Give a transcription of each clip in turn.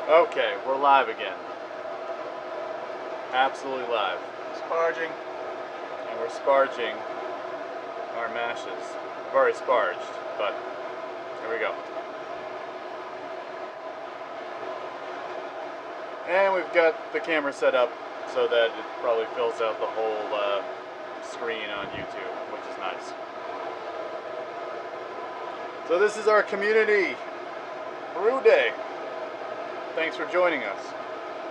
Okay, we're live again. Absolutely live. Sparging. And we're sparging our mashes. We've already sparged, but here we go. And we've got the camera set up so that it probably fills out the whole screen on YouTube, which is nice. So this is our community brew day. Thanks for joining us.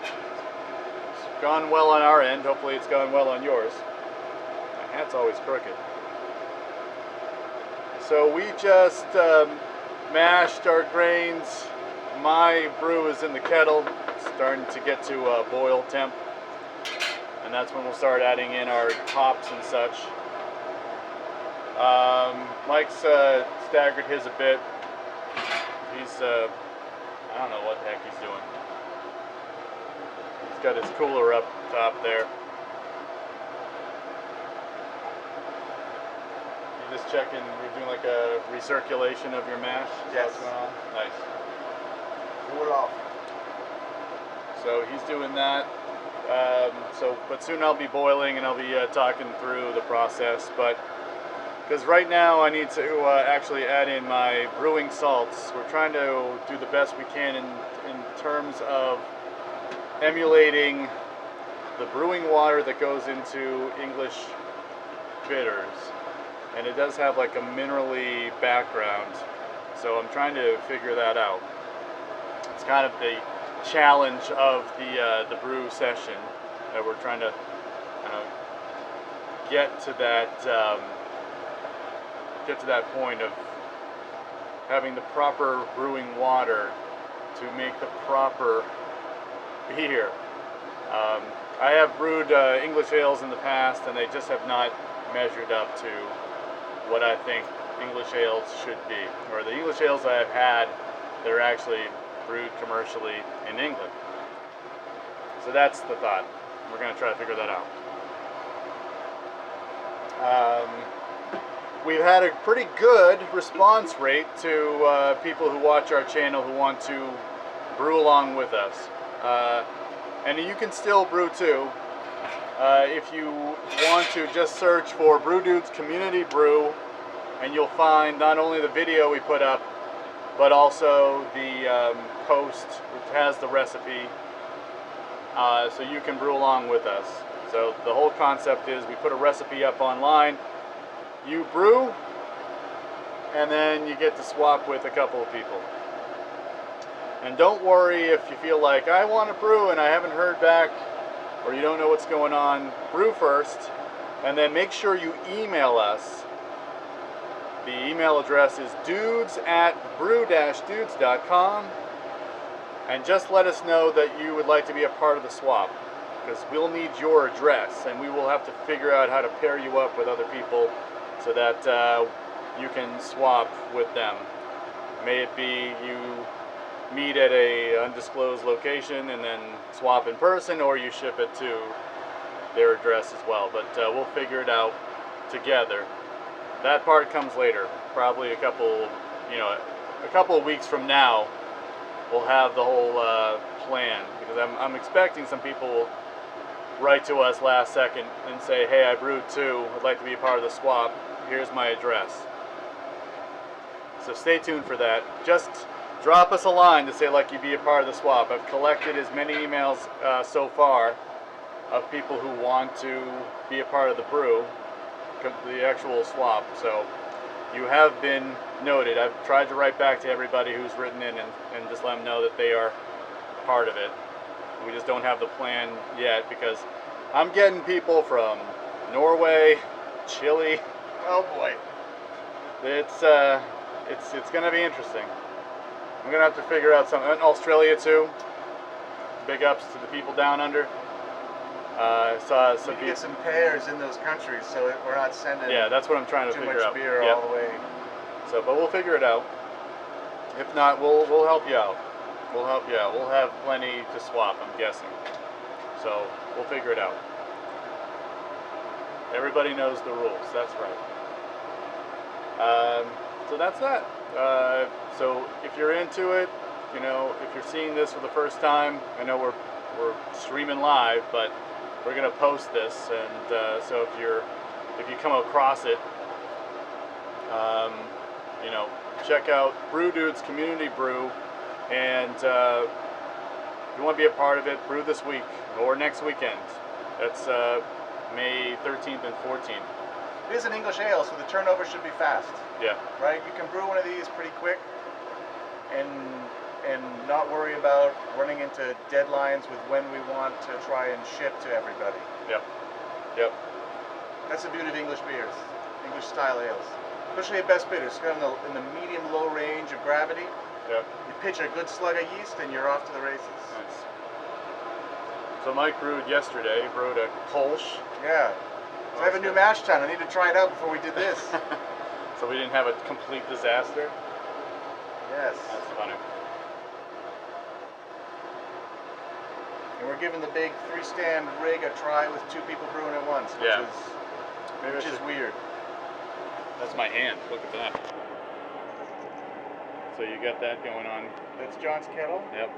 It's gone well on our end. Hopefully it's gone well on yours. My hat's always crooked. So we just mashed our grains. My brew is in the kettle, starting to get to boil temp. And that's when we'll start adding in our hops and such. Mike's staggered his a bit. He's I don't know what the heck he's doing. He's got his cooler up top there. You just checking, you're doing like a recirculation of your mash? Yes. What's going on? Nice. Cool it off. So he's doing that. But soon I'll be boiling and I'll be talking through the process. But because right now I need to actually add in my brewing salts. We're trying to do the best we can in terms of emulating the brewing water that goes into English bitters. And it does have like a minerally background. So I'm trying to figure that out. It's kind of the challenge of the brew session that we're trying to get to that point of having the proper brewing water to make the proper beer. I have brewed English ales in the past, and they just have not measured up to what I think English ales should be, or the English ales I have had that are actually brewed commercially in England. So that's the thought. We're going to try to figure that out. We've had a pretty good response rate to people who watch our channel who want to brew along with us. And you can still brew too. If you want to, just search for Brew Dudes Community Brew, and you'll find not only the video we put up, but also the post which has the recipe, so you can brew along with us. So the whole concept is we put a recipe up online, you brew, and then you get to swap with a couple of people. And don't worry if you feel like, I want to brew and I haven't heard back, or you don't know what's going on. Brew first, and then make sure you email us. The email address is dudes@brew-dudes.com, and just let us know that you would like to be a part of the swap, because we'll need your address, and we will have to figure out how to pair you up with other people so that you can swap with them. May it be you meet at a undisclosed location and then swap in person, or you ship it to their address as well, but we'll figure it out together. That part comes later, probably a couple of weeks from now. We'll have the whole plan, because I'm expecting some people will write to us last second and say, hey, I brewed too, I'd like to be a part of the swap, here's my address. So stay tuned for that. Just drop us a line to say like you'd be a part of the swap. I've collected as many emails so far of people who want to be a part of the brew, the actual swap. So you have been noted. I've tried to write back to everybody who's written in and just let them know that they are part of it. We just don't have the plan yet, because I'm getting people from Norway, Chile. Oh boy, it's going to be interesting. I'm going to have to figure out something. Australia too. Big ups to the people down under. Saw some get some pairs in those countries, so we're not sending. Yeah, that's what I'm trying to figure out. Too much beer all the way. So, but we'll figure it out. If not, we'll help you out. We'll help you out. We'll have plenty to swap, I'm guessing. So we'll figure it out. Everybody knows the rules. That's right. So that's that. So if you're into it, you know, if you're seeing this for the first time, I know we're streaming live, but we're gonna post this, and so if you come across it, you know, check out Brew Dude's Community Brew, and if you want to be a part of it, brew this week or next weekend. That's May 13th and 14th. It is an English ale, so the turnover should be fast. Yeah. Right? You can brew one of these pretty quick and not worry about running into deadlines with when we want to try and ship to everybody. Yep. Yep. That's the beauty of English beers, English style ales. Especially at best bitters, kind of in the medium-low range of gravity. Yep. You pitch a good slug of yeast and you're off to the races. Nice. So Mike brewed yesterday. He brewed a Kolsch. Yeah. So I have a new mash tun. I need to try it out before we did this. So we didn't have a complete disaster. Yes. That's funny. And we're giving the big 3-stand rig a try with 2 people brewing at once, which is weird. That's my hand. Look at that. So you got that going on. That's John's kettle. Yep.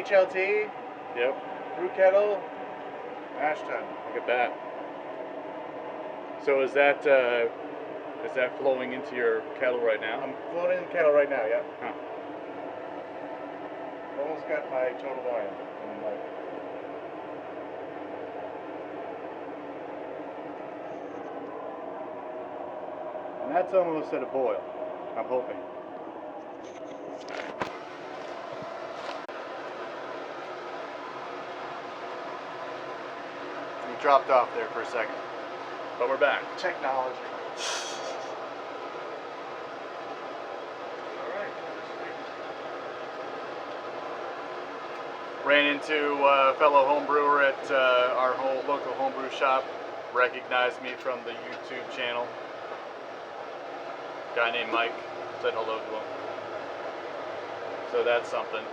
HLT. Yep. Brew kettle. Mash tun. Look at that. So is that flowing into your kettle right now? I'm floating in the kettle right now, yeah. Huh. Almost got my total volume. And that's almost at a boil, I'm hoping. You dropped off there for a second, but we're back. Technology. Ran into a fellow home brewer at our local homebrew shop. Recognized me from the YouTube channel. Guy named Mike, said hello to him. So that's something.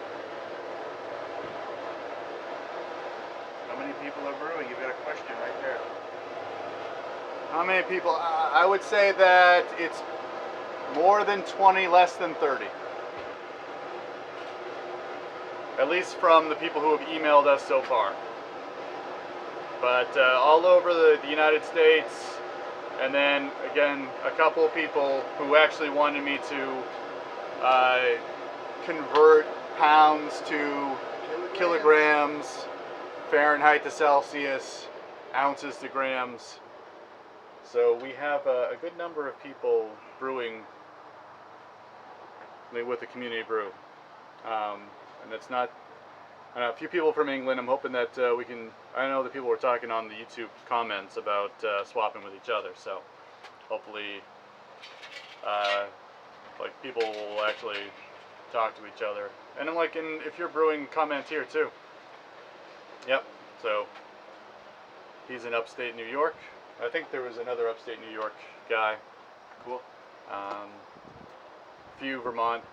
How many people are brewing? You've got a question right there. How many people? I would say that it's more than 20, less than 30. At least from the people who have emailed us so far. But all over the United States, and then again, a couple of people who actually wanted me to convert pounds to kilograms, Fahrenheit to Celsius, ounces to grams. So we have a good number of people brewing with the community brew. And it's not, a few people from England. I'm hoping that we can, I know that people were talking on the YouTube comments about swapping with each other, so hopefully like people will actually talk to each other. And then like, if you're brewing, comment here too. Yep, so he's in upstate New York. I think there was another upstate New York guy. Cool. Few Vermont.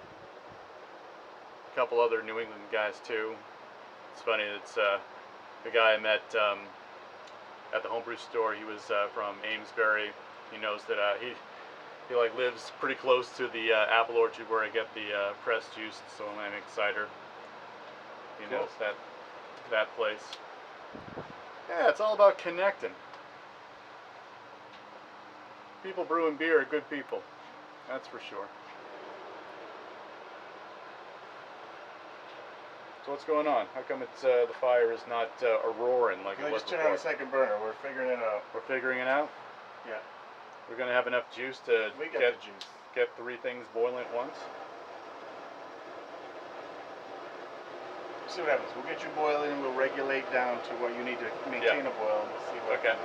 Couple other New England guys too. It's funny, it's the guy I met at the homebrew store. He was from Amesbury. He knows that he like lives pretty close to the apple orchard where I get the pressed juice, Atlantic cider. He knows that place. Yeah, it's all about connecting. People brewing beer are good people. That's for sure. So what's going on? How come it's the fire is not roaring like it was just before? turn on a second burner. We're figuring it out. We're figuring it out? Yeah. We're going to have enough juice to We got the juice. get 3 things boiling at once? See what happens. We'll get you boiling and we'll regulate down to what you need to maintain a boil and we'll see what Okay.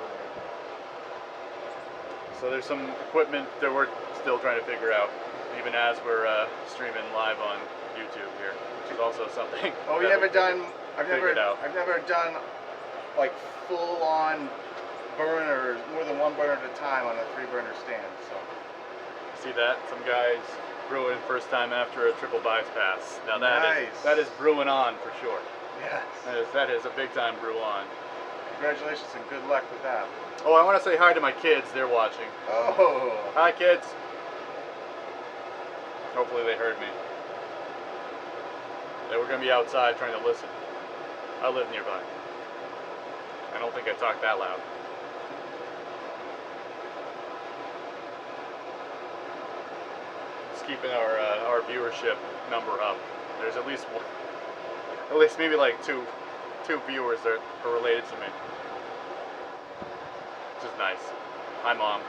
So there's some equipment that we're still trying to figure out, even as we're streaming live on YouTube here, which is also something. Oh, you haven't done? I've never done like full on burners, more than 1 burner at a time on a 3-burner stand. So see that? Some guys brewing first time after a triple bypass. Now that is brewing on for sure. Yes. That is a big time brew on. Congratulations and good luck with that. Oh, I want to say hi to my kids. They're watching. Oh. Hi, kids. Hopefully they heard me. that we're going to be outside trying to listen. I live nearby. I don't think I talk that loud. It's keeping our viewership number up. There's at least one, at least maybe like two viewers that are related to me, which is nice. Hi, Mom.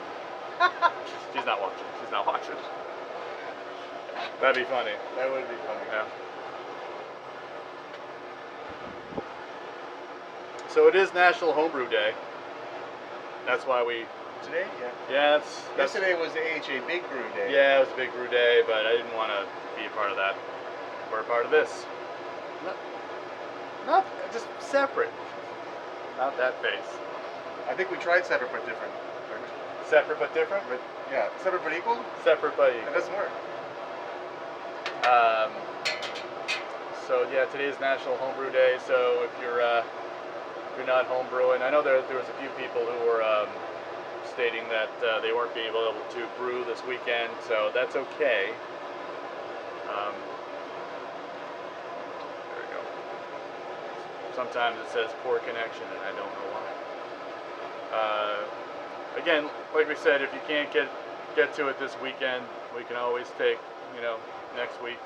She's not watching. She's not watching. That'd be funny. That would be funny. Yeah. So it is National Homebrew Day. That's why we. Today, yeah. Yeah, that's. Yesterday was the AHA Big Brew Day. Yeah, it was a big brew day, but I didn't want to be a part of that. We're a part of this. Not just separate. Not that face. I think we tried separate but different. Separate but different. But yeah, separate but equal. Separate but That equal. doesn't work. So yeah, today is National Homebrew Day. So if you're not homebrewing, I know there was a few people who were stating that they weren't being able to brew this weekend. So that's okay. There we go. Sometimes it says poor connection, and I don't know why. Again, like we said, if you can't get to it this weekend, we can always take, next week,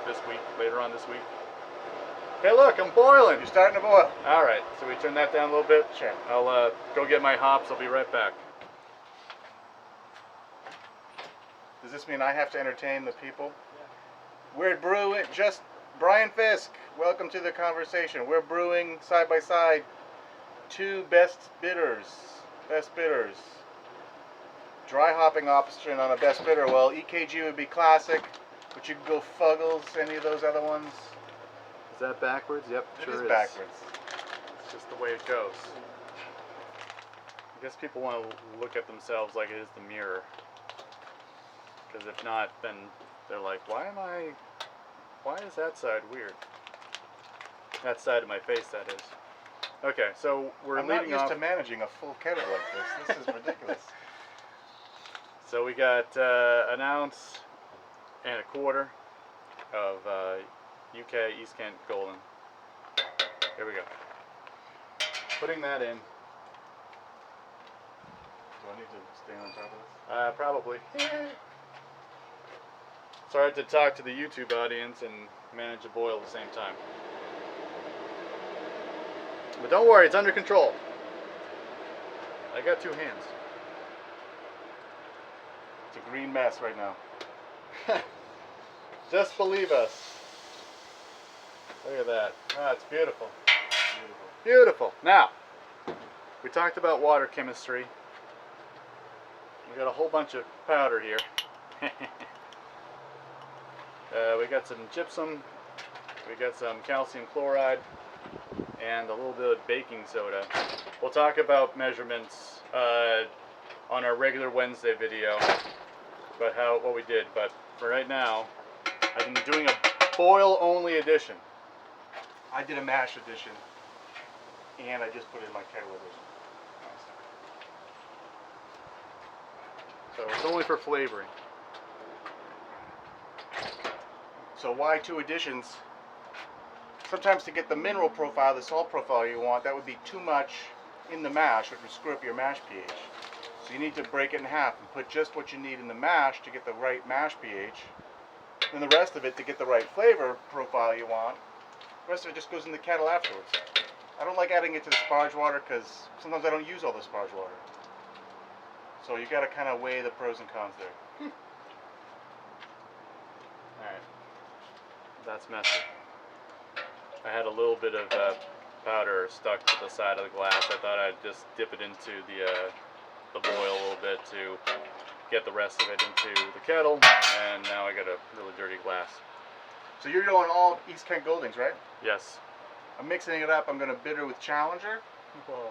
this week, later on this week. Hey, look, I'm boiling. You're starting to boil. All right, so we turn that down a little bit. Sure. I'll go get my hops. I'll be right back. Does this mean I have to entertain the people? Yeah. We're brewing. Just Brian Fisk. Welcome to the conversation. We're brewing side by side. Two best bitters. Dry hopping option on a best bitter. Well, EKG would be classic, but you could go Fuggles, any of those other ones. Is that backwards? Yep, It is backwards. It's just the way it goes. I guess people want to look at themselves like it is the mirror. Because if not, then they're like, why is that side weird? That side of my face, that is. Okay, so we're I'm not leading used off. to managing a full kettle like this. This is ridiculous. So we got an ounce and a quarter of UK East Kent Golden. Here we go. Putting that in. Do I need to stay on top of this? Probably. Sorry to talk to the YouTube audience and manage a boil at the same time. But don't worry, it's under control. I got two hands. It's a green mess right now. Just believe us. Look at that. Ah, it's beautiful. Beautiful. Now, we talked about water chemistry. We got a whole bunch of powder here. We got some gypsum. We got some calcium chloride. And a little bit of baking soda. We'll talk about measurements on our regular Wednesday video about what we did. But for right now, I've been doing a boil only edition. I did a mash edition, and I just put in my kettle edition. So it's only for flavoring. So why two editions? Sometimes to get the mineral profile, the salt profile you want, that would be too much in the mash, which would screw up your mash pH. So you need to break it in half and put just what you need in the mash to get the right mash pH. Then the rest of it to get the right flavor profile you want. The rest of it just goes in the kettle afterwards. I don't like adding it to the sparge water because sometimes I don't use all the sparge water. So you got to kind of weigh the pros and cons there. Alright. That's messy. I had a little bit of powder stuck to the side of the glass. I thought I'd just dip it into the boil a little bit to get the rest of it into the kettle, and now I got a really dirty glass. So you're going all East Kent Goldings, right? Yes. I'm mixing it up. I'm going to bitter with Challenger, Whoa.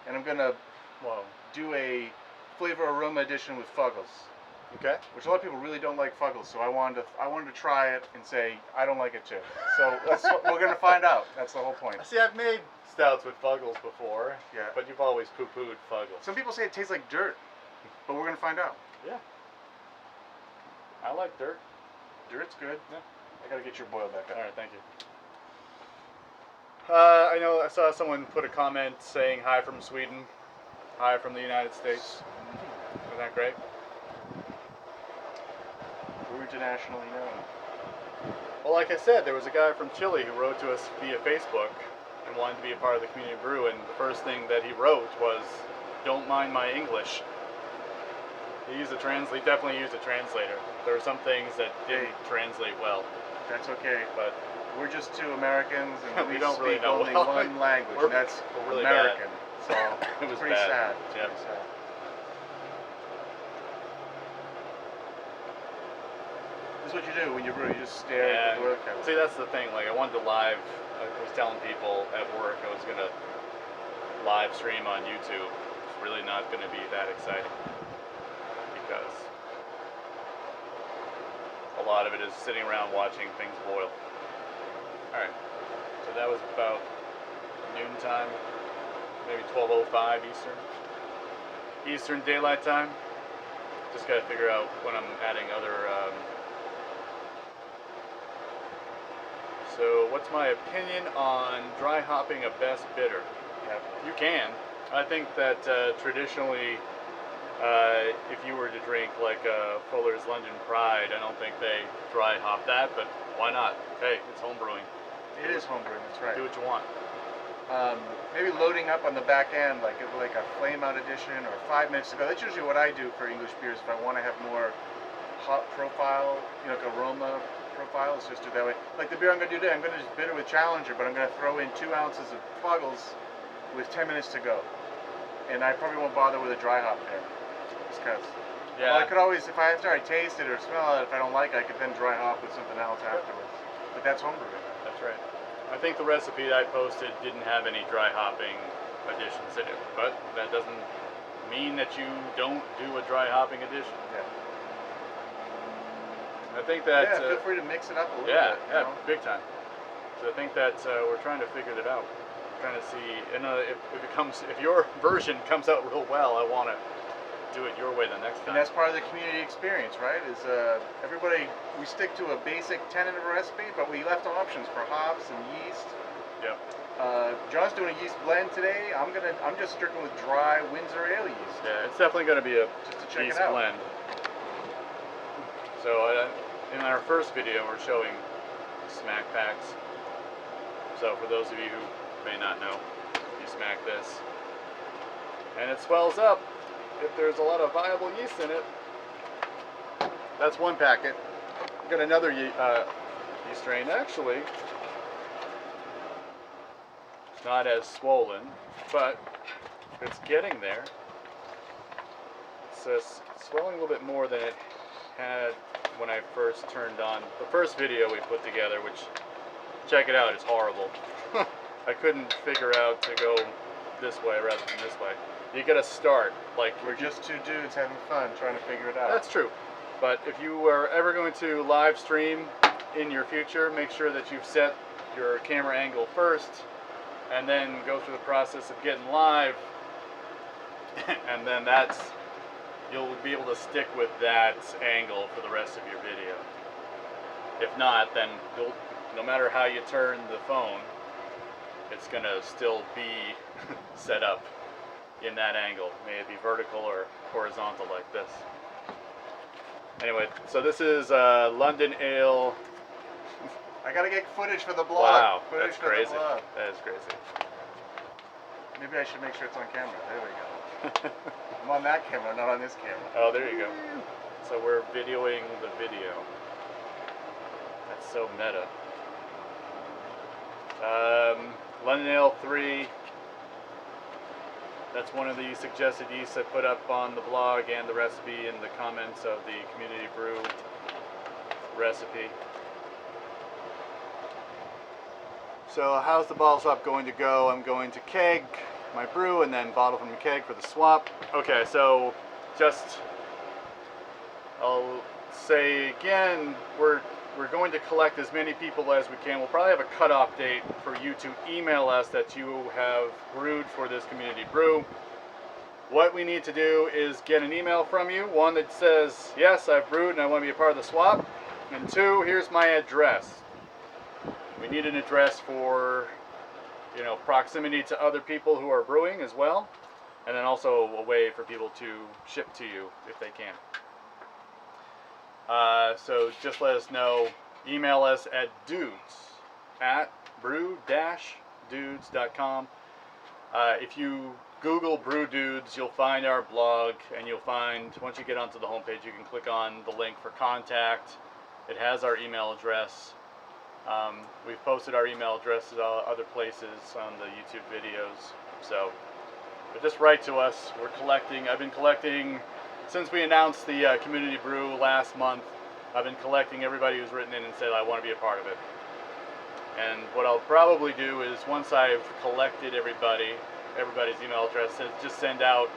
and I'm going to Whoa. do a flavor aroma edition with Fuggles, Okay. which a lot of people really don't like Fuggles. So I wanted to try it and say I don't like it too. So we're going to find out. That's the whole point. See, I've made stouts with Fuggles before. Yeah. But you've always poo-pooed Fuggles. Some people say it tastes like dirt, but we're going to find out. Yeah. I like dirt. Dirt's good. Yeah. I gotta get your boil back up. All right, thank you. I know I saw someone put a comment saying hi from Sweden, hi from the United States. Isn't that great? We're internationally known. Well, like I said, there was a guy from Chile who wrote to us via Facebook and wanted to be a part of the community brew, and the first thing that he wrote was, "Don't mind my English." He definitely used a translator. There were some things that didn't translate well. That's okay. But we're just two Americans, and we we don't really speak know only well. one language, We're- and that's we're really American. So It was pretty bad. sad. Yeah. Pretty sad. This is what you do when you brew. You just stare at the boil kettle. See, that's the thing. Like, I wanted to live. I was telling people at work I was gonna live stream on YouTube. It's really not gonna be that exciting because a lot of it is sitting around watching things boil. All right. So that was about noon time, maybe 12:05 Eastern Daylight Time. Just gotta figure out when I'm adding other. So, what's my opinion on dry hopping a best bitter? Yeah. You can. I think that traditionally, if you were to drink like Fuller's London Pride, I don't think they dry hop that, but why not? Hey, it's home brewing. It is homebrewing. That's right. Do what you want. Maybe loading up on the back end, like a flame out edition or 5 minutes to go. That's usually what I do for English beers if I want to have more hop profile, like aroma profile. Let's just do it that way. Like the beer I'm going to do today, I'm going to just bitter with Challenger, but I'm going to throw in 2 ounces of Fuggles with 10 minutes to go. And I probably won't bother with a dry hop there. Just because. Yeah. Well, I could always, after I taste it or smell it, if I don't like it, I could then dry hop with something else afterwards. But that's homebrewing. That's right. I think the recipe that I posted didn't have any dry hopping additions in it, but that doesn't mean that you don't do a dry hopping addition. Yeah. I think that feel free to mix it up a little bit. yeah, big time. So I think that we're trying to figure that out. Trying to see, and if your version comes out real well, I want to do it your way the next time. And that's part of the community experience, right? Is everybody, we stick to a basic tenet of a recipe, but we left options for hops and yeast. Yep. John's doing a yeast blend today. I'm just sticking with dry Windsor ale yeast. Yeah, it's definitely going to be a just to check yeast it out. blend. So in our first video, we're showing smack packs. So for those of you who may not know, you smack this, and it swells up. If there's a lot of viable yeast in it, that's one packet. Got another yeast strain. Actually, it's not as swollen, but it's getting there. It's swelling a little bit more than it had when I first turned on the first video we put together, which, check it out, it's horrible. I couldn't figure out to go this way rather than this way. You gotta start, like... We're just two dudes having fun trying to figure it out. That's true. But if you are ever going to live stream in your future, make sure that you've set your camera angle first, and then go through the process of getting live, and then you'll be able to stick with that angle for the rest of your video. If not, then no matter how you turn the phone, it's gonna still be set up in that angle. May it be vertical or horizontal like this. Anyway, so this is London Ale. I gotta get footage for the blog. Wow, footage that's for crazy. The blog. That is crazy. Maybe I should make sure it's on camera. There we go. I'm on that camera, not on this camera. Oh, there you go. So we're videoing the video. That's so meta. London Ale 3. That's one of the suggested yeasts I put up on the blog and the recipe in the comments of the Community Brew recipe. So how's the bottle swap going to go? I'm going to keg my brew and then bottle from the keg for the swap. Okay, so I'll say again, we're going to collect as many people as we can. We'll probably have a cutoff date for you to email us that you have brewed for this community brew. What we need to do is get an email from you, one that says, yes, I've brewed and I want to be a part of the swap. And 2, here's my address. We need an address for, you know, proximity to other people who are brewing as well, and then also a way for people to ship to you if they can. So just let us know. Email us at dudes@brew-dudes.com. If you Google Brew Dudes, you'll find our blog, and you'll find, once you get onto the homepage, you can click on the link for contact. It has our email address. We've posted our email address at other places on the YouTube videos. So, but just write to us. We're collecting. I've been collecting since we announced the community brew last month. I've been collecting everybody who's written in and said I want to be a part of it. And what I'll probably do is, once I've collected everybody's email address, just send out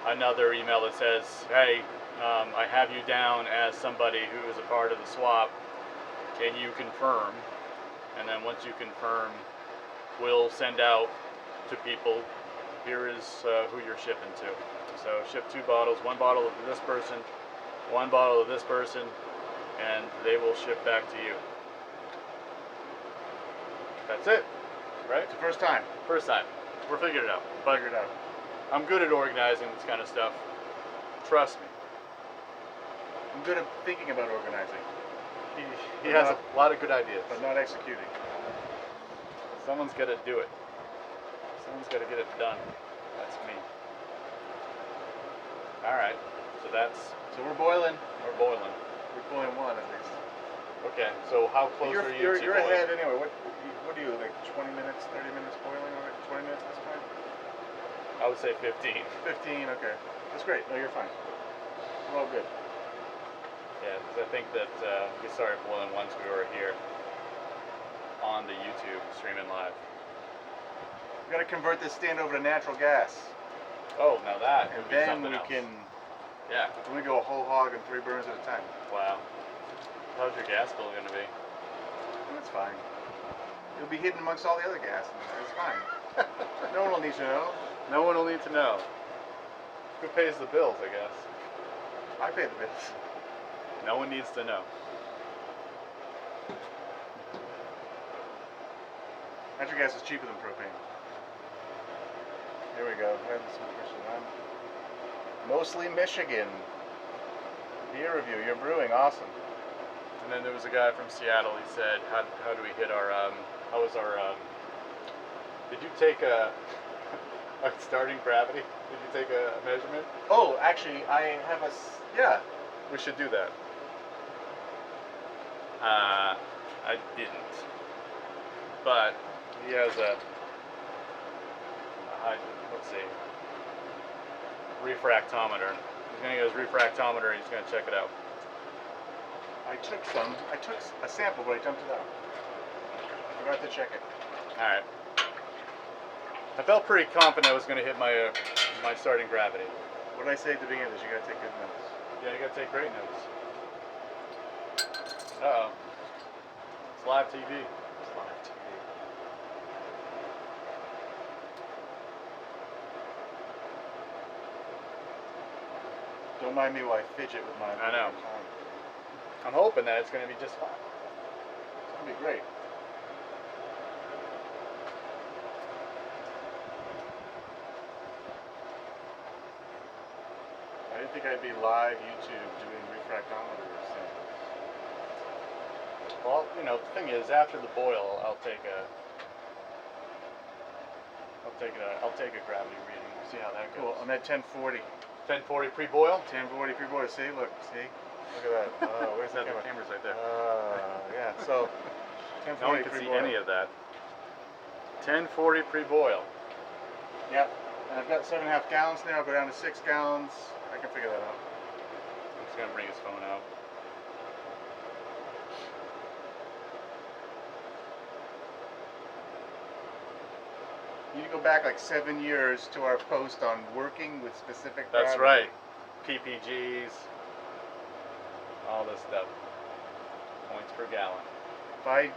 another email that says, hey, I have you down as somebody who is a part of the swap. Can you confirm? And then once you confirm, we'll send out to people, here is who you're shipping to. So ship 2 bottles, 1 bottle of this person, 1 bottle of this person, and they will ship back to you. That's it, right? It's the first time. First time. We're figuring it out. But Figure it out. I'm good at organizing this kind of stuff. Trust me. I'm good at thinking about organizing, He has a lot of good ideas. but not executing. Someone's got to do it. Someone's got to get it done. That's me. All right. So that's, So we're boiling. we're boiling. We're boiling 1 at least. Okay. So how close You're, are you you're, to you're boiling? ahead anyway. What do you, like 20 minutes, 30 minutes boiling on it? 20 minutes at this point? I would say 15. 15, okay. That's great. No, you're fine. We're all good. Yeah, 'cause I think that we started boiling once we were here on the YouTube streaming live. We gotta convert this stand over to natural gas. Oh, now that And would be then something we else. can, Yeah. we go a whole hog and 3 burns at a time. Wow. How's your gas bill going to be? That's fine. You'll be hidden amongst all the other gas. It's fine. No one will need to know. No one will need to know. Who pays the bills, I guess. I pay the bills. No one needs to know. Natural gas is cheaper than propane. Here we go. Mostly Michigan. Beer review. You're brewing. Awesome. And then there was a guy from Seattle. He said, "How do we hit our how was our Did you take a starting gravity? Did you take a measurement? Oh, actually, I have yeah. We should do that." I didn't. But he has a let's see, refractometer. He's gonna get his refractometer and he's gonna check it out. I took a sample, but I dumped it out. I forgot to check it. All right. I felt pretty confident I was gonna hit my my starting gravity. What did I say at the beginning? Is you gotta take good notes. Yeah, you gotta take great notes. Uh oh. It's live TV. It's live TV. Don't mind me while I fidget with my. I know. I'm hoping that it's gonna be just fine. It's gonna be great. I didn't think I'd be live YouTube doing refractometers. Well, you know, the thing is, after the boil, I'll take a gravity reading. See how that Cool. goes. I'm at 1040. 1040 pre-boil. 1040 pre-boil. See, look, see. Look at that. Where's The the camera? camera's right there. Yeah. So, No one 1040 can see pre-boil. any of that. 1040 pre-boil. Yep. And I've got 7.5 gallons now. I'll go down to 6 gallons. I can figure that out. I'm just gonna bring his phone out. You need to go back like 7 years to our post on working with specific. That's gravity. right. PPGs. All this stuff. Points per gallon. If I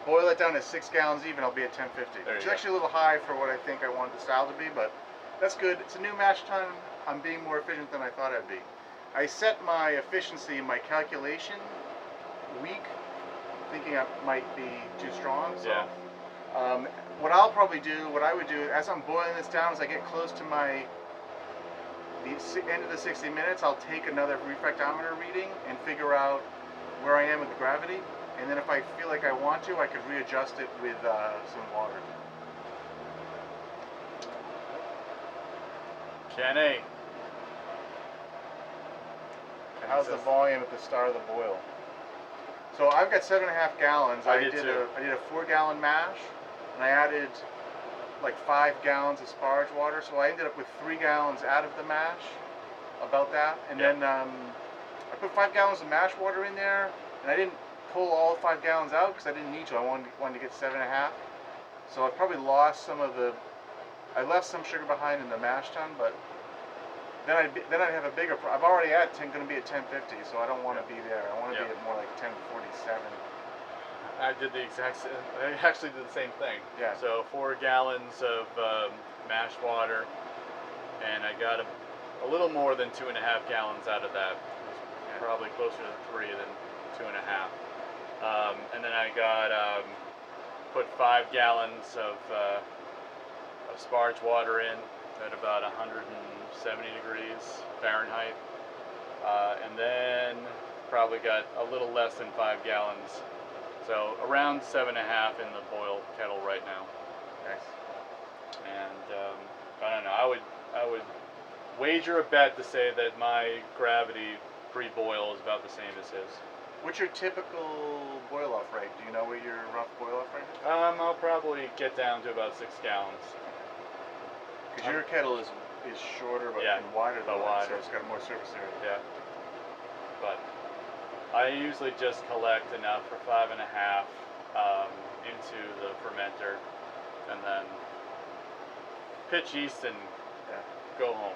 boil it down to 6 gallons even, I'll be at 1050. There you Which is go. actually a little high for what I think I want the style to be, but that's good. It's a new mash tun. I'm being more efficient than I thought I'd be. I set my efficiency in my calculation weak, thinking I might be too strong. So, Yeah. what I'll probably do, what I would do, as I'm boiling this down, as I get close to the end of the 60 minutes, I'll take another refractometer reading and figure out where I am with the gravity. And then if I feel like I want to, I could readjust it with some water. Kenny. How's the volume at the start of the boil? So I've got 7.5 gallons. I I did did too. a 4-gallon mash, and I added like 5 gallons of sparge water. So I ended up with 3 gallons out of the mash, about that. And then I put 5 gallons of mash water in there, and I didn't pull all 5 gallons out because I didn't need to. I wanted to get 7.5. So I probably lost some of the. I left some sugar behind in the mash tun, but then I'd have a bigger. I've already at going to be at 1050, so I don't want to be there. I want to be at more like 1047. I did the exact same. I actually did the same thing. Yeah. So 4 gallons of mashed water, and I got a little more than 2.5 gallons out of that. It was probably closer to 3 than 2.5. And then I got put 5 gallons of sparge water in at about 170 degrees Fahrenheit, and then probably got a little less than 5 gallons. So around 7.5 in the boil kettle right now. Nice. And I don't know. I would wager a bet to say that my gravity pre-boil is about the same as his. What's your typical boil-off rate? Do you know what your rough boil-off rate is? I'll probably get down to about 6 gallons. Because your kettle is shorter but and wider than mine, so it's got more surface area. Yeah. But I usually just collect enough for 5.5 into the fermenter, and then pitch yeast and go home.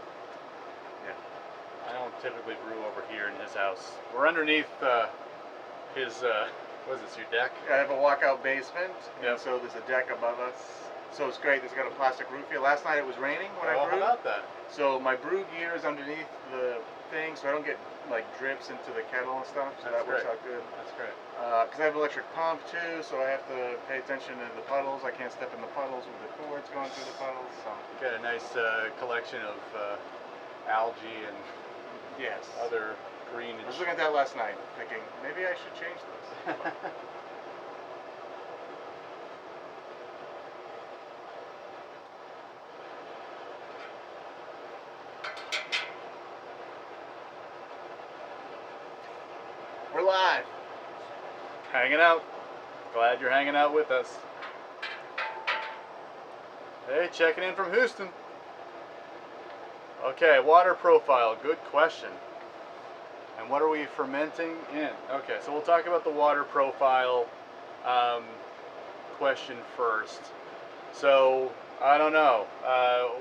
Yeah. I don't typically brew over here in his house. We're underneath his, what is this, your deck? I have a walkout basement, and so there's a deck above us. So it's great. It's got a plastic roof here. Last night it was raining when I brewed. How about that? So my brew gear is underneath the thing, so I don't get like drips into the kettle and stuff. So that works out good. That's great. Because I have an electric pump too, so I have to pay attention to the puddles. I can't step in the puddles with the cords going through the puddles. So You got a nice collection of algae and other green. I was looking at that last night, thinking maybe I should change this. We're live. Hanging out. Glad you're hanging out with us. Hey, checking in from Houston. Okay, water profile. Good question. And what are we fermenting in? Okay, so we'll talk about the water profile question first. So, I don't know.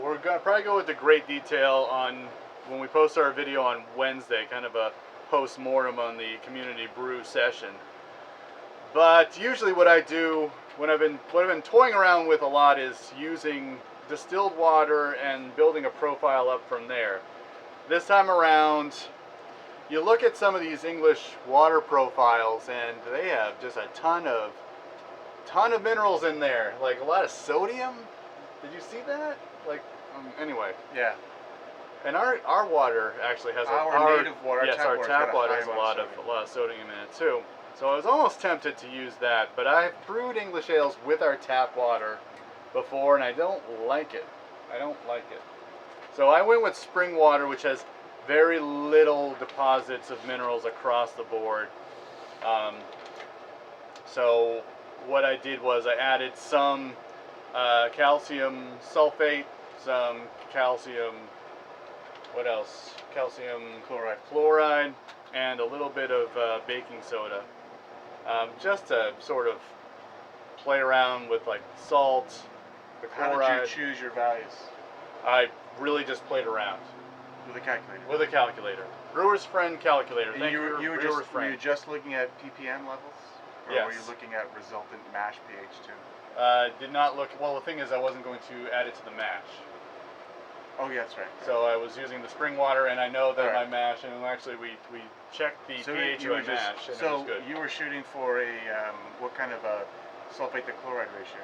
We're going to probably go into great detail on when we post our video on Wednesday, kind of a post-mortem on the community brew session. But usually what I do, what I've been toying around with a lot is using distilled water and building a profile up from there. This time around, you look at some of these English water profiles and they have just a ton of minerals in there, like a lot of sodium. Did you see that? Like, anyway. Yeah. And our water actually has our native water. Yes, our tap water has a lot of sodium in it too. So I was almost tempted to use that, but I've brewed English ales with our tap water before, and I don't like it. I don't like it. So I went with spring water, which has very little deposits of minerals across the board. So what I did was I added some calcium sulfate, some calcium, what else? Calcium chloride, and a little bit of baking soda. Just to sort of play around with like salt, the chloride. How did you choose your values? I really just played around. With a calculator? With a calculator. Brewer's Friend calculator. And you were just looking at ppm levels? Or yes. were you looking at resultant mash pH too? Did not look, well the thing is I wasn't going to add it to the mash. Oh, yeah, that's right. So I was using the spring water, and I know that Alright. my mash, and actually we checked the So pH you of were my just mash, and it so was good. you were shooting for a what kind of a sulfate to chloride ratio?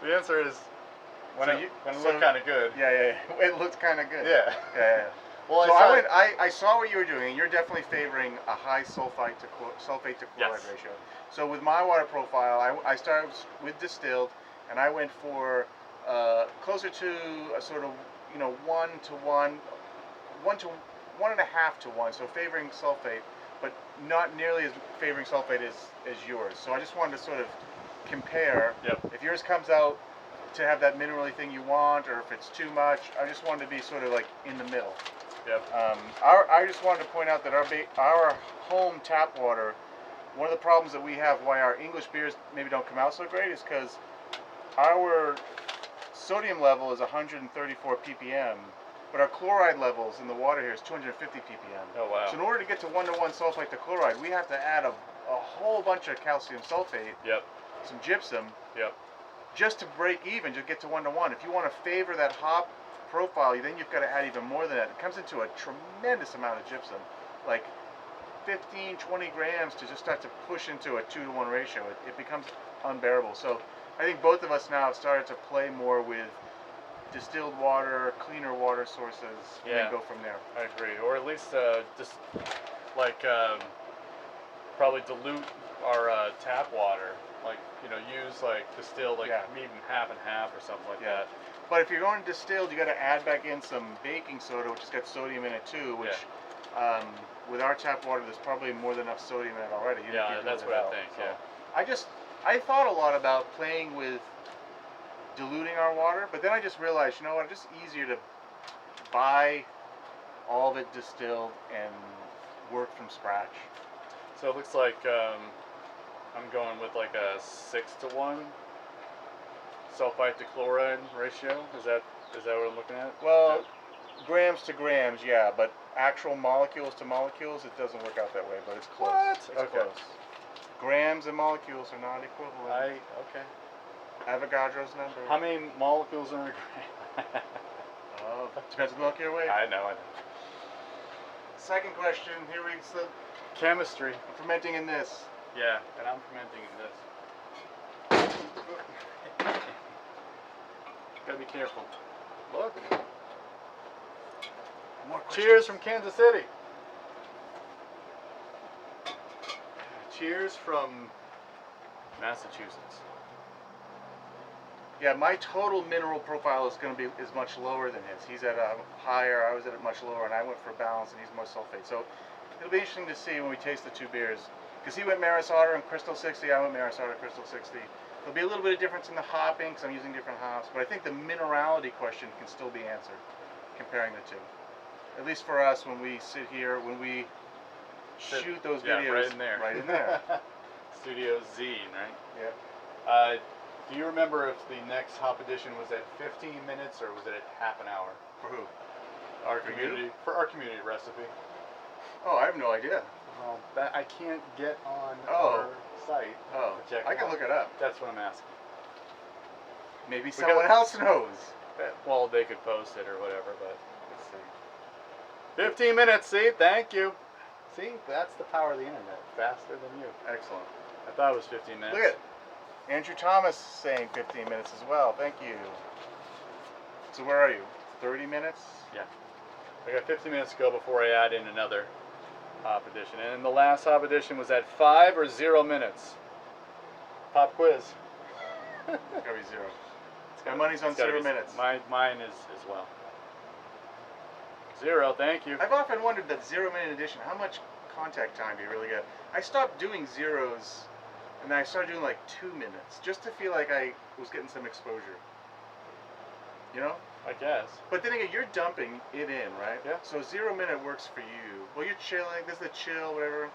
The answer is when So it so- looked kind of good. Yeah. It looks kind of good. Yeah. Yeah. Well, So I I saw what you were doing, and you're definitely favoring a high sulfate to chloride Yes. ratio. So with my water profile, I started with distilled, and I went for closer to a sort of 1 to 1, 1.5 to 1, so favoring sulfate, but not nearly as favoring sulfate as yours. So I just wanted to sort of compare. Yep. If yours comes out to have that minerally thing you want, or if it's too much, I just wanted to be sort of like in the middle. Yep. I just wanted to point out that our home tap water, one of the problems that we have why our English beers maybe don't come out so great is because our sodium level is 134 ppm, but our chloride levels in the water here is 250 ppm. Oh wow. So in order to get to 1-to-1 sulfate to chloride, we have to add a whole bunch of calcium sulfate, Yep. some gypsum, Yep. just to break even, to get to 1-to-1. If you want to favor that hop profile, then you've got to add even more than that. It comes into a tremendous amount of gypsum, like 15, 20 grams to just start to push into a 2-to-1 ratio. It becomes unbearable. So I think both of us now have started to play more with distilled water, cleaner water sources, and Yeah. then go from there. I agree. Or at least just like probably dilute our tap water. Like use like distilled like Yeah. maybe half and half or something like Yeah. that. But if you're going distilled, you got to add back in some baking soda, which has got sodium in it too. Which, with our tap water, there's probably more than enough sodium in it already. You Yeah, can't do that's it what I without. think. So Yeah. I thought a lot about playing with diluting our water, but then I just realized, you know what? It's just easier to buy all of it distilled and work from scratch. So it looks like I'm going with like a 6-to-1 sulfite to chloride ratio. Is that what I'm looking at? Well, grams to grams, yeah, but actual molecules to molecules, it doesn't work out that way, but it's close. What? It's Okay. close. Grams and molecules are not equivalent. Okay. Avogadro's number. How many molecules are in a gram? Oh, depends on the molecular weight. I know. Second question, here reads the Chemistry. fermenting in this. Yeah, and I'm fermenting in this. Gotta be careful. Look. More questions. Cheers from Kansas City. Cheers from Massachusetts. Yeah, my total mineral profile is going to be much lower than his. He's at a higher, I was at a much lower, and I went for balance, and he's more sulfate. So it'll be interesting to see when we taste the two beers. Because he went Maris Otter and Crystal 60, I went Maris Otter Crystal 60. There'll be a little bit of difference in the hopping, because I'm using different hops, but I think the minerality question can still be answered, comparing the two. At least for us, when we sit here, when we shoot those videos. Right in there. Right in there. Studio Z, right? Yeah. Do you remember if the next hop edition was at 15 minutes or was it at half an hour? For who? Our For community, you? for our community recipe. Oh, I have no idea. Well, that I can't get on Oh. our site. Oh, to check I it can out. look it up. That's what I'm asking. Maybe got- someone else knows. Well, they could post it or whatever, but Let's see. 15 minutes. See, thank you. See, that's the power of the internet. Faster than you. Excellent. I thought it was 15 minutes. Look at it. Andrew Thomas saying 15 minutes as well. Thank you. So where are you? 30 minutes? Yeah. I got 15 minutes to go before I add in another hop edition. And the last hop edition was at 5 or 0 minutes. Pop quiz. It's gotta be 0. My money's on It's gotta 0 be- minutes. Mine is as well. 0, thank you. I've often wondered that 0-minute edition, how much contact time do you really get? I stopped doing zeros, and then I started doing like 2 minutes, just to feel like I was getting some exposure. You know? I guess. But then again, you're dumping it in, right? Yeah. So 0-minute works for you. Well, you're chilling. This is the chill, whatever.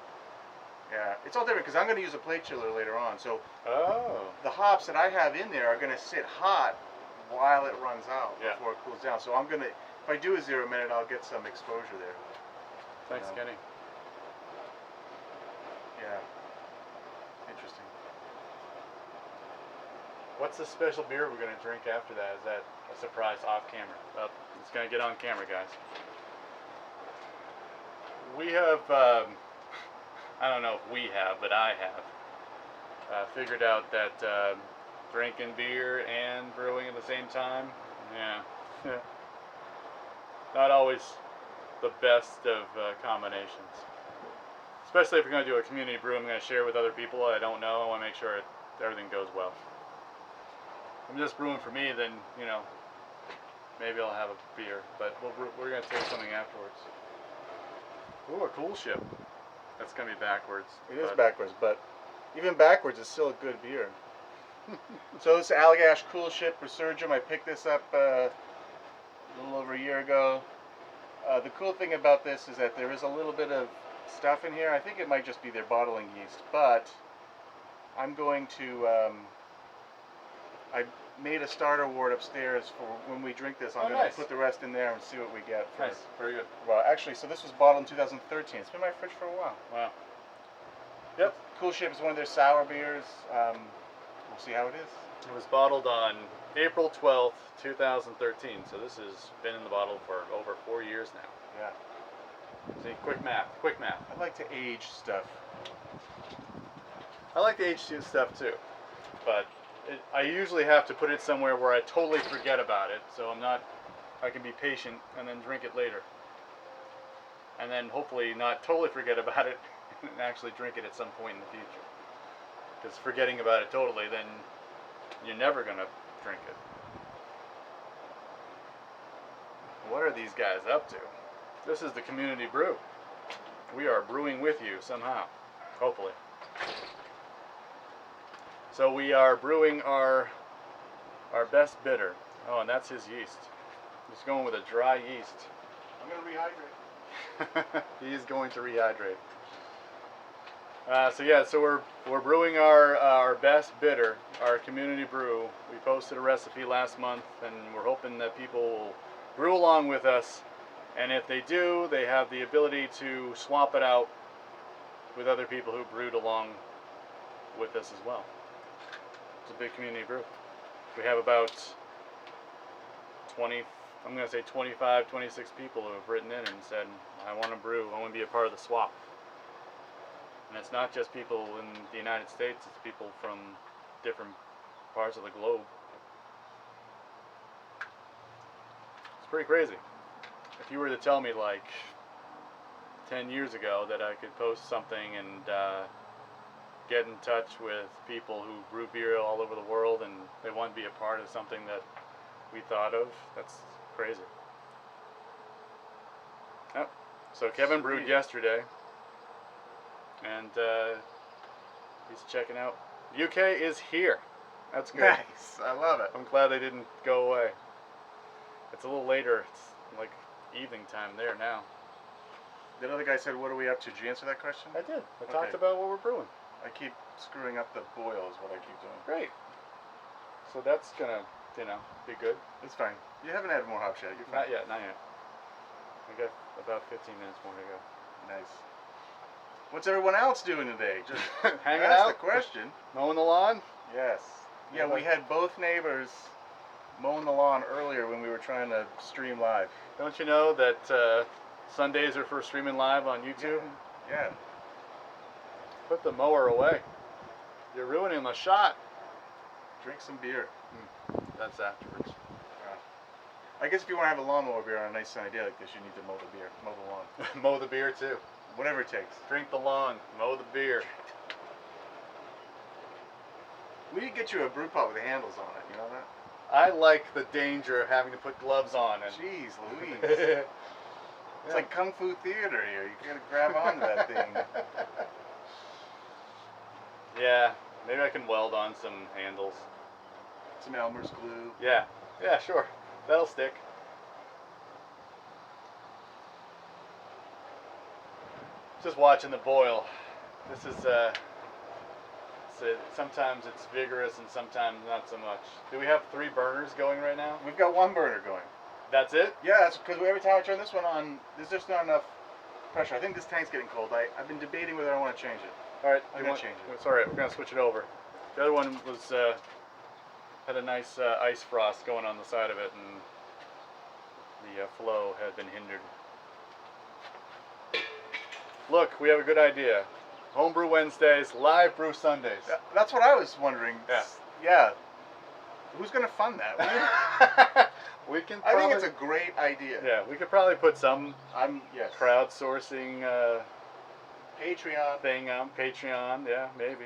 Yeah, it's all different because I'm going to use a plate chiller later on. So Oh. the hops that I have in there are going to sit hot while it runs out Yeah. before it cools down. So I'm going to, if I do a 0-minute, I'll get some exposure there. Thanks, Yeah. Kenny. Yeah. Interesting. What's the special beer we're going to drink after that? Is that a surprise off camera? Well, it's going to get on camera, guys. We have, I don't know if we have, but I have figured out that drinking beer and brewing at the same time, yeah, not always the best of combinations. Especially if we're going to do a community brew, I'm going to share with other people I don't know. I want to make sure everything goes well. If I'm just brewing for me, then, you know, maybe I'll have a beer, but we're going to take something afterwards. Ooh, a cool ship. That's going to be backwards. It is backwards, but even backwards, it's still a good beer. So this Allagash Cool Ship Resurgam, I picked this up a little over a year ago. The cool thing about this is that there is a little bit of stuff in here. I think it might just be their bottling yeast, but I'm going to, I made a starter wort upstairs for when we drink this. I'm going to put the rest in there and see what we get. Nice, very good. Well, actually, so this was bottled in 2013. It's been in my fridge for a while. Wow. Yep. Cool Ship is one of their sour beers. We'll see how it is. It was bottled on April 12th, 2013, so this has been in the bottle for over 4 years now. Yeah. See, quick math. I like to age stuff. I like the H2 stuff too, but I usually have to put it somewhere where I totally forget about it, so I can be patient and then drink it later. And then hopefully not totally forget about it and actually drink it at some point in the future. Because forgetting about it totally, then you're never going to drink it. What are these guys up to? This is the community brew. We are brewing with you somehow, hopefully. So we are brewing our best bitter. Oh, and that's his yeast. He's going with a dry yeast. I'm going to rehydrate. He is going to rehydrate. So we're brewing our best bitter, our community brew. We posted a recipe last month, and we're hoping that people will brew along with us. And if they do, they have the ability to swap it out with other people who brewed along with us as well. It's a big community brew. We have about 25, 26 people who have written in and said, I want to brew, I want to be a part of the swap. And it's not just people in the United States, it's people from different parts of the globe. It's pretty crazy. If you were to tell me like 10 years ago that I could post something and get in touch with people who brew beer all over the world and they want to be a part of something that we thought of, that's crazy. Yep. So Kevin brewed yesterday, and he's checking out. UK is here. That's good. Nice. I love it. I'm glad they didn't go away. It's a little later. It's like evening time there now. The other guy said, what are we up to? Did you answer that question? I did. I talked about what we're brewing. I keep screwing up the boil is what I keep doing. Great. So that's gonna, be good. It's fine. You haven't had more hops yet. You're fine. Not yet. I got about 15 minutes more to go. Nice. What's everyone else doing today? Just hanging that's out. the question. Mowing the lawn. Yes. Yeah, we had both neighbors mowing the lawn earlier when we were trying to stream live. Don't you know that Sundays are for streaming live on YouTube? Yeah. Put the mower away. You're ruining the shot. Drink some beer. That's afterwards. I guess if you want to have a lawnmower beer on a nice sunny day like this, you need to mow the beer, mow the lawn. Mow the beer too. Whatever it takes. Drink the lawn, mow the beer. We need to get you a brew pot with handles on it, you know that? I like the danger of having to put gloves on. And jeez Louise. It's like Kung Fu theater here. You gotta grab onto that thing. Yeah, maybe I can weld on some handles. Some Elmer's glue. Yeah, sure. That'll stick. Just watching the boil. This is sometimes it's vigorous and sometimes not so much. Do we have 3 burners going right now? We've got 1 burner going. That's it? Yeah, that's because every time I turn this one on, there's just not enough pressure. I think this tank's getting cold. I've been debating whether I want to change it. All right, I'm gonna change it. It's all right. We're gonna switch it over. The other one was Had a nice ice frost going on the side of it, and the flow had been hindered. Look, we have a good idea. Homebrew Wednesdays, live brew Sundays. That's what I was wondering. Yeah. Yeah. Who's going to fund that? We can. I think it's a great idea. Yeah, we could probably put some yes. crowdsourcing Patreon thing on Patreon. Yeah, maybe.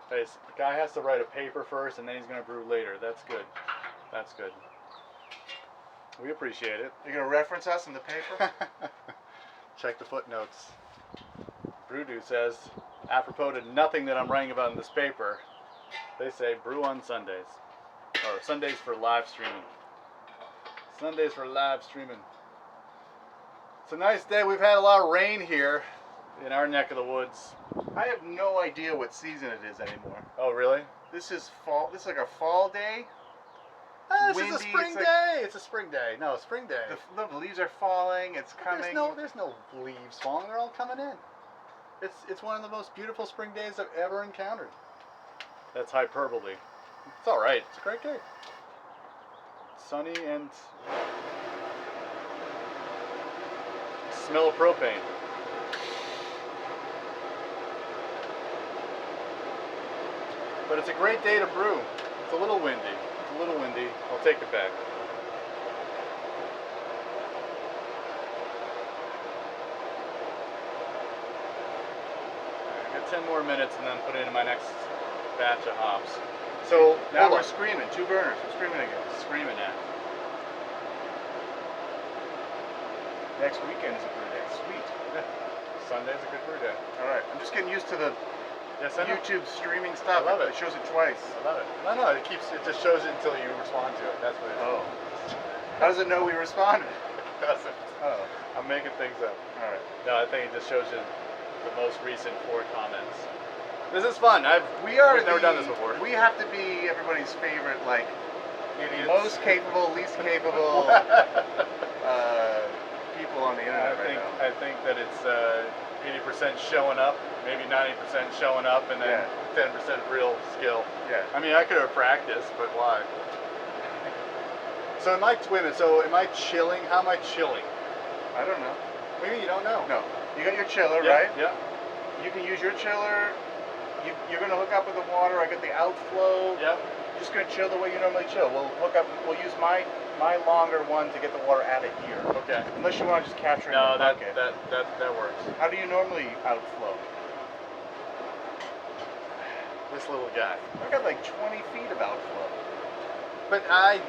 Hey, the guy has to write a paper first, and then he's going to brew later. That's good. That's good. We appreciate it. You're going to reference us in the paper? Check the footnotes. Brewdo says, apropos to nothing that I'm writing about in this paper, they say brew on Sundays. Or Sundays for live streaming. Sundays for live streaming. It's a nice day. We've had a lot of rain here in our neck of the woods. I have no idea what season it is anymore. Oh, really? This is fall. This is like a fall day. This Windy, is a spring it's like- day. It's a spring day. No, spring day. The leaves are falling. It's coming. There's no leaves falling. They're all coming in. It's one of the most beautiful spring days I've ever encountered. That's hyperbole. It's all right. It's a great day. Sunny and smell of propane. But it's a great day to brew. It's a little windy. It's a little windy. I'll take it back. I got 10 more minutes and then put it in my next batch of hops. So Now hold we're on. screaming. 2 burners. We're screaming again. Screaming at. Next weekend is a brew day. Sweet. Yeah. Sunday's a good brew day. All right. I'm just getting used to the Yes, I know. YouTube streaming stuff. I love it. It shows it twice. I love it. No, it just shows it until you respond to it. That's what it is. Oh. How does it know we responded? It doesn't. Oh. I'm making things up. All right. No, I think it just shows you the most recent 4 comments. This is fun. We've never done this before. We have to be everybody's favorite, like, Idiots. most capable, least capable people on the internet right now. I think that it's 80% showing up, maybe 90% showing up, and then 10% real skill. Yeah. I mean, I could have practiced, but why? So am I chilling? How am I chilling? I don't know. Maybe you don't know. No. You got your chiller, Yeah, right? Yeah. You can use your chiller. You're going to hook up with the water. I get the outflow. Yeah. You're just going to chill the way you normally chill. We'll use my longer one to get the water out of here. Okay. Unless you want to just capture it No, in the bucket. that works. How do you normally outflow? This little guy. I got like 20 feet of outflow. But I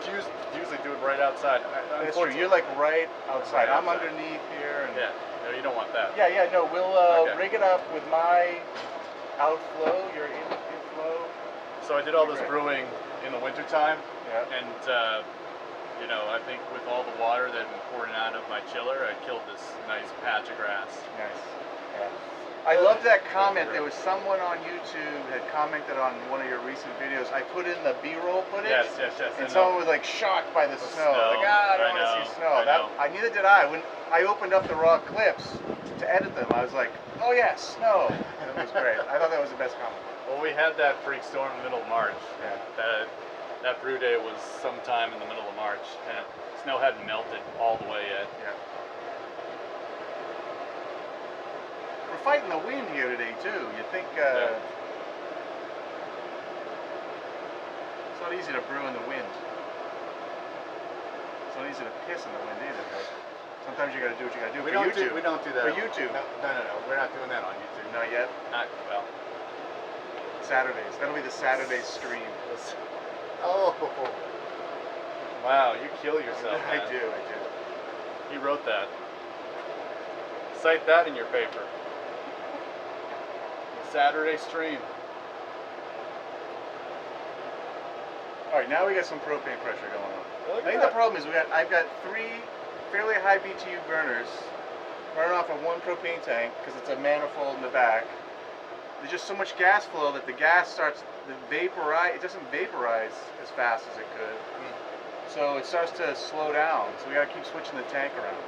usually do it right outside. That's true. You're like right outside. Right I'm outside. underneath here. And Yeah. No, you don't want that. Yeah. No, we'll Okay. rig it up with my outflow, your inflow. So I did all this Right. brewing in the wintertime, Yeah. and I think with all the water that had been pouring out of my chiller, I killed this nice patch of grass. Nice. Yeah. I love that comment. There was someone on YouTube had commented on one of your recent videos. I put in the B-roll footage. Yes. And someone was like shocked by the snow. Like, I don't want to see snow. Neither did I. When I opened up the raw clips to edit them, I was like, oh yeah, snow. And it was great. I thought that was the best comment. Well, we had that freak storm in the middle of March. Yeah. That brew day was sometime in the middle of March, and snow hadn't melted all the way yet. Yeah. We're fighting the wind here today too. You think it's not easy to brew in the wind. It's not easy to piss in the wind either. But sometimes you got to do what you got to do. We for don't YouTube. we don't do that. For YouTube. No. We're not doing that on YouTube. Not yet. Well. Saturdays. That'll be the Saturday stream. Oh. Wow, you kill yourself. I Man. do. He wrote that. Cite that in your paper. Saturday stream. All right, now we got some propane pressure going on. Look I think at the problem is I've got 3 fairly high BTU burners running off of 1 propane tank because it's a manifold in the back. There's just so much gas flow that the gas starts to vaporize. It doesn't vaporize as fast as it could. So it starts to slow down. So we got to keep switching the tank around.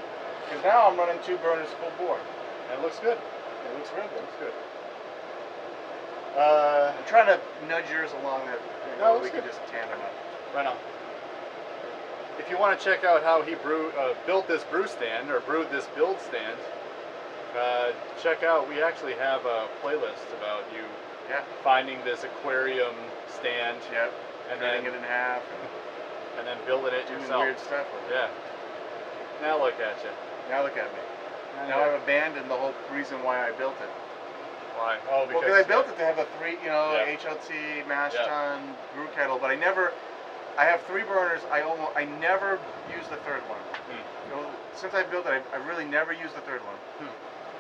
Because now I'm running 2 burners full bore. It looks good. It looks real good. Looks good. I'm trying to nudge yours along that. No, we that's can good. just tandem up. Right on. If you want to check out how he built this brew stand or brewed this build stand, check out. We actually have a playlist about you finding this aquarium stand. Yep. And cutting then it in half. And then building it Doing yourself. weird stuff with it. Yeah. Now look at you. Now look at me. Now I've abandoned the whole reason why I built it. Why? Oh, because I built it to have a HLT mash Yeah. tun brew kettle, but I have 3 burners. I never use the third one. Since I built it, I really never used the third one.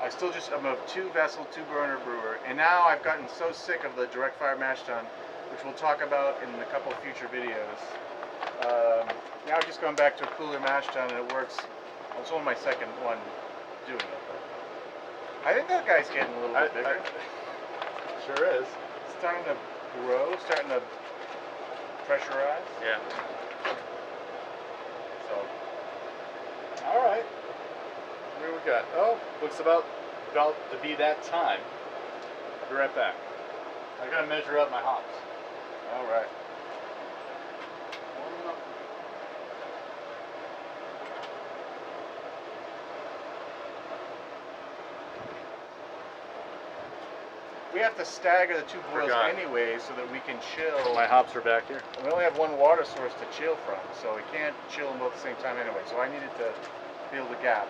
I'm a 2-vessel, 2-burner brewer, and now I've gotten so sick of the direct fire mash tun, which we'll talk about in a couple of future videos. Now I've just gone back to a cooler mash tun, and it works. It's only my second one doing it. I think that guy's getting a little bit bigger. Sure is. It's starting to grow, starting to pressurize. Yeah. So, all right. What do we got? Oh, looks about to be that time. I'll be right back. I gotta measure up my hops. all right. We have to stagger the 2 boils anyway so that we can chill. My hops are back here. We only have one water source to chill from, so we can't chill them both at the same time anyway. So I needed to fill the gap.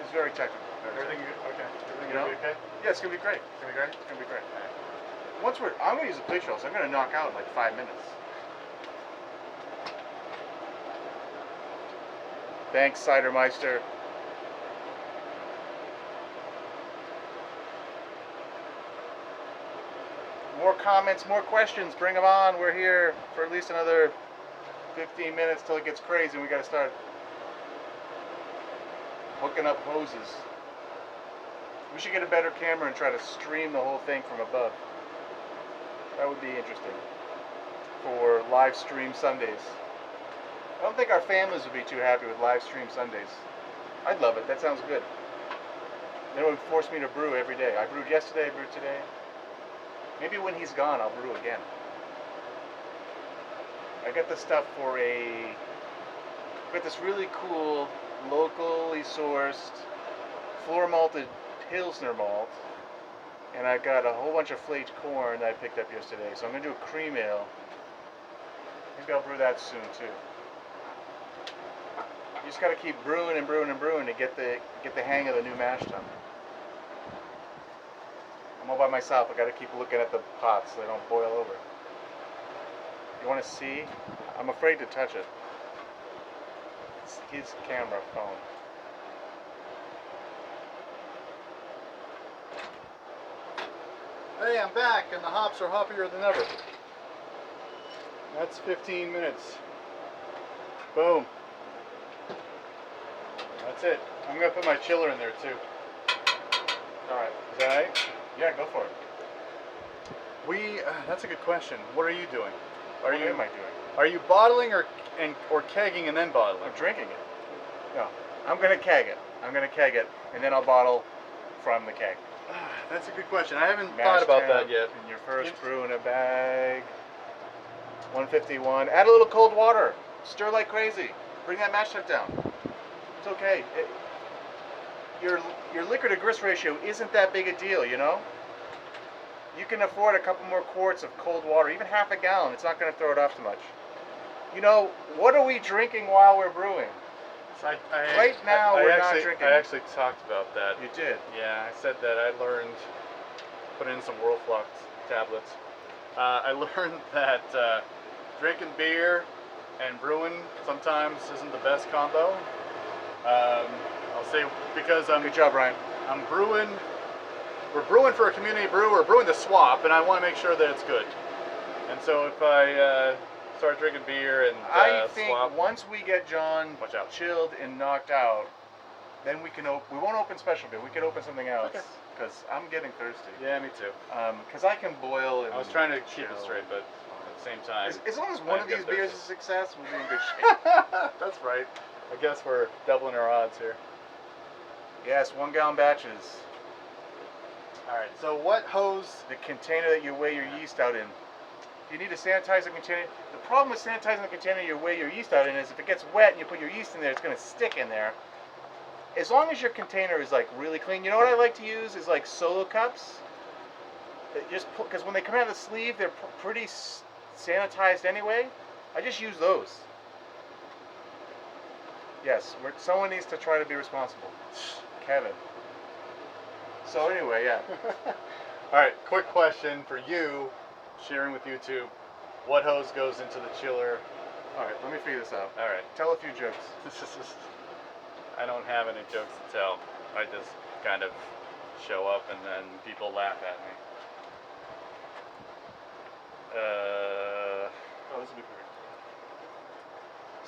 It's very technical. Everything good? Okay. Everything You know? gonna be okay? Yeah, it's gonna be great. It's gonna be great? It's gonna be great. I'm gonna use the plate roll, so I'm gonna knock out in like 5 minutes. Thanks, Cidermeister. More comments, more questions, bring them on. We're here for at least another 15 minutes till it gets crazy and we gotta start hooking up hoses. We should get a better camera and try to stream the whole thing from above. That would be interesting for live stream Sundays. I don't think our families would be too happy with live stream Sundays. I'd love it, that sounds good. Then it would force me to brew every day. I brewed yesterday, I brewed today. Maybe when he's gone, I'll brew again. I got the stuff for I got this really cool, locally sourced, floor malted Pilsner malt. And I got a whole bunch of flaked corn that I picked up yesterday. So I'm going to do a cream ale. Maybe I'll brew that soon too. You just got to keep brewing and brewing and brewing to get the hang of the new mash tun. I'm all by myself. I got to keep looking at the pots so they don't boil over. You want to see? I'm afraid to touch it. It's his camera phone. Hey, I'm back, and the hops are hoppier than ever. That's 15 minutes. Boom. That's it. I'm gonna put my chiller in there too. All right. Is that right? Yeah, go for it. That's a good question. What are you doing? What am I doing? Are you bottling or kegging and then bottling? I'm drinking it. No, I'm gonna keg it. And then I'll bottle from the keg. That's a good question. I haven't thought about that yet. In your first brew in a bag. 151. Add a little cold water. Stir like crazy. Bring that mash tun down. It's okay. Your liquor to grist ratio isn't that big a deal, you know? You can afford a couple more quarts of cold water, even half a gallon. It's not going to throw it off too much. You know, what are we drinking while we're brewing? Right now, we're not drinking. I actually talked about that. You did? Yeah, I said that I learned, put in some Whirlflux tablets. I learned that drinking beer and brewing sometimes isn't the best combo. I'll say because Good job, Ryan. I'm brewing. We're brewing for a community brew. We're brewing the swap, and I want to make sure that it's good. And so if I start drinking beer and I think swap, once we get John watch out. chilled and knocked out, then we can we won't open special beer. We can open something else. Okay. Because I'm getting thirsty. Yeah, me too. Because I can boil and I was trying to keep chill. it straight, but at the same time, As long as one I of these get beers is a thirsty. success, we'll be in good shape. That's right. I guess we're doubling our odds here. Yes, 1 gallon batches. All right. So what hose? The container that you weigh your yeast out in. You need to sanitize the container. The problem with sanitizing the container you weigh your yeast out in is if it gets wet and you put your yeast in there, it's going to stick in there. As long as your container is like really clean, you know what I like to use is like solo cups. Just because when they come out of the sleeve, they're pretty sanitized anyway. I just use those. Yes, someone needs to try to be responsible. Kevin. So anyway, yeah. All right, quick question for you, sharing with YouTube. What hose goes into the chiller? All right, let me figure this out. All right. Tell a few jokes. I don't have any jokes to tell. I just kind of show up and then people laugh at me. Oh, this will be perfect.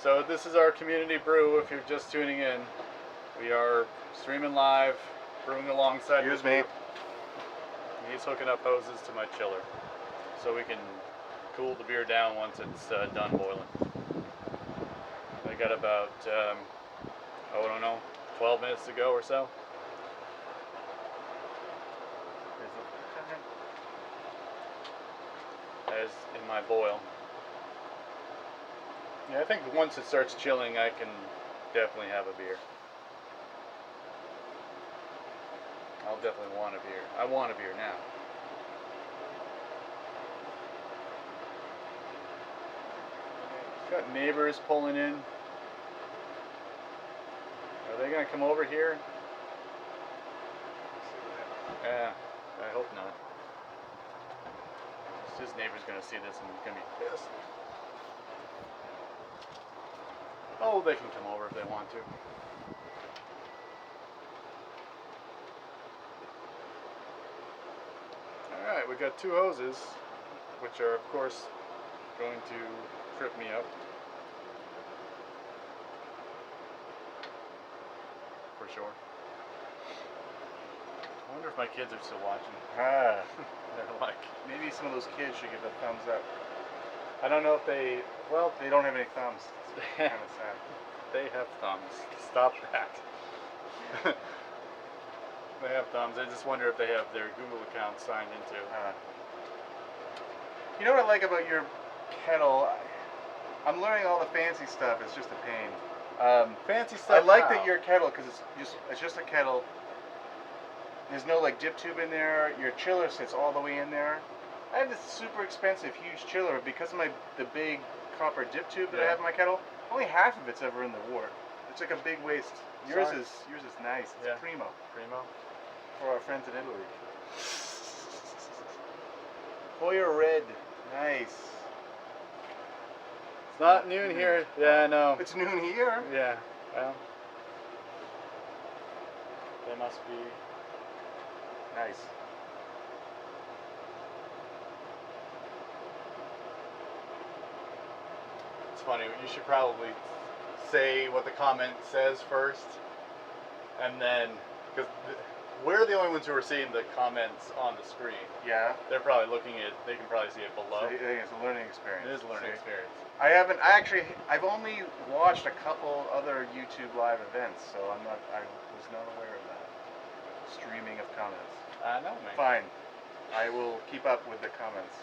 So this is our community brew. If you're just tuning in, we are streaming live, brewing alongside. Excuse me. He's hooking up hoses to my chiller, so we can cool the beer down once it's done boiling. I got about, I don't know, 12 minutes to go or so. As in my boil. Yeah, I think once it starts chilling, I can definitely have a beer. I'll definitely want a beer. I want a beer now. Got neighbors pulling in. Are they gonna come over here? Yeah, I hope not. His neighbor's gonna see this and he's gonna be pissed. Oh, they can come over if they want to. Alright, we got two hoses, which are of course going to trip me up. For sure. I wonder if my kids are still watching. They're like, maybe some of those kids should give a thumbs up. I don't know if they, well, They don't have any thumbs. It's kind of sad. they have thumbs. Stop that. They have thumbs. I just wonder if they have their Google account signed into. You know what I like about your kettle? I'm learning all the fancy stuff. It's just a pain. Fancy I stuff. like that your kettle because it's just a kettle. There's no like dip tube in there. Your chiller sits all the way in there. I have this super expensive, huge chiller because of the big copper dip tube that I have in my kettle. Only half of it's ever in the wort. It's like a big waste. Yours is nice. It's primo. Primo. For our friends in Italy. Hoya red. Nice. It's not noon here. Yeah, I know. It's noon here. Yeah. Well, they must be. Nice. It's funny. You should probably say what the comment says first, and then because we're the only ones who are seeing the comments on the screen. Yeah. They're probably looking at. They can probably see it below. So it's a learning experience. It is a learning experience. I've only watched a couple other YouTube live events, so I was not aware of that. Streaming of comments. I know, man. Fine. I will keep up with the comments.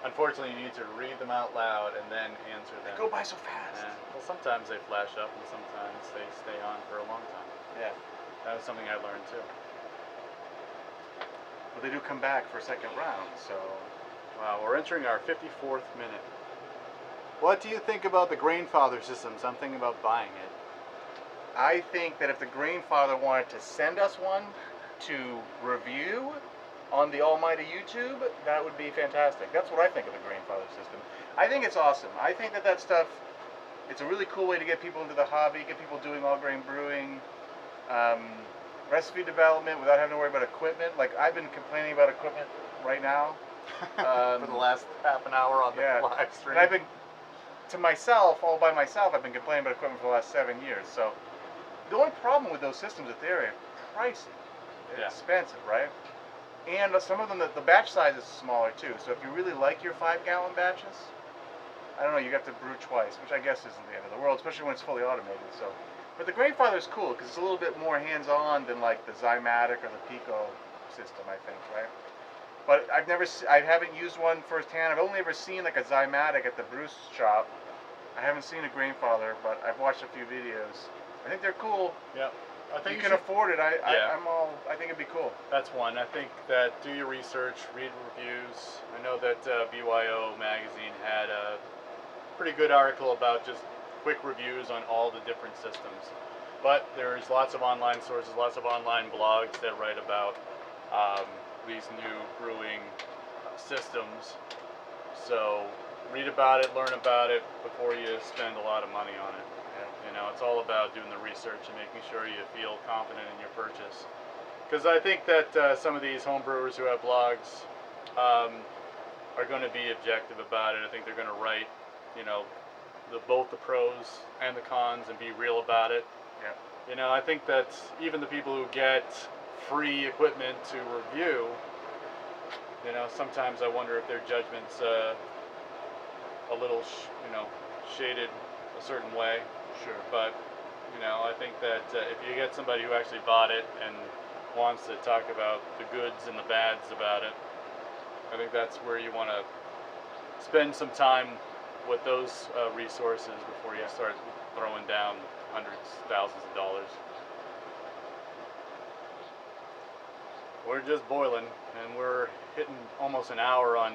Unfortunately, you need to read them out loud and then answer them. They go by so fast. Yeah. Well, sometimes they flash up and sometimes they stay on for a long time. Yeah. That was something I learned too. But they do come back for a second round, so. Wow, we're entering our 54th minute. What do you think about the Grainfather system? Something about buying it. I think that if the Grainfather wanted to send us one to review on the almighty YouTube, that would be fantastic. That's what I think of the Grainfather system. I think it's awesome. I think that stuff, it's a really cool way to get people into the hobby, get people doing all grain brewing, recipe development without having to worry about equipment. Like, I've been complaining about equipment right now. For the last half an hour on the live stream. And I've been, to myself, all by myself, I've been complaining about equipment for the last 7 years. So the only problem with those systems is they're pricey. They're expensive, right? And some of them, the batch size is smaller too. So if you really like your 5-gallon batches, I don't know, you have to brew twice, which I guess isn't the end of the world, especially when it's fully automated. So, but the Grainfather is cool because it's a little bit more hands-on than like the Zymatic or the Pico. system, I think, right? But I haven't used one firsthand. I've only ever seen like a Zymatic at the brew shop. I haven't seen a Grainfather, but I've watched a few videos. I think they're cool. Yeah. I think you can afford it. I think it'd be cool. That's one. I think that do your research, read reviews. I know that BYO magazine had a pretty good article about just quick reviews on all the different systems. But there's lots of online sources, lots of online blogs that write about these new brewing systems. So read about it, learn about it before you spend a lot of money on it. You know, it's all about doing the research and making sure you feel confident in your purchase. Because I think that some of these home brewers who have blogs are going to be objective about it. I think they're going to write, you know, both the pros and the cons and be real about it. Yeah. You know, I think that even the people who get free equipment to review, you know, sometimes I wonder if their judgment's a little, shaded a certain way. Sure. But, you know, I think that if you get somebody who actually bought it and wants to talk about the goods and the bads about it, I think that's where you want to spend some time with those resources before you start throwing down hundreds, thousands of dollars. We're just boiling, and we're hitting almost an hour on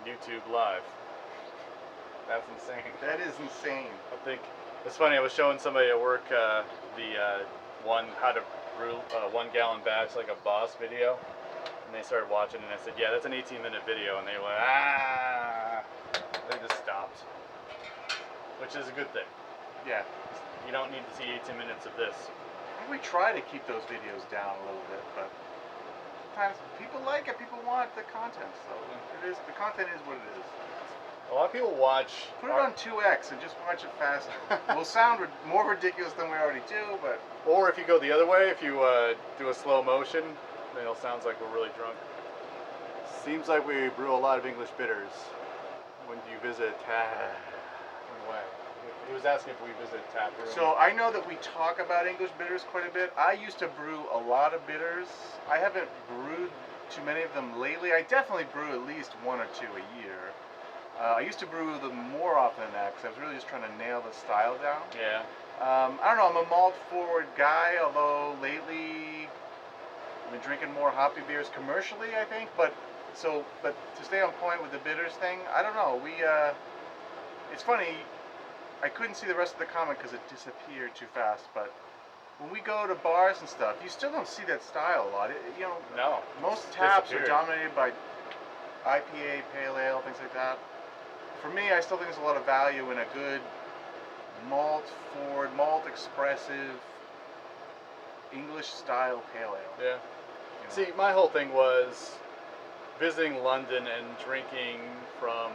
YouTube Live. That's insane. That is insane. I think it's funny. I was showing somebody at work the how to brew 1 gallon batch like a boss video, and they started watching, and I said, "Yeah, that's an 18-minute video," and they went, "Ah!" They just stopped, which is a good thing. Yeah. You don't need to see 18 minutes of this. I think we try to keep those videos down a little bit, but sometimes people like it. People want the content, so the content is what it is. A lot of people watch. Put it on 2x and just watch it faster. We'll sound more ridiculous than we already do, but. Or if you go the other way, if you do a slow motion, then it sounds like we're really drunk. Seems like we brew a lot of English bitters. When do you visit tap? He was asking if we visit tap room. So I know that we talk about English bitters quite a bit. I used to brew a lot of bitters. I haven't brewed too many of them lately. I definitely brew at least 1 or 2 a year. I used to brew them more often than that because I was really just trying to nail the style down. Yeah. I don't know, I'm a malt forward guy, although lately I've been drinking more hoppy beers commercially, I think. But to stay on point with the bitters thing, I don't know. It's funny, I couldn't see the rest of the comment because it disappeared too fast, but when we go to bars and stuff, you still don't see that style a lot. No. Most taps are dominated by IPA, pale ale, things like that. For me, I still think there's a lot of value in a good malt forward, malt expressive, English style pale ale. Yeah. See, my whole thing was visiting London and drinking from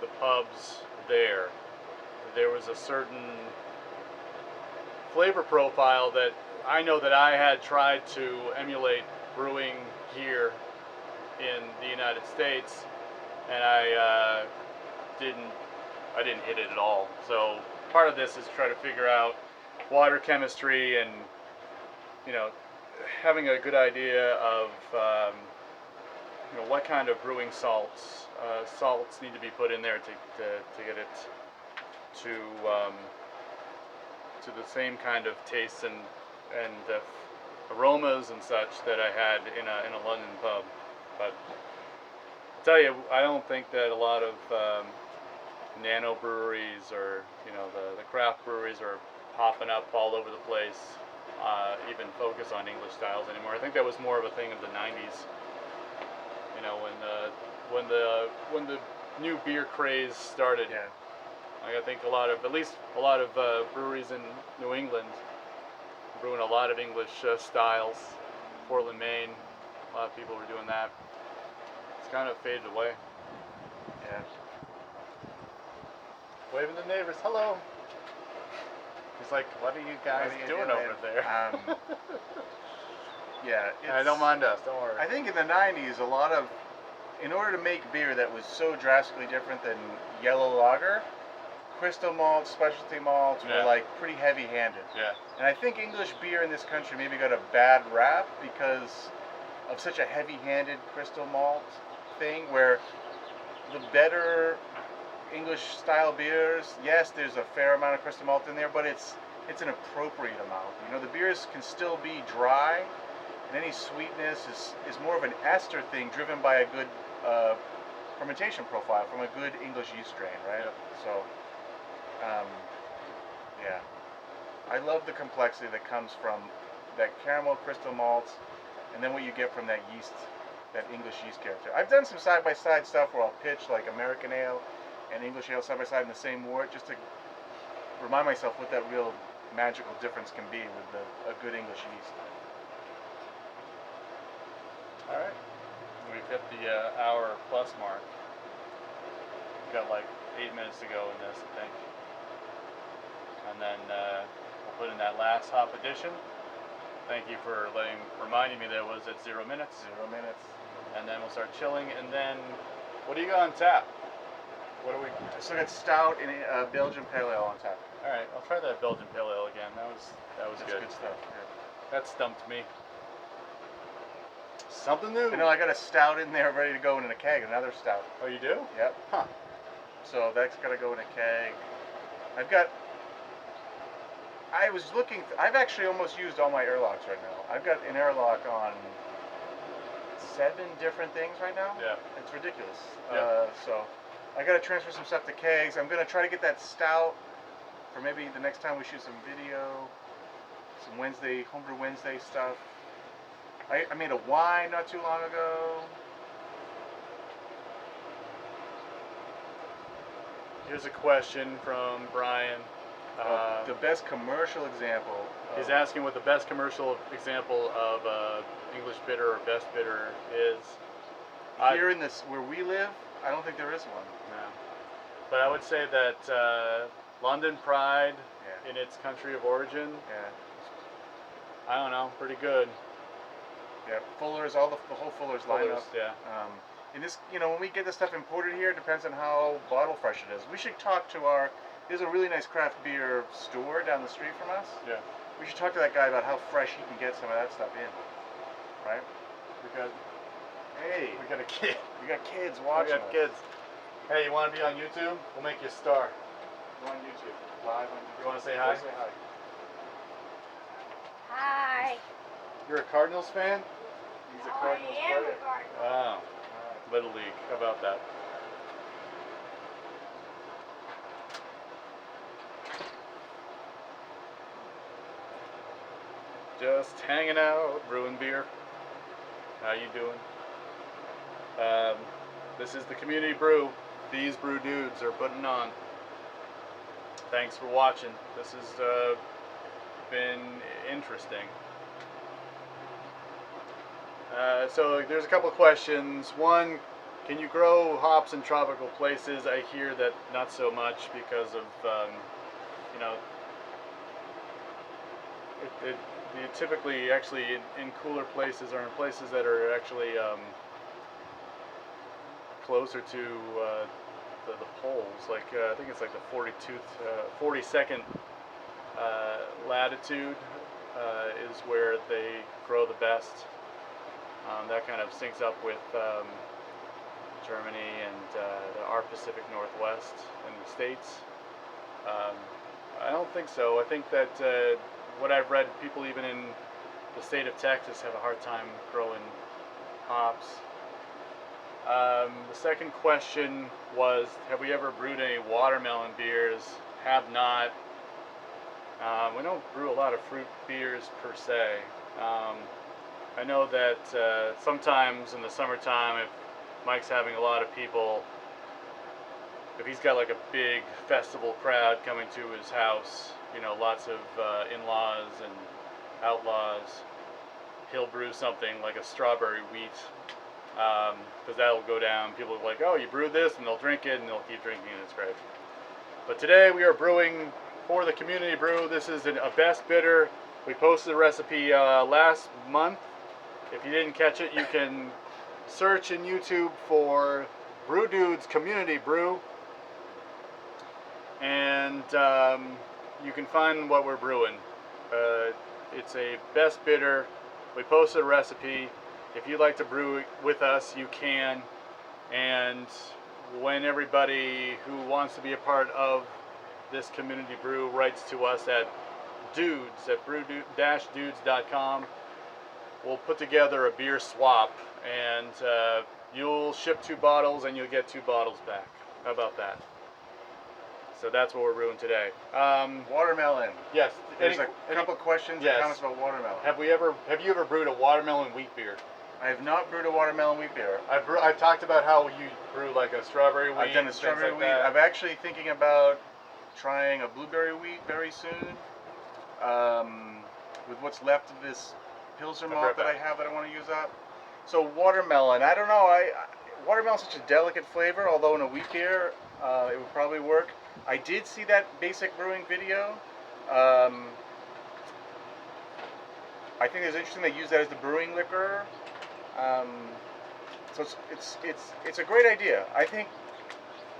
the pubs there. There was a certain flavor profile that I know that I had tried to emulate brewing here in the United States, and I didn't hit it at all. So part of this is try to figure out water chemistry and, you know, having a good idea of what kind of brewing salts need to be put in there to get it to the same kind of tastes and aromas and such that I had in a London pub. But I tell you, I don't think that a lot of nano breweries or the craft breweries are popping up all over the place. Even focus on English styles anymore. I think that was more of a thing of the '90s. You know, when the new beer craze started. Yeah. I think at least a lot of breweries in New England brewing a lot of English styles. Portland, Maine, a lot of people were doing that. It's kind of faded away. Yeah. Waving to neighbors, hello. He's like, what are you guys doing over there? Yeah. Don't mind us, don't worry. I think in the 90s, in order to make beer that was so drastically different than yellow lager, crystal malts, specialty malts were Yeah. like pretty heavy-handed. Yeah. And I think English beer in this country maybe got a bad rap because of such a heavy-handed crystal malt thing, where the better English style beers, yes, there's a fair amount of crystal malt in there, but it's an appropriate amount. You know, the beers can still be dry, and any sweetness is more of an ester thing driven by a good fermentation profile from a good English yeast strain, right? Yep. So, yeah, I love the complexity that comes from that caramel crystal malts, and then what you get from that yeast, that English yeast character. I've done some side-by-side stuff where I'll pitch like American ale and English ale side-by-side in the same wort, just to remind myself what that real magical difference can be with a good English yeast. All right. We've hit the hour plus mark. We've got like 8 minutes to go in this, I think. And then we'll put in that last hop addition. Thank you for reminding me that it was at 0 minutes. 0 minutes. And then we'll start chilling. And then, what do you got on tap? What do we? So I got stout and Belgian pale ale on tap. All right, I'll try that Belgian pale ale again. That was That's good. good stuff. Yeah. That stumped me. Something new. You know, I got a stout in there ready to go in a keg. Another stout. Oh, you do? Yep. Huh. So that's got to go in a keg. I've actually almost used all my airlocks right now. I've got an airlock on 7 different things right now. Yeah. It's ridiculous. Yeah. So I got to transfer some stuff to kegs. I'm going to try to get that stout for maybe the next time we shoot some video, some Homebrew Wednesday stuff. I made a wine not too long ago. Here's a question from Brian. The best commercial example. He's asking what the best commercial example of English bitter or best bitter is. Here in this, where we live, I don't think there is one. No. But I would say that London Pride, Yeah. in its country of origin, Yeah. I don't know, pretty good. Yeah. Fuller's, the whole Fuller's lineup. Yeah. And this, when we get this stuff imported here, it depends on how bottle fresh it is. We should talk to there's a really nice craft beer store down the street from us. Yeah. We should talk to that guy about how fresh he can get some of that stuff in. Right? Because Hey, we got a kid. we got kids We watching got us. kids. Hey, you want to be on YouTube? We'll make you a star. We're on YouTube. Live on YouTube. You want to say hi? Say hi. Hi. You're a Cardinals fan? He's a I Cardinals am player. a Cardinal. Wow. Little League. How about that? Just hanging out, brewing beer. How you doing? This is the community brew. These brew dudes are putting on. Thanks for watching. This has been interesting. So there's a couple of questions. One, can you grow hops in tropical places? I hear that not so much because of, you typically actually in cooler places or in places that are actually closer to the poles. Like I think it's like the 42nd latitude is where they grow the best. That kind of syncs up with Germany and our Pacific Northwest in the States. I don't think so. I think that what I've read, people even in the state of Texas have a hard time growing hops. The second question was, have we ever brewed any watermelon beers? Have not. We don't brew a lot of fruit beers per se. I know that sometimes in the summertime, if Mike's having a lot of people, if he's got like a big festival crowd coming to his house, lots of in-laws and outlaws, he'll brew something like a strawberry wheat, because that'll go down. People are like, oh, you brewed this, and they'll drink it, and they'll keep drinking it. It's great. But today we are brewing for the community brew. This is a best bitter. We posted the recipe last month. If you didn't catch it, you can search in YouTube for Brew Dudes Community Brew. and you can find what we're brewing. It's a best bitter. We posted a recipe. If you'd like to brew with us, you can. And when everybody who wants to be a part of this community brew writes to us at dudes at brew-dudes.com, we'll put together a beer swap, and you'll ship 2 bottles and you'll get 2 bottles back. How about that? So that's what we're brewing today. Watermelon. Yes. There's a couple questions Yes. and comments about watermelon. Have you ever brewed a watermelon wheat beer? I have not brewed a watermelon wheat beer. I've talked about how you brew like a strawberry wheat. I've done a strawberry like wheat. that. I'm actually thinking about trying a blueberry wheat very soon. With what's left of this Pilsner malt that I have that I want to use up. So watermelon, I don't know. Watermelon's such a delicate flavor, although in a wheat beer it would probably work. I did see that Basic Brewing video. I think it's interesting they use that as the brewing liquor. So it's a great idea.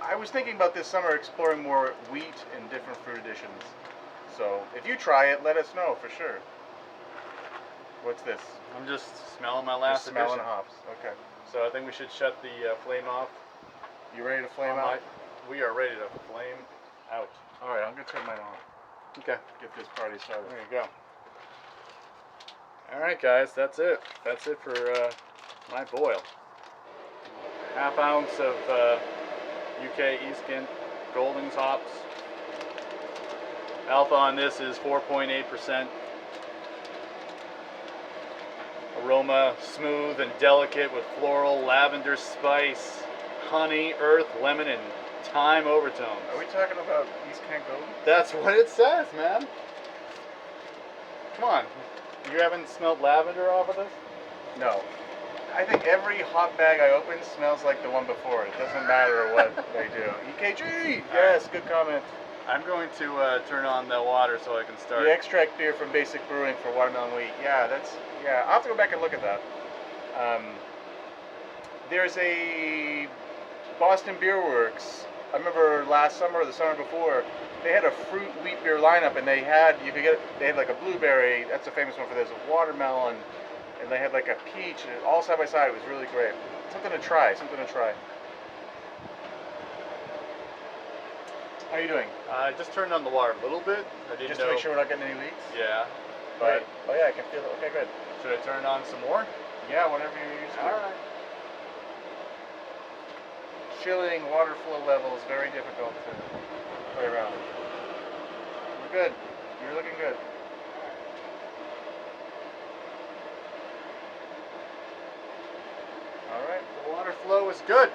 I was thinking about this summer exploring more wheat and different fruit additions. So if you try it, let us know for sure. What's this? I'm just smelling my last You're smelling edition. hops. Okay. So I think we should shut the flame off. You ready to flame out? We are ready to flame out. All right, I'm gonna turn mine on. Okay. Get this party started. There you go. All right, guys, that's it. That's it for my boil. Half ounce of UK East Kent Goldings hops. Alpha on this is 4.8%. Aroma smooth and delicate with floral, lavender spice, honey, earth, lemon, and thyme overtones. Are we talking about East Kent Gold? That's what it says, man. Come on. You haven't smelled lavender off of this? No. I think every hop bag I open smells like the one before. It doesn't matter what they do. EKG! Yes, good comment. I'm going to turn on the water so I can start. The extract beer from Basic Brewing for watermelon wheat. Yeah, I'll have to go back and look at that. There's a Boston Beer Works. I remember last summer or the summer before, they had a fruit wheat beer lineup, and they had like a blueberry. That's a famous one for this. A watermelon, and they had like a peach, and all side by side. It was really great. Something to try. How are you doing? I just turned on the water a little bit. I didn't Just know. to make sure we're not getting any leaks? Yeah. But But oh yeah, I can feel it. Okay, good. should I turn on some more? Yeah, whatever you're used to. Alright. Chilling water flow level is very difficult to play around. We're good. You're looking good. Alright. The water flow is good.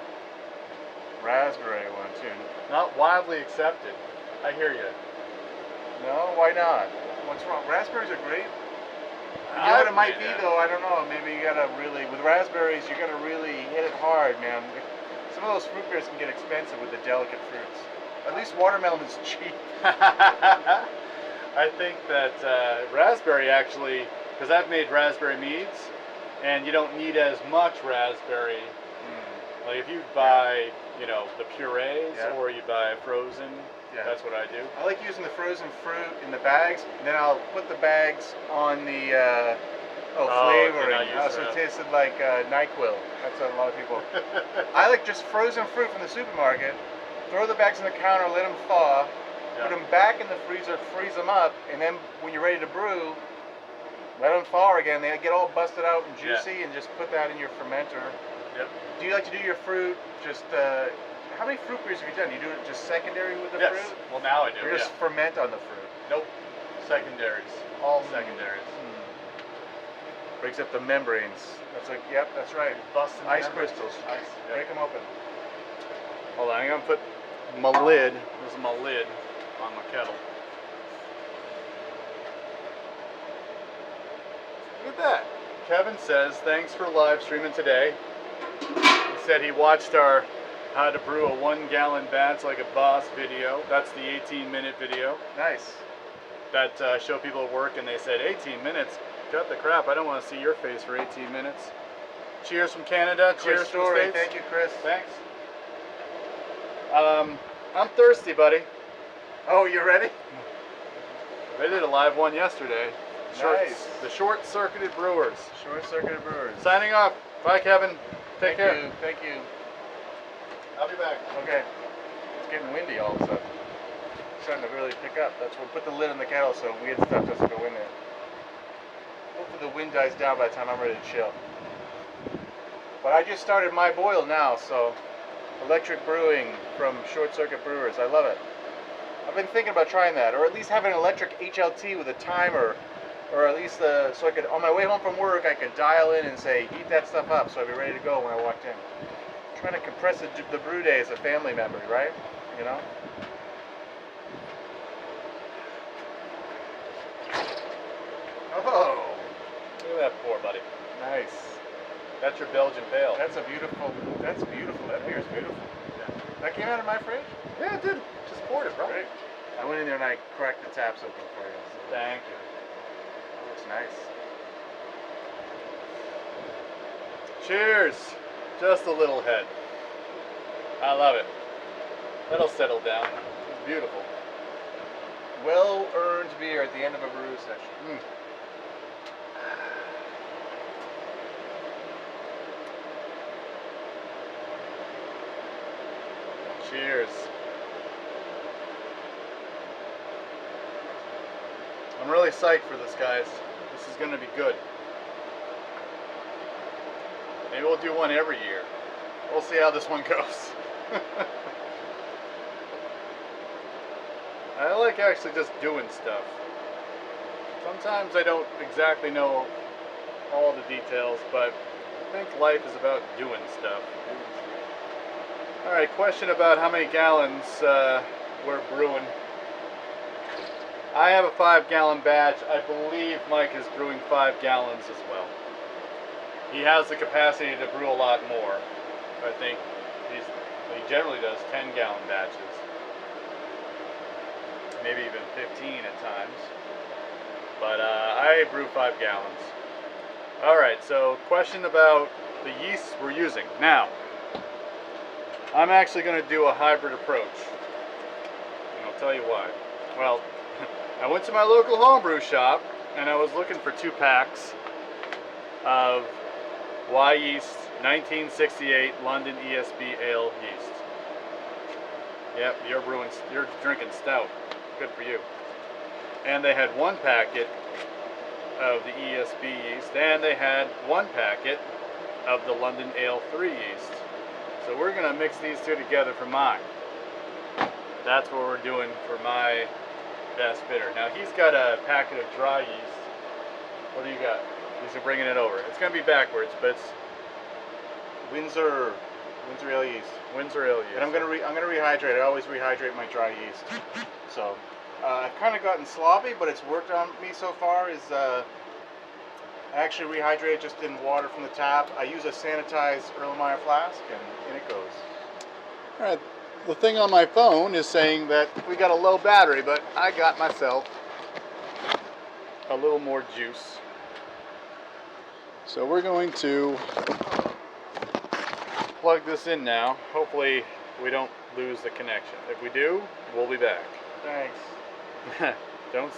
Raspberry one too. Not widely accepted. I hear you. No, why not? What's wrong? Raspberries are great. You know what it might be though, I don't know. Maybe you gotta really, with raspberries, you gotta really hit it hard, man. Some of those fruit beers can get expensive with the delicate fruits. At least watermelon is cheap. I think that raspberry actually, because I've made raspberry meads, and you don't need as much raspberry. Like if you buy, the purees, or you buy frozen, that's what I do. I like using the frozen fruit in the bags, and then I'll put the bags on the flavoring. So it tasted like NyQuil. That's what a lot of people. I like just frozen fruit from the supermarket. Throw the bags on the counter, let them thaw. Put them back in the freezer, freeze them up, and then when you're ready to brew, let them thaw again. They get all busted out and juicy, and just put that in your fermenter. Yep. Do you like to do your fruit just? How many fruit beers have you done? You do it just secondary with the fruit? Well, now I do. Or just ferment on the fruit? Nope. Secondaries. All secondaries. Breaks up the membranes. That's like, yep, that's right. Busting ice crystals. Ice. Yep. Break them open. Hold on, I'm gonna put my lid. This is my lid on my kettle. Look at that. Kevin says, thanks for live streaming today. He said he watched our how to brew a 1 gallon batch like a boss video. That's the 18-minute video. Nice. That show people at work, and they said, 18 minutes? Cut the crap. I don't want to see your face for 18 minutes. Cheers from Canada. Chris Cheers from the Story. States. Thank you, Chris. Thanks. I'm thirsty, buddy. Oh, you ready? They did a live one yesterday. Nice. The short-circuited brewers. Short-circuited brewers. Signing off. Bye, Kevin. Take care. Thank you. I'll be back. Okay. It's getting windy all of a sudden. It's starting to really pick up. That's what put the lid on the kettle so weird stuff doesn't go in there. Hopefully the wind dies down by the time I'm ready to chill. But I just started my boil now, so electric brewing from Short Circuit Brewers. I love it. I've been thinking about trying that, or at least having an electric HLT with a timer, or at least so I could, on my way home from work, I could dial in and say, heat that stuff up, so I'd be ready to go when I walked in. Trying to compress the brew day as a family memory, right? You know? Oh, Look at that pour, buddy. nice. That's your Belgian pale. That's beautiful. That beer is beautiful. Yeah. That came out of my fridge? Yeah, it did. Just poured it, bro. Great. I went in there and I cracked the taps open for you. So Thank you. that looks nice. Cheers. Just a little head. I love it. That'll settle down. It's beautiful. Well-earned beer at the end of a brew session. Mm. Cheers. I'm really psyched for this, guys. This is going to be good. Maybe we'll do one every year. We'll see how this one goes. I like actually just doing stuff. Sometimes I don't exactly know all the details, but I think life is about doing stuff. Alright, question about how many gallons we're brewing. I have a 5-gallon batch. I believe Mike is brewing 5 gallons as well. He has the capacity to brew a lot more. I think he generally does 10-gallon batches. Maybe even 15 at times. But I brew 5 gallons. Alright, so question about the yeasts we're using. Now, I'm actually going to do a hybrid approach. And I'll tell you why. Well, I went to my local homebrew shop and I was looking for 2 packs of Yeast 1968 London ESB Ale yeast. Yep, you're drinking stout. Good for you. And they had 1 packet of the ESB yeast, and they had 1 packet of the London Ale 3 yeast. So we're gonna mix these 2 together for mine. That's what we're doing for my best bitter. Now he's got a packet of dry yeast. What do you got? He's bringing it over. It's gonna be backwards, but it's Windsor Ale yeast. Windsor Ale yeast. And I'm gonna rehydrate. I always rehydrate my dry yeast. So I've kind of gotten sloppy, but it's worked on me so far. I actually rehydrate just in water from the tap. I use a sanitized Erlenmeyer flask, and in it goes. All right. The thing on my phone is saying that we got a low battery, but I got myself a little more juice. So we're going to plug this in now. Hopefully we don't lose the connection. If we do, we'll be back. Thanks. Don't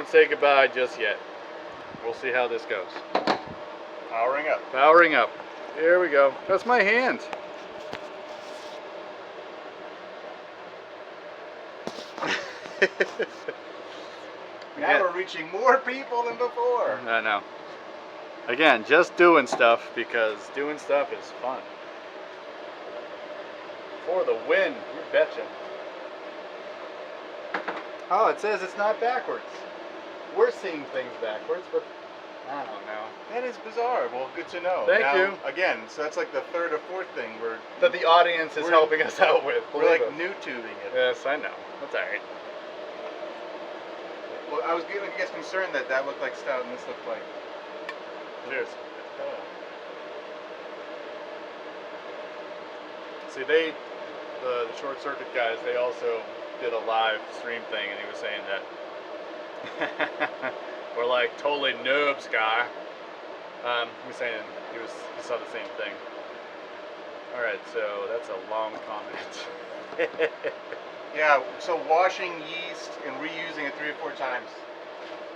say goodbye just yet. We'll see how this goes. Powering up. Powering up. Here we go. That's my hand. Now we're reaching more people than before. I know. Again, just doing stuff because doing stuff is fun. For the win, you betcha. Oh, it says it's not backwards. We're seeing things backwards, but I don't know. That is bizarre. Well, good to know. Thank now, you. Again, so that's like the 3rd or 4th thing That the audience is helping us out with. We're like new tubing it. Yes, I know. That's alright. Well, I was getting, I guess, concerned that looked like stout and this looked like. Cheers. Oh. See, the Short Circuit guys, they also did a live stream thing, and he was saying that we're like totally noobs, guy. He was saying he saw the same thing. All right, so that's a long comment. Yeah, so washing yeast and reusing it 3 or 4 times.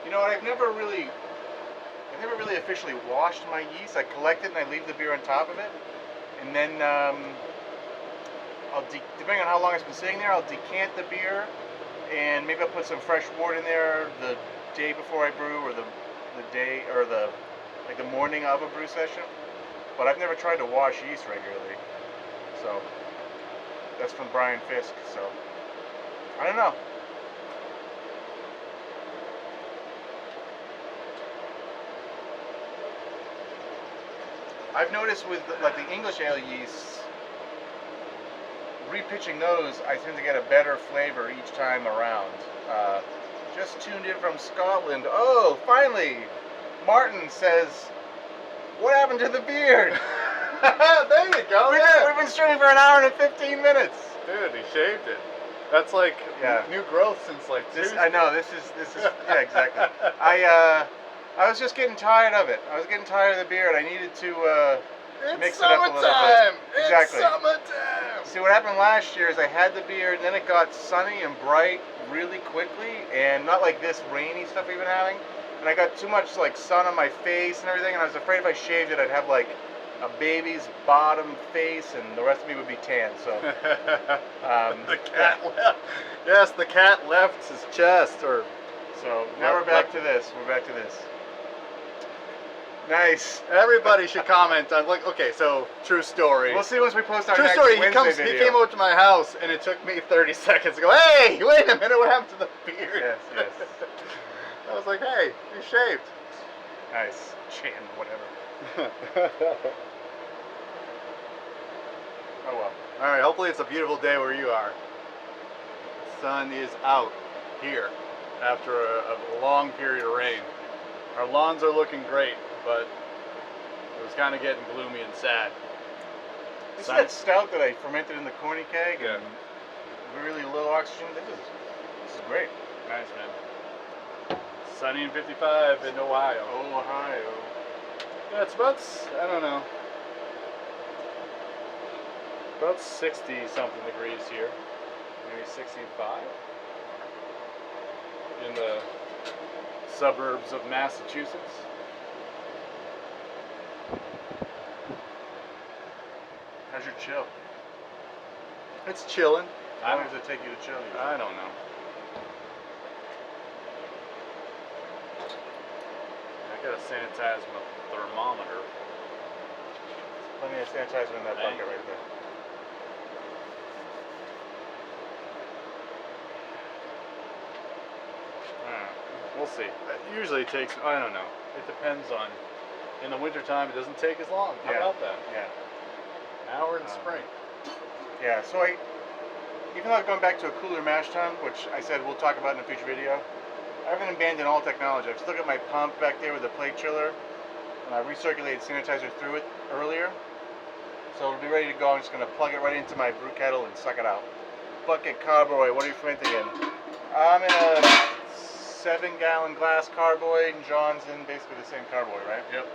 You know what? I've never really officially washed my yeast. I collect it and I leave the beer on top of it, and then depending on how long it's been sitting there, I'll decant the beer, and maybe I'll put some fresh wort in there the day before I brew, or the day, or the morning of a brew session. But I've never tried to wash yeast regularly, so that's from Brian Fisk. So I don't know. I've noticed with like the English ale yeasts, repitching those, I tend to get a better flavor each time around. Just tuned in from Scotland. Oh, finally! Martin says, "What happened to the beard?" There you go. We've been streaming for an hour and 15 minutes. Dude, he shaved it. That's like new growth since like Tuesday. I know this is yeah, exactly. I was just getting tired of it. I was getting tired of the beard. I needed to mix it up a little bit. Exactly. It's summertime. See, what happened last year is I had the beard, and then it got sunny and bright really quickly, and not like this rainy stuff we've been having. And I got too much like sun on my face and everything, and I was afraid if I shaved it, I'd have like a baby's bottom face, and the rest of me would be tan. So the cat left. Yes, the cat left his chest. So now we're back to this. We're back to this. Nice. Everybody should comment on, like, okay, so true story. We'll see once we post our true next story. Wednesday video. He came over to my house, and it took me 30 seconds to go, hey, wait a minute, what happened to the beard? Yes, yes. I was like, hey, you shaved. Nice. Chin, whatever. Oh well. All right, hopefully it's a beautiful day where you are. The sun is out here after a long period of rain. Our lawns are looking great, but it was kind of getting gloomy and sad. This is that stout that I fermented in the corny keg, Yeah. and really low oxygen. This is great. Nice, man. Sunny and 55 in Ohio. Ohio. Yeah, it's about, I don't know, about 60 something degrees here. Maybe 65 in the suburbs of Massachusetts. How's your chill? It's chilling. How long does it take you to chill? I don't know. I gotta sanitize my thermometer. Plenty of sanitizer in that bucket right there. We'll see. It usually takes, I don't know. It depends on, in the wintertime, it doesn't take as long. How about that? Yeah. Now we're in spring. Yeah, so even though I've gone back to a cooler mash tun, which I said we'll talk about in a future video, I haven't abandoned all technology. I've still got my pump back there with the plate chiller, and I recirculated sanitizer through it earlier. So it'll be ready to go. I'm just going to plug it right into my brew kettle and suck it out. Bucket carboy, what are you fermenting in? I'm in a 7-gallon glass carboy, and John's in basically the same carboy, right? Yep.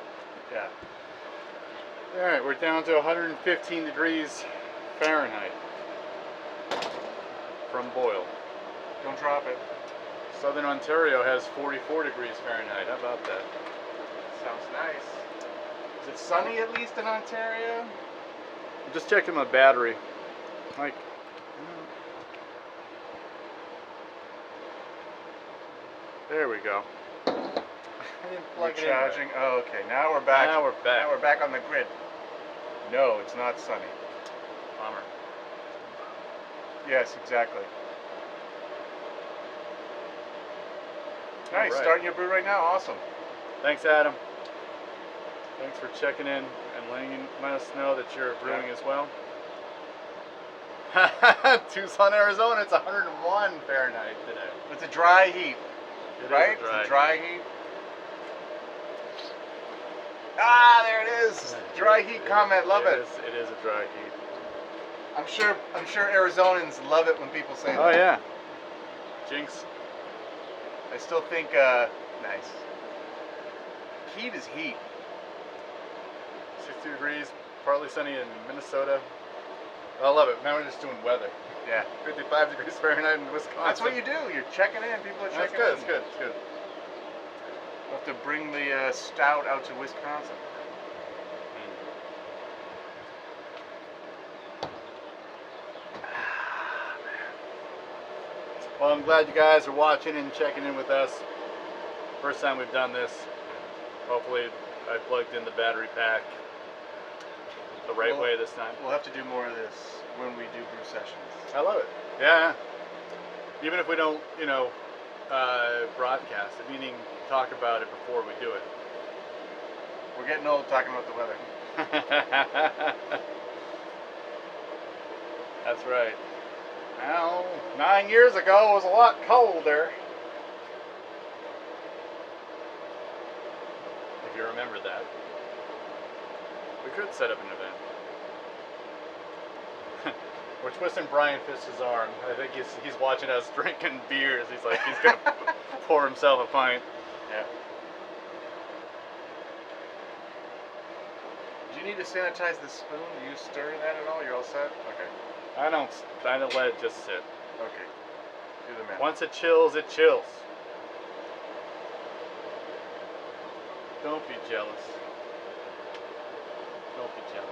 Yeah. Alright, we're down to 115 degrees Fahrenheit from boil. Don't drop it. Southern Ontario has 44 degrees Fahrenheit. How about that? Sounds nice. Is it sunny at least in Ontario? I'm just checking my battery. Like, there we go. I didn't plug it in right. Recharging. Oh, okay. Now we're back. Now we're back. Now we're back on the grid. No, it's not sunny. Bummer. Yes, exactly. Nice. Right. Starting your brew right now. Awesome. Thanks, Adam. Thanks for checking in and letting us know that you're brewing as well. Tucson, Arizona, it's 101 Fahrenheit today. It's a dry heat, right? It's a dry heat. Ah, there it is. Dry heat comment. Love it. It is a dry heat. I'm sure Arizonans love it when people say that. Oh yeah. Jinx. I still think nice. Heat is heat. 60 degrees, partly sunny in Minnesota. I love it. Now we're just doing weather. Yeah. 55 degrees Fahrenheit in Wisconsin. That's what you do. You're checking in. People are That's checking good. in. It's good. It's good. We'll have to bring the stout out to Wisconsin. Well, I'm glad you guys are watching and checking in with us. First time we've done this. Hopefully, I plugged in the battery pack the right way this time. We'll have to do more of this when we do brew sessions. I love it. Yeah. Even if we don't, broadcast it, meaning talk about it before we do it. We're getting old talking about the weather. That's right. Now, 9 years ago, it was a lot colder. If you remember that. We could set up an event. We're twisting Brian Fisk's arm. I think he's watching us drinking beers. He's like, he's going to pour himself a pint. Yeah. Do you need to sanitize the spoon? Do you stir that at all? You're all set? Okay. I don't let it just sit. Okay. Do the math. Once it chills, it chills. Don't be jealous. Don't be jealous.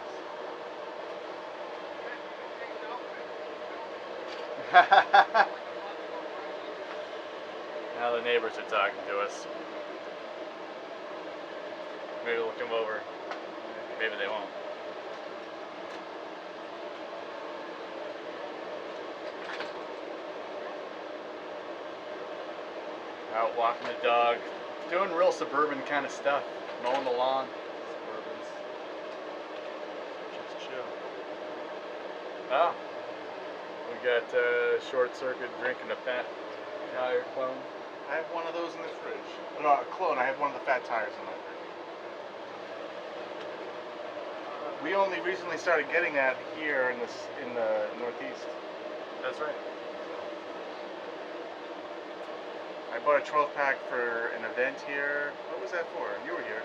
Now the neighbors are talking to us. Maybe they'll come over. Maybe they won't. Out walking the dog, doing real suburban kind of stuff, mowing the lawn. Suburbans. Just chill. Oh, we got short circuit drinking a fat tire clone. I have one of those in the fridge. No, a clone. I have one of the fat tires in my fridge. We only recently started getting that here in the Northeast. That's right. I bought a 12-pack for an event here. What was that for? You were here.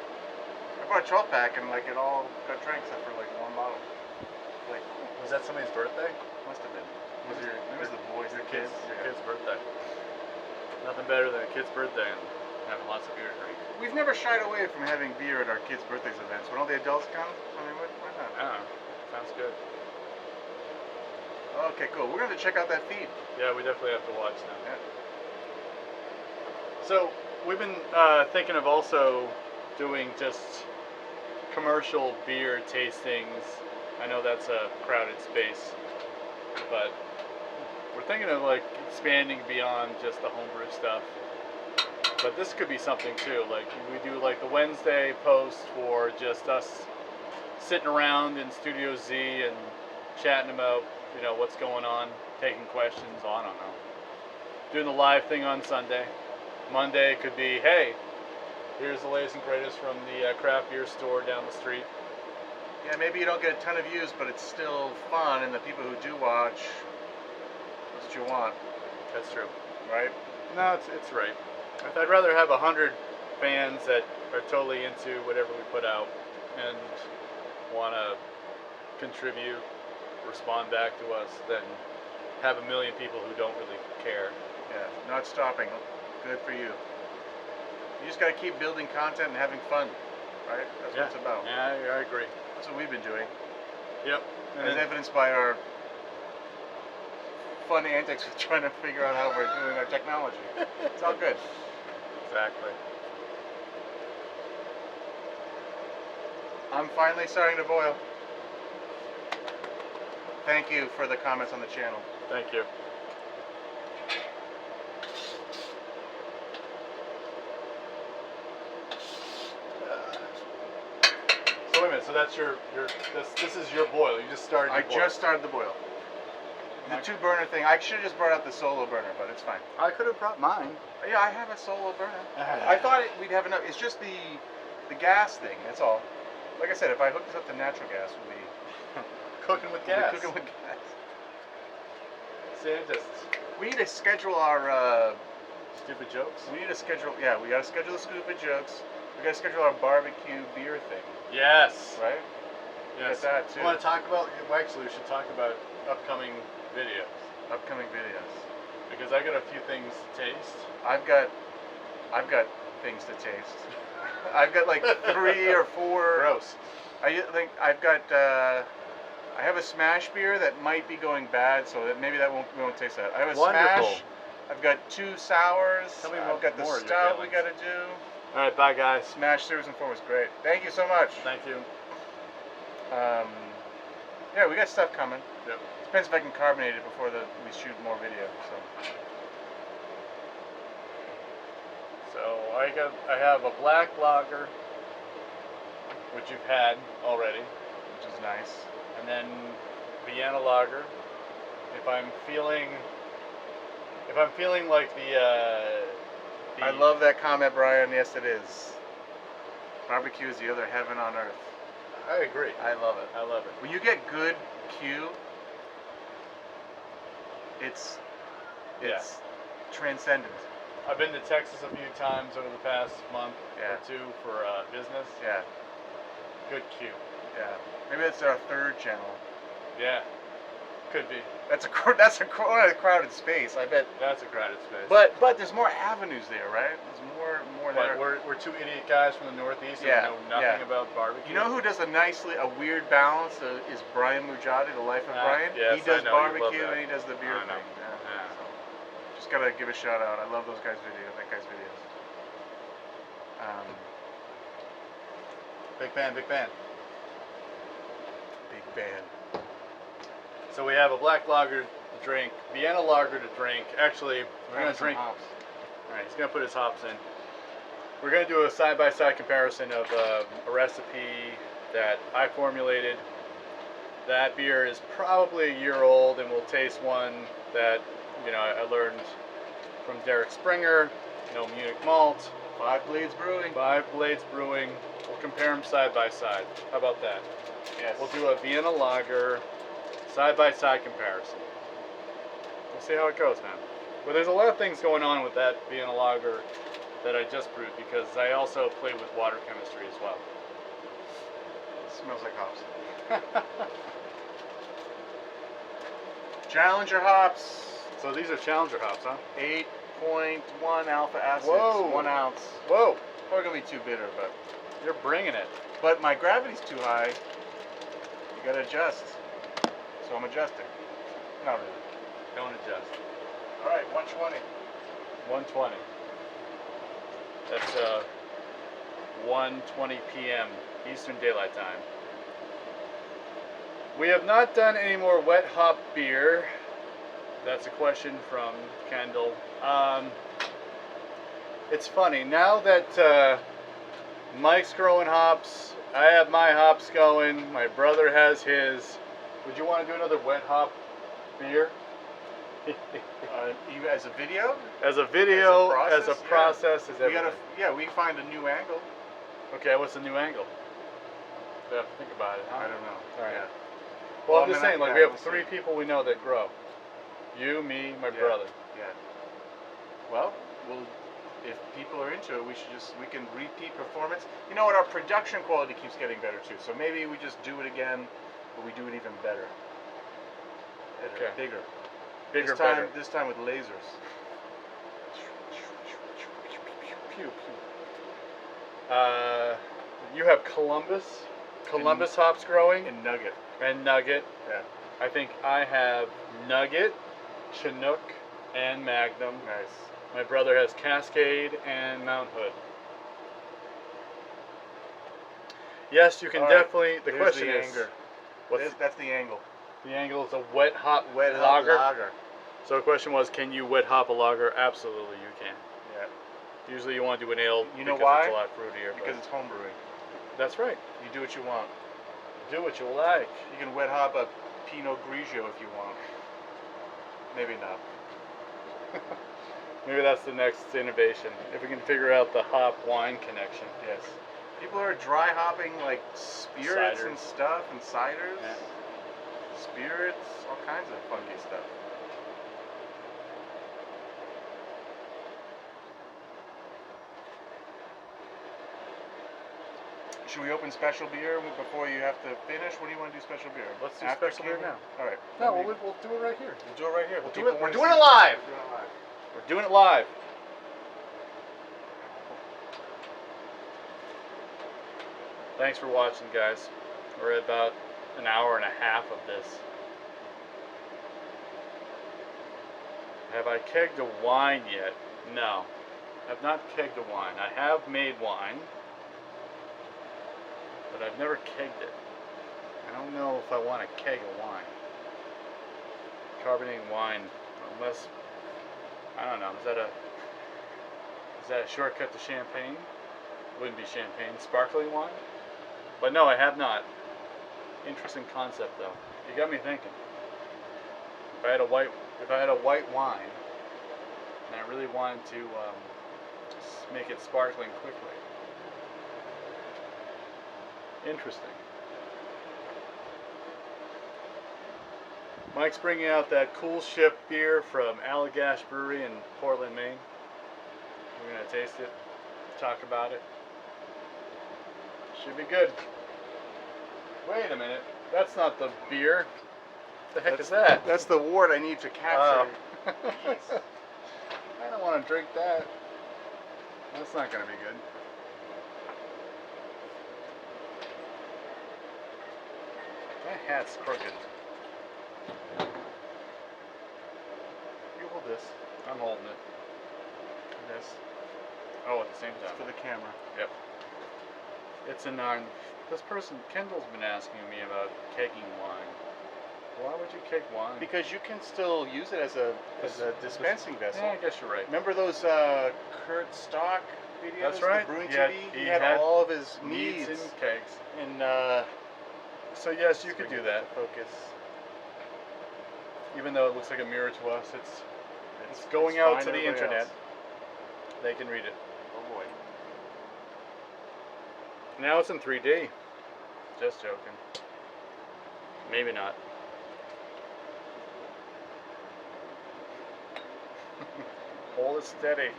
I bought a 12-pack and it all got drank except for one bottle. Was that somebody's birthday? Must have been. It was the boys, Your the kids. kid's birthday. Nothing better than a kid's birthday and having lots of beer to drink. We've never shied away from having beer at our kids' birthdays events. When all the adults come, I mean, why not? I don't know. Sounds good. Okay, cool. We're going to check out that feed. Yeah, we definitely have to watch now. Yeah. So we've been thinking of also doing just commercial beer tastings. I know that's a crowded space, but we're thinking of expanding beyond just the homebrew stuff. But this could be something too. We do the Wednesday post for just us sitting around in Studio Z and chatting about what's going on, taking questions. I don't know. Doing the live thing on Sunday. Monday could be, hey, here's the latest and greatest from the craft beer store down the street. Yeah, maybe you don't get a ton of views, but it's still fun, and the people who do watch, that's what you want. That's true. Right? No, it's right. I'd rather have 100 fans that are totally into whatever we put out and want to contribute, respond back to us, than have 1 million people who don't really care. Yeah, not stopping. Good for you. You just got to keep building content and having fun, right? That's what it's about. Yeah, I agree. That's what we've been doing. Yep. As evidenced by our fun antics with trying to figure out how we're doing our technology. It's all good. Exactly. I'm finally starting to boil. Thank you for the comments on the channel. Thank you. So wait a minute. So that's this is your boil. You just started. I just started the boil. The 2-burner thing. I should have just brought out the solo burner, but it's fine. I could have brought mine. Yeah, I have a solo burner. I thought we'd have enough. It's just the gas thing. That's all. Like I said, if I hook this up to natural gas, we'll be cooking with gas. Cooking with gas. Scientists. We need to schedule our Stupid jokes. We need to schedule. Yeah, we gotta schedule the stupid jokes. We gotta schedule our barbecue beer thing. Yes. Right. Yes. Get that too. You want to talk about? Well, actually, we should talk about upcoming videos. Upcoming videos. Because I got a few things to taste. I've got things to taste. I've got like 3 or 4. Gross. I think I've got. I have a smash beer that might be going bad, so that maybe we won't taste that. I have a Wonderful. smash. I've got 2 sours. Tell me I've got the more of your stout we feelings. got to do. All right, bye guys. Smash Series and 4 was great. Thank you so much. Thank you. Yeah, we got stuff coming. Yep. Depends if I can carbonate it before we shoot more video. So I have a black lager, which you've had already, Which is nice. and then Vienna lager. If I'm feeling like I love that comment, Brian. Yes, it is. Barbecue is the other heaven on earth. I agree. I love it. I love it. When you get good Q, it's transcendent. I've been to Texas a few times over the past month Yeah. or two for business. Yeah, Good cue. yeah. Maybe that's our 3rd channel. Yeah, could be. That's a crowded space. I bet. That's a crowded space. But there's more avenues there, right? There's more there. But we're 2 idiot guys from the Northeast who Yeah, know nothing about barbecue. You know who does a weird balance is Brian Mujadi, The Life of Brian. Yes, He does I know, you love barbecue that. and he does the beer I know. thing. Yeah. Yeah. So, just gotta give a shout out. I love that guy's videos. Big fan, big fan. Big band. So we have a black lager to drink, Vienna lager to drink. Actually, we're gonna drink. Hops. All right, he's gonna put his hops in. We're gonna do a side-by-side comparison of a recipe that I formulated. That beer is probably a year old, and we'll taste one that I learned from Derek Springer. Munich malt, 5 Blades Brewing. 5 Blades Brewing. We'll compare them side by side. How about that? Yes. We'll do a Vienna lager side-by-side comparison. We'll see how it goes, man. But there's a lot of things going on with that Vienna lager that I just brewed because I also play with water chemistry as well. Smells like hops. Challenger hops. So these are Challenger hops, huh? 8.1 alpha acids. Whoa. 1 ounce. Whoa, Probably gonna be too bitter, you're bringing it. but my gravity's too high. You gotta adjust. So I'm adjusting. Not really. Don't adjust. All right, 120. 120. That's 1:20 p.m. Eastern Daylight Time. We have not done any more wet hop beer. That's a question from Kendall. It's funny now that Mike's growing hops. I have my hops going. My brother has his. Would you want to do another wet hop beer? You as a video? As a video, As as a a process, process, as We everything. we find a new angle. Okay, what's the new angle? We have to think about it, huh? I don't know. All right. Yeah. Well, Well, I'm just I mean, saying, like, yeah, we have we'll 3 see. people we know that grow. You, me, my Yeah. brother. Yeah. Well, if people are into it, we can repeat performance. You know what? Our production quality keeps getting better too. So maybe we just do it again, but we do it even better. Okay. Bigger. Bigger, better. better. This time with lasers. Pew, pew. You have Columbus hops growing, And Nugget. and Nugget. Yeah. I think I have Nugget, Chinook, and Magnum. Nice. My brother has Cascade and Mount Hood. Yes, you can All right, definitely. The here's question the is, anger. what's That's the angle. the angle? Is a wet hop Wet hot lager. lager. So the question was, can you wet hop a lager? Absolutely, you can. Yeah. Usually, you want to do an ale. You know because why? It's a lot fruitier. Because but it's home brewing. that's right. You do what you want. Do what you like. You can wet hop a Pinot Grigio if you want. Maybe not. Maybe that's the next innovation. If we can figure out the hop wine connection. Yes. People are dry hopping like spirits Ciders. and stuff and ciders. Yeah. Spirits, all kinds of funky stuff. Should we open special beer before you have to finish? What do you want to do special beer? Let's do After special beer camera? now. All right. No, we'll do it right here. We'll do it right here. We're People doing wanna it see- live. We're doing it live. We're doing it live. Thanks for watching, guys. We're at about an hour and a half of this. Have I kegged a wine yet? No. I've not kegged a wine. I have made wine, but I've never kegged it. I don't know if I want to keg a wine. Carbonating wine, unless, I don't know, is that a shortcut to champagne? Wouldn't be champagne. Sparkling wine? But no, I have not. Interesting concept, though. You got me thinking. If I had a white wine, and I really wanted to make it sparkling quickly. Interesting. Mike's bringing out that Cool Ship beer from Allagash Brewery in Portland, Maine. We're gonna taste it, talk about it. Should be good. Wait a minute, that's not the beer. What the heck is that? That's the wort I need to capture. I don't want to drink that. That's not going to be good. My hat's crooked. You hold this. I'm holding it. This. Oh, at the same It's time. for the camera. Yep. It's an this person, Kendall's been asking me about kegging wine. Why would you keg wine? Because you can still use it as a dispensing vessel. Yeah, I guess you're right. Remember those Kurt Stock videos? That's right. The Brewing He had- TV? he He had had all of his Needs needs. and kegs. And So yes, you could do that. Focus. Even though it looks like a mirror to us, it's going out fine to the everybody internet. else. They can read it. Oh boy. Now it's in 3D. Just joking. Maybe not. Hold it steady.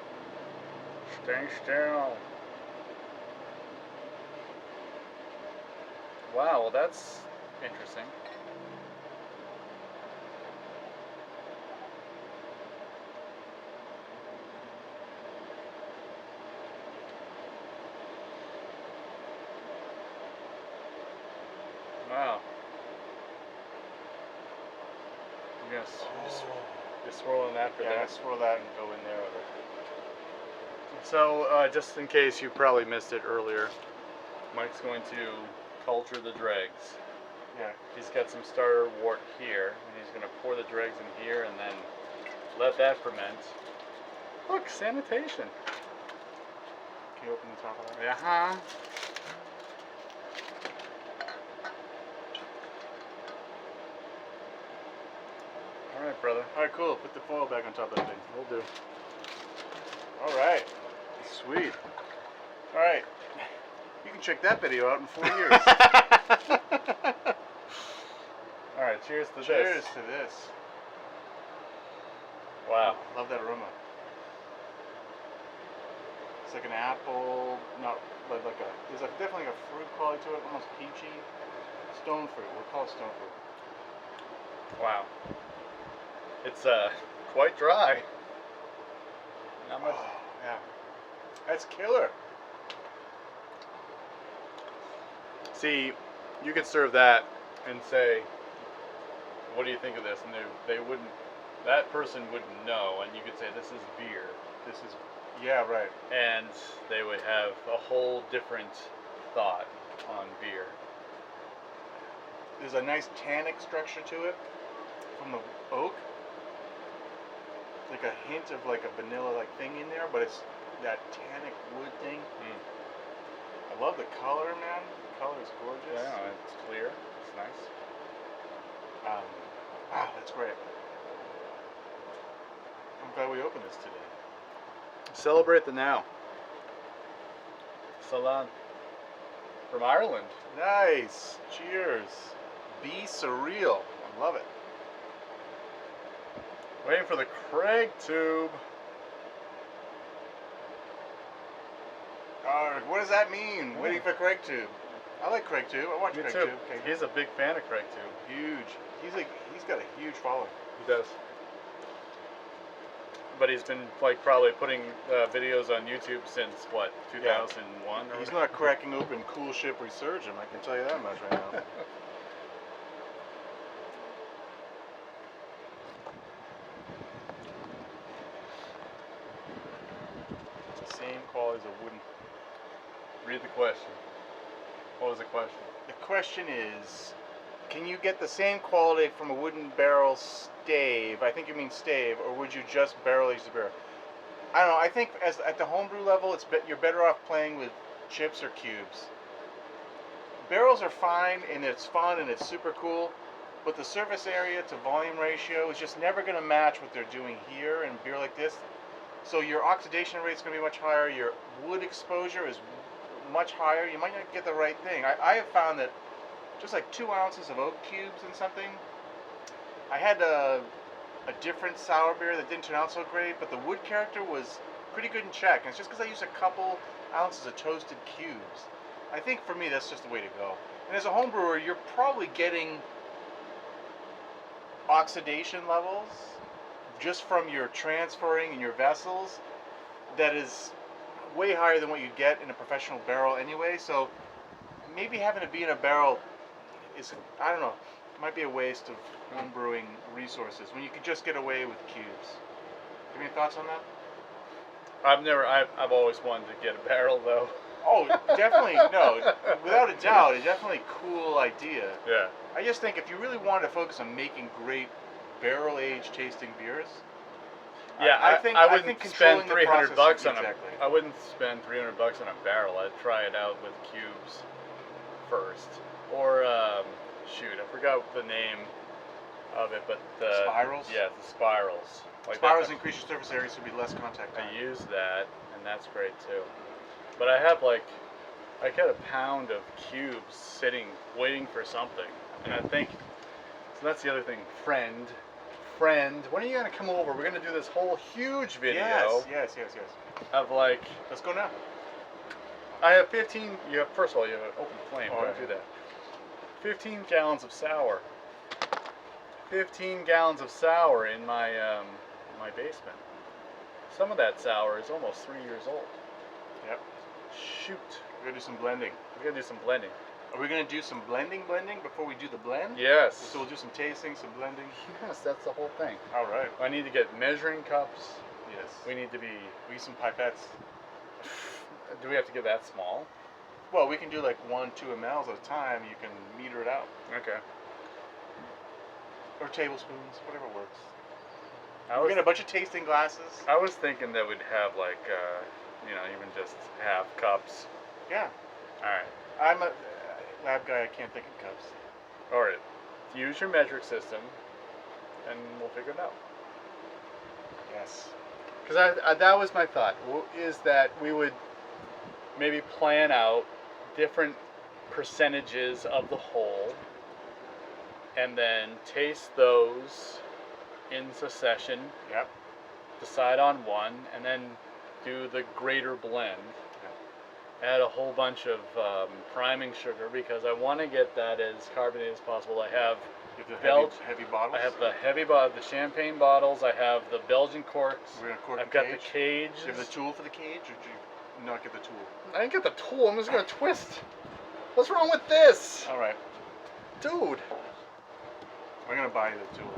Stay still. Wow, well that's interesting. Wow. Yes. You're swirling that for Yeah, that. swirl that and go in there with it. So, just in case you probably missed it earlier, Mike's going to culture the dregs. Yeah. He's got some starter wort here, and he's going to pour the dregs in here and then let that ferment. Look, sanitation. Can you open the top of that? Uh-huh. All right, brother. All right, cool. Put the foil back on top of that thing. We'll do. All right. Sweet. All right. You can check that video out in 4 years. All right, cheers to Cheers this. to this. Wow. Love that aroma. It's like an apple, not but like there's definitely a fruit quality to it, almost peachy. Stone fruit. We'll call it stone fruit. Wow. It's quite dry. Not much. Oh, yeah. That's killer. See, you could serve that and say, "What do you think of this?" And they wouldn't. That person wouldn't know, and you could say, "This is beer." This is, yeah, right. And they would have a whole different thought on beer. There's a nice tannic structure to it from the oak. Like a hint of like a vanilla-like thing in there, but it's that tannic wood thing. I love the color, man. The color is gorgeous. Yeah, it's clear. It's nice. Wow, that's great. I'm glad we opened this today. Celebrate the now. Salan. From Ireland. Nice. Cheers. Be surreal. I love it. Waiting for the Craig tube. What does that mean? Waiting for Craig tube. I like Craig too. I watch Me Craig too. too. Okay. He's a big fan of Craig too. Huge. He's got a huge following. He does. But he's been like probably putting videos on YouTube since what, 2001? Or He's not cracking open cool ship resurgent. I can tell you that much right now. It's the same quality as a wooden. Read the question. What was the question? The question is, can you get the same quality from a wooden barrel stave? I think you mean stave, or would you just barrel age the beer? I don't know. I think at the homebrew level, you're better off playing with chips or cubes. Barrels are fine, and it's fun, and it's super cool, but the surface area to volume ratio is just never going to match what they're doing here in beer like this. So your oxidation rate is going to be much higher. Your wood exposure is much higher. You might not get the right thing. I have found that just like 2 ounces of oak cubes in something. I had a different sour beer that didn't turn out so great, but the wood character was pretty good in check. And it's just because I used a couple ounces of toasted cubes. I think for me that's just the way to go. And as a home brewer, you're probably getting oxidation levels just from your transferring in your vessels that is way higher than what you get in a professional barrel anyway. So maybe having to be in a barrel is, I don't know, might be a waste of home brewing resources when you could just get away with cubes. Have any thoughts on that? I've always wanted to get a barrel though. Oh, definitely, no, without a doubt, it's definitely a cool idea. Yeah. I just think if you really wanted to focus on making great barrel-aged tasting beers, Yeah, I wouldn't spend controlling the $300 process- on exactly. I wouldn't spend $300 on a barrel. I'd try it out with cubes first, or shoot, I forgot the name of it, but the Spirals? Yeah, the spirals. Like Spirals that. increase your surface area, so it'll be less contact time. I use that, and that's great too. But I have I got a pound of cubes sitting, waiting for something, and I think so. That's the other thing, friend. When are you gonna come over? We're gonna do this whole huge video. Yes. Of Let's go now. I have 15. First of all, you have an open flame. All Don't right. do that. 15 gallons of sour. 15 gallons of sour in my my basement. Some of that sour is almost 3 years old. Yep. Shoot. We're gonna do some blending. We're gonna do some blending. Are we gonna do some blending before we do the blend? Yes. So we'll do some tasting, some blending. Yes, that's the whole thing. All right. I need to get measuring cups. Yes. We need to be. We need some pipettes. Do we have to get that small? Well, we can do like 1-2 mLs at a time. You can meter it out. Okay. Or tablespoons, whatever works. I We're was, getting a bunch of tasting glasses. I was thinking that we'd have even just half cups. Yeah. All right. I'm a lab guy. I can't think of cups. All right. Use your metric system, and we'll figure it out. Yes. Because that was my thought, is that we would maybe plan out different percentages of the whole, and then taste those in succession, Yep. decide on one, and then do the greater blend. Add a whole bunch of priming sugar because I want to get that as carbonated as possible. I have You have the heavy I bottles. have the the champagne bottles. I have the Belgian corks. We're gonna cork I've the got cage. the cage. Do you have the tool for the cage, or did you not get the tool? I didn't get the tool. I'm just gonna twist. What's wrong with this, All right. dude? I'm gonna buy you the tool.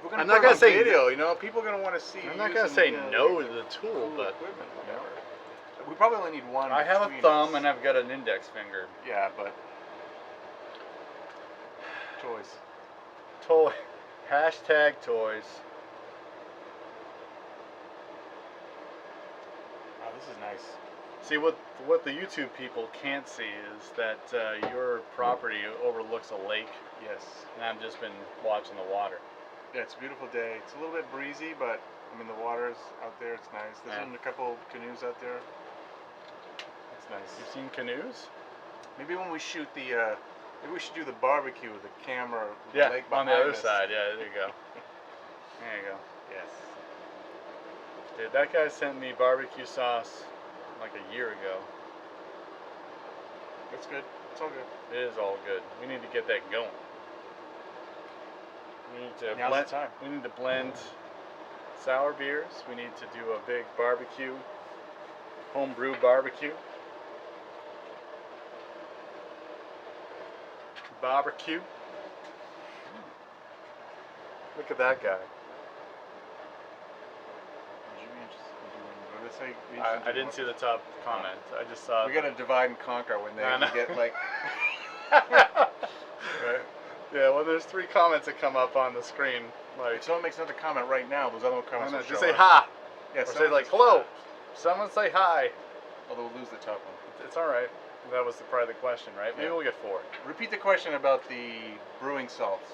We're gonna I'm not put it gonna on say video. You know, people are gonna want to see. I'm you not gonna using, say no to the tool, cool but equipment, you know? We probably only need one. I have a between thumb us. and I've got an index finger. Yeah, but toys. Toy. Hashtag toys. Oh, this is nice. See, what the YouTube people can't see is that your property overlooks a lake, Yes. and I've just been watching the water. Yeah, it's a beautiful day. It's a little bit breezy, but I mean the water's out there. It's nice. There's Yeah. even a couple canoes out there. It's nice. You've seen canoes? Maybe when we shoot the, maybe we should do the barbecue with the camera. With Yeah, the lake on the behind other us. side. Yeah, there you go. There you go. Yes. Dude, that guy sent me barbecue sauce like a year ago. It's good. It's all good. It is all good. We need to get that going. We need to Now's blend. the time. We need to blend sour beers. We need to do a big barbecue, homebrew barbecue. Barbecue. Look at that guy. Would you be interested in doing? What did I say? I didn't see the top comment. I just saw. We gotta divide and conquer when they get like. Right. Yeah, well, there's 3 comments that come up on the screen. Like, If someone makes another comment right now, those other comments will just show say up. ha. Yeah, Or say like hello. Someone say hi. Although we'll lose the top one. It's all right. That was probably the question, right? Maybe Yeah. we'll get 4. Repeat the question about the brewing salts.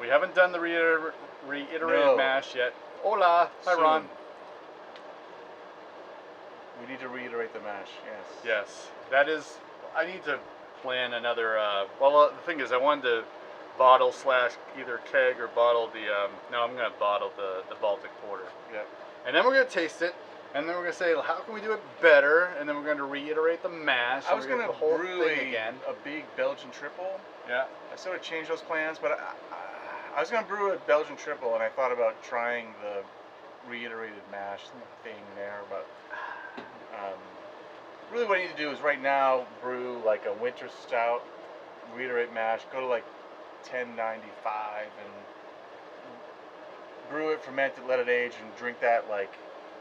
We haven't done the reiterated No. mash yet. Hola. Hi, Soon. Ron. We need to reiterate the mash. Yes. Yes, that is. I need to plan another. Well, the thing is, I wanted to bottle / either keg or bottle the. No, I'm gonna bottle the Baltic Porter. Yeah. And then we're gonna taste it, and then we're gonna say how can we do it better, and then we're gonna reiterate the mash. I was and we're gonna do the whole brew thing again. a big Belgian triple. Yeah. I sort of changed those plans, but I was gonna brew a Belgian triple, and I thought about trying the reiterated mash thing there, but really what I need to do is right now brew like a winter stout, reiterate mash, go to like 1095 and brew it, ferment it, let it age, and drink that like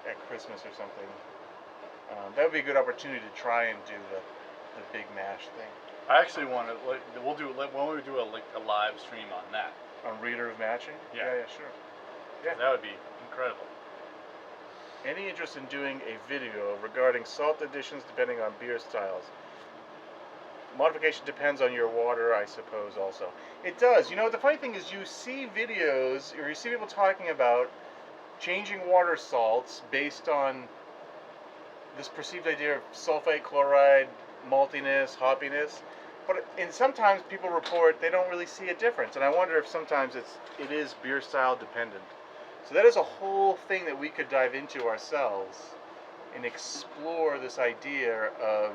at Christmas or something. That would be a good opportunity to try and do the big mash thing. I actually want to. We'll do. Why don't we do a live stream on that? On reader of matching? Yeah. Yeah, sure. Yeah. That would be incredible. Any interest in doing a video regarding salt additions depending on beer styles? Modification depends on your water, I suppose, also. It does. You know, the funny thing is you see videos, or you see people talking about changing water salts based on this perceived idea of sulfate, chloride, maltiness, hoppiness. But sometimes people report they don't really see a difference. And I wonder if sometimes it is beer style dependent. So that is a whole thing that we could dive into ourselves and explore this idea of,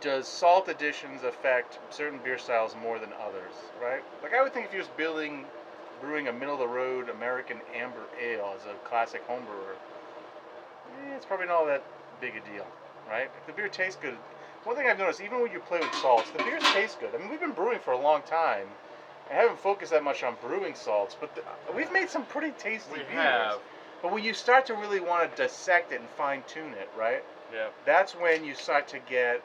does salt additions affect certain beer styles more than others, right? Like I would think if you're just brewing a middle-of-the-road American amber ale as a classic home brewer, it's probably not that big a deal, right? If the beer tastes good, one thing I've noticed, even when you play with salts, the beers taste good. I mean, we've been brewing for a long time. I haven't focused that much on brewing salts, but we've made some pretty tasty beers. We have. But when you start to really want to dissect it and fine-tune it, right? Yeah. That's when you start to get,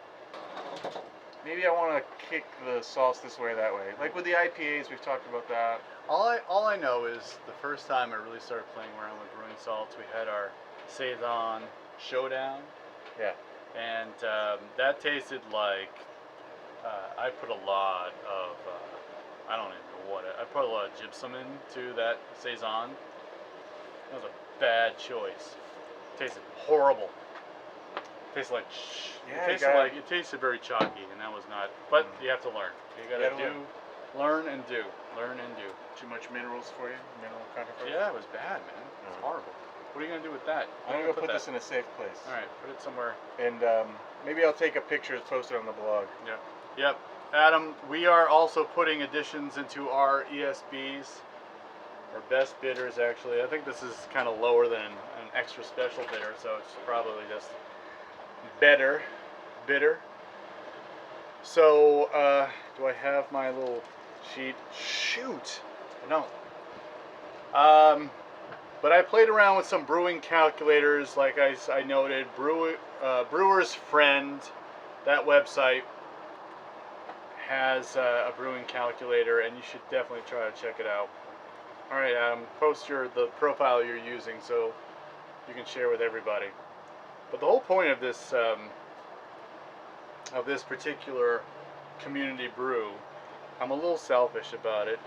maybe I want to kick the salts this way or that way. Like with the IPAs, we've talked about that. All I know is the first time I really started playing around with brewing salts, we had our Saison Showdown. Yeah. And that tasted like I put a lot of I don't even know what I put a lot of gypsum into that Saison. That was a bad choice. It tasted horrible. It tasted like Yeah, it tasted very chalky, and that was not. But you have to learn. You gotta learn and do. Too much minerals for you? Mineral content for you? Yeah, it was bad, man. It's horrible. What are you gonna do with that? I'm gonna go put this in a safe place. All right, put it somewhere. And maybe I'll take a picture and post it on the blog. Yeah. Yep. Adam, we are also putting additions into our ESBs, or best bitters actually. I think this is kind of lower than an extra special bitter, so it's probably just bitter. So, do I have my little sheet? Shoot! No. But I played around with some brewing calculators, like I noted. Brewer's Friend, that website has a brewing calculator, and you should definitely try to check it out. All right, Adam, post the profile you're using so you can share with everybody. But the whole point of this particular community brew, I'm a little selfish about it.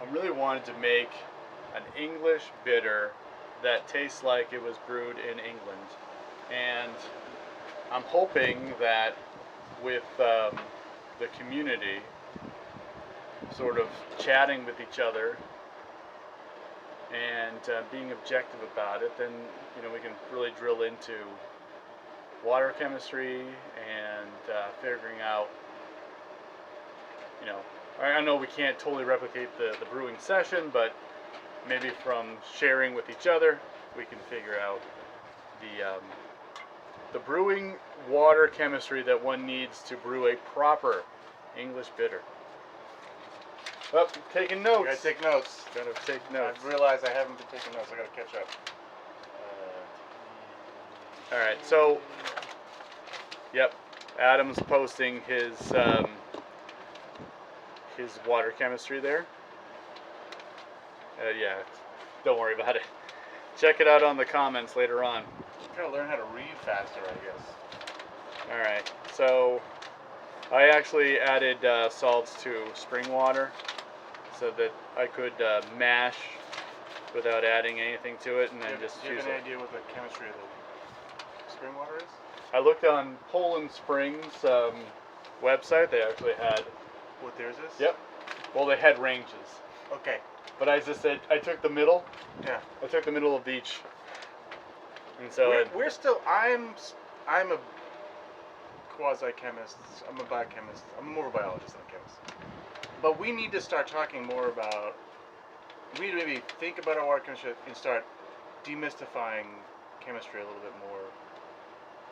I really wanted to make an English bitter that tastes like it was brewed in England, and I'm hoping that with the community sort of chatting with each other and being objective about it, then we can really drill into water chemistry and figuring out. I know we can't totally replicate the brewing session, but maybe from sharing with each other, we can figure out the brewing water chemistry that one needs to brew a proper English bitter. Oh, taking notes. You gotta take notes. Gotta take notes. I've realized I haven't been taking notes. I gotta catch up. All right, so, yep, Adam's posting his water chemistry there. Yeah, don't worry about it. Check it out on the comments later on. Gotta learn how to read faster, I guess. All right, so I actually added salts to spring water so that I could mash without adding anything to it, and then just do you use have it. any idea what the chemistry of the spring water is? I looked on Poland Springs website. They actually had. What theirs is? Yep. Well, they had ranges. Okay. But I just said I took the middle. Yeah. I took the middle of each. And so we're still. I'm a quasi-chemist. I'm a biochemist. I'm more of a biologist than a chemist. But we need to start talking more about. We need to maybe think about our water chemistry and start demystifying chemistry a little bit more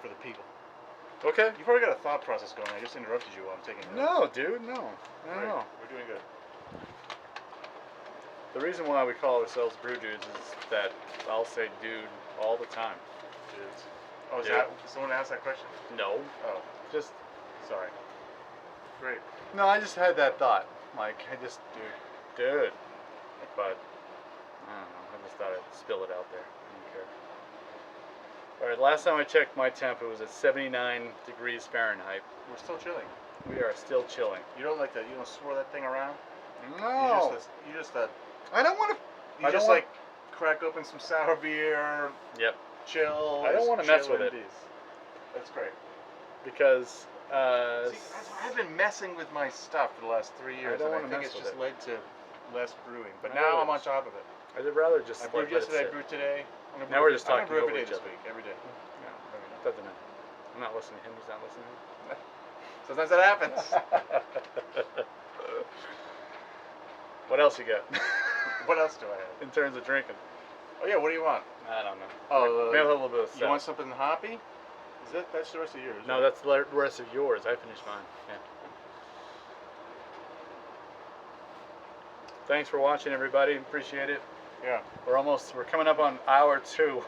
for the people. Okay. You've already got a thought process going. I just interrupted you while I'm taking notes. No, dude, no. No. We're doing good. The reason why we call ourselves Brew Dudes is that I'll say dude all the time. Dudes. Oh, is Dude. that someone asked that question? No. Oh, Just sorry. Great. no, I just had that thought. Like I just dude. But I don't know. I just thought I'd spill it out there. I don't care. Alright, last time I checked my temp it was at 79 degrees Fahrenheit. We're still chilling. We are still chilling. You don't like that? You don't swirl that thing around? No. You just I don't want to. You just like crack open some sour beer. Yep. Chill. I don't want to mess with it. That's great. Because See, I've been messing with my stuff for the last 3 years, don't and I wanna think mess it's with just led to less brewing. But I now know I'm on it's- top of it. I'd rather just I like, brewed let it yesterday. I sit. brewed today. Now we're just talking I'm gonna brew over every day each this other. week. Every day. Yeah. Maybe not. Doesn't matter. I'm not listening to him. He's not listening to me. Sometimes that happens. What else you got? What else do I have? In terms of drinking? Oh yeah, what do you want? I don't know. Oh, maybe a little bit of you stuff. want something hoppy? That's the rest of yours? No, right? that's the rest of yours. I finished mine. Yeah. Thanks for watching, everybody. Appreciate it. Yeah. We're coming up on hour 2.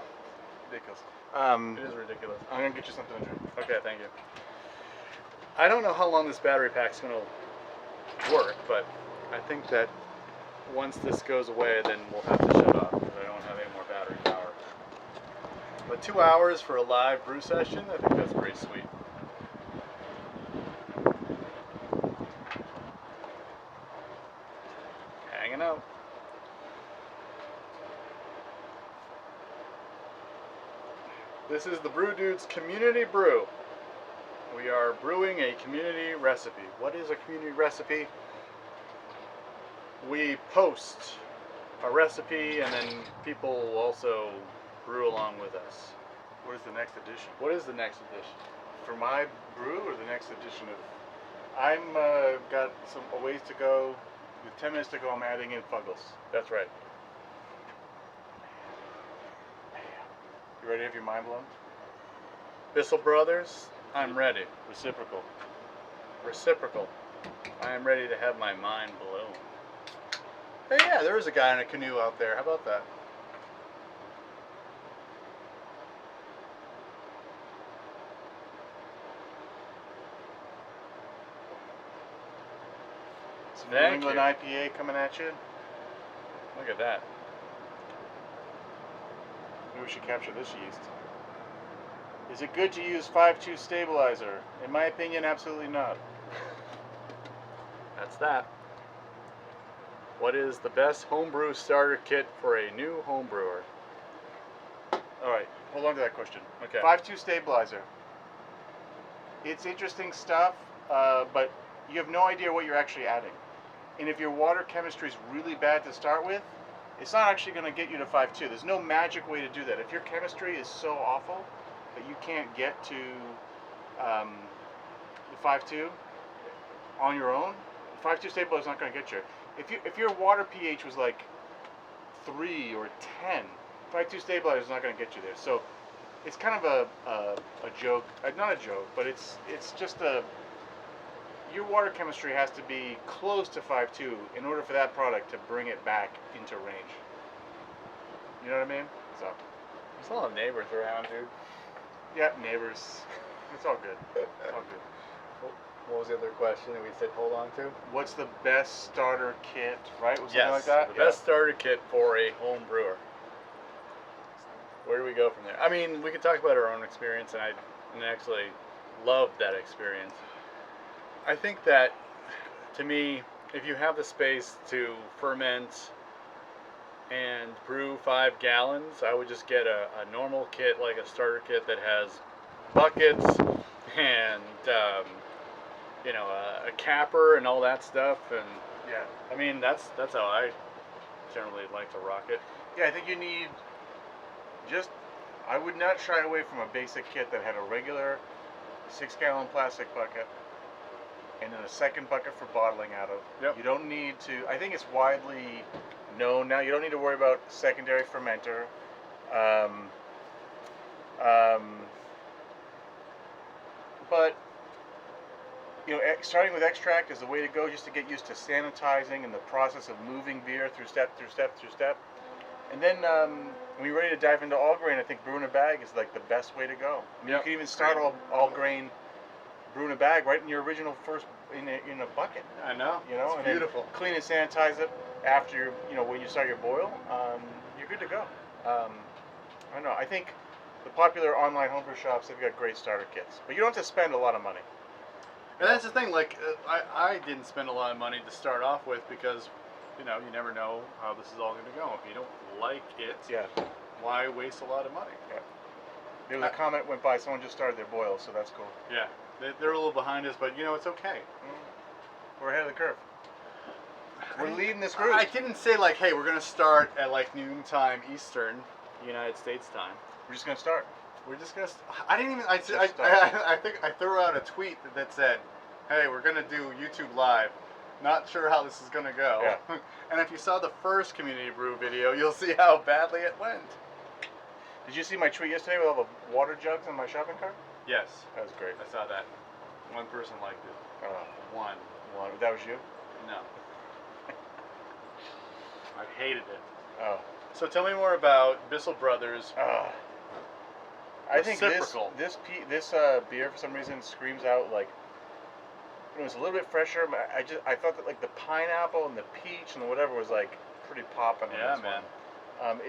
Ridiculous. It is ridiculous. I'm gonna get you something to drink. Okay, thank you. I don't know how long this battery pack's gonna work, but I think that once this goes away, then we'll have to shut off because I don't have any more battery power. But 2 hours for a live brew session, I think that's pretty sweet. Hanging out. This is the Brew Dudes Community Brew. We are brewing a community recipe. What is a community recipe? We post a recipe and then people will also brew along with us. What is the next edition? What is the next edition? For my brew or the next edition of? I'm got a ways to go. With 10 minutes to go, I'm adding in Fuggles. That's right. You ready to have your mind blown? Bissell Brothers, I'm ready. Reciprocal. Reciprocal. I am ready to have my mind blown. Hey, yeah, there is a guy in a canoe out there. How about that? Some New Thank England you. IPA coming at you. Look at that. Maybe we should capture this yeast. Is it good to use 5-2 stabilizer? In my opinion, absolutely not. That's that. What is the best homebrew starter kit for a new homebrewer? Alright, hold on to that question. Okay. 5-2 stabilizer. It's interesting stuff, but you have no idea what you're actually adding. And if your water chemistry is really bad to start with, it's not actually going to get you to 5.2. There's no magic way to do that. If your chemistry is so awful that you can't get to the 5.2 on your own, 5.2 stabilizer is not going to get you. If your water pH was like 3 or 10, 5.2 stabilizer is not going to get you there. So it's kind of a joke, not a joke, but it's just your water chemistry has to be close to 5.2 in order for that product to bring it back into range. You know what I mean? So There's a lot of neighbors around, dude. yeah, neighbors. It's all good. It's all good. What was the other question that we said hold on to? What's the best starter kit, right? Was something Yes, like that? the best starter kit for a home brewer. Where do we go from there? I mean, we could talk about our own experience, and I actually loved that experience. I think that, to me, if you have the space to ferment and brew 5 gallons, I would just get a normal kit, like a starter kit that has buckets and you know, a capper and all that stuff. And Yeah. I mean, that's how I generally like to rock it. Yeah, I think you need I would not shy away from a basic kit that had a regular 6-gallon plastic bucket and then a second bucket for bottling out of. Yep. You don't need to, I think it's widely known now, you don't need to worry about secondary fermenter. But you know, starting with extract is the way to go, just to get used to sanitizing and the process of moving beer through step. And then when you're ready to dive into all grain, I think brew in a bag is like the best way to go. I mean, Yep. you can even start all grain brew in a bag right in your original first in a bucket. I know. You know, It's and beautiful. then clean and sanitize it after when you start your boil. You're good to go. I don't know. I think the popular online homebrew shops, they've got great starter kits, but you don't have to spend a lot of money. And that's the thing, like, I didn't spend a lot of money to start off with because, you know, you never know how this is all going to go. If you don't like it, Yeah. why waste a lot of money? Yeah. There was a comment went by, someone just started their boil, so that's cool. Yeah, they're a little behind us, but, you know, it's okay. We're ahead of the curve. We're leading this group. I didn't say, like, hey, we're going to start at, like, noontime Eastern United States time. We're just going to start. We're just going to, I didn't even, I start. think I threw out a tweet that said, hey, we're going to do YouTube Live. Not sure how this is going to go. Yeah. And if you saw the first Community Brew video, you'll see how badly it went. Did you see my tweet yesterday with all the water jugs in my shopping cart? Yes. That was great. I saw that. One person liked it. One. That was you? No. I hated it. Oh. So tell me more about Bissell Brothers. I think Reciprocal. this beer for some reason screams out like it was a little bit fresher. I thought that like the pineapple and the peach and whatever was like pretty popping. Yeah, on this man. One.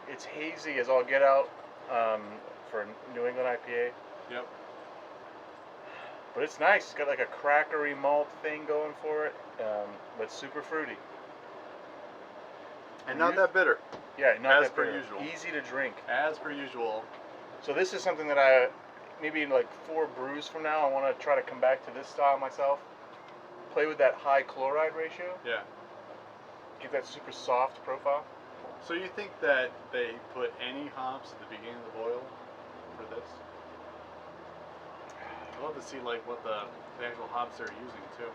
It's hazy as all get out for New England IPA. Yep. But it's nice. It's got like a crackery malt thing going for it, but super fruity. And not that bitter. Yeah, not As that per bitter. usual. Easy to drink. As per usual. So this is something that maybe in like 4 brews from now, I want to try to come back to this style myself. Play with that high chloride ratio. Yeah. Give that super soft profile. So you think that they put any hops at the beginning of the boil for this? I'd love to see like what the actual hops they're using too.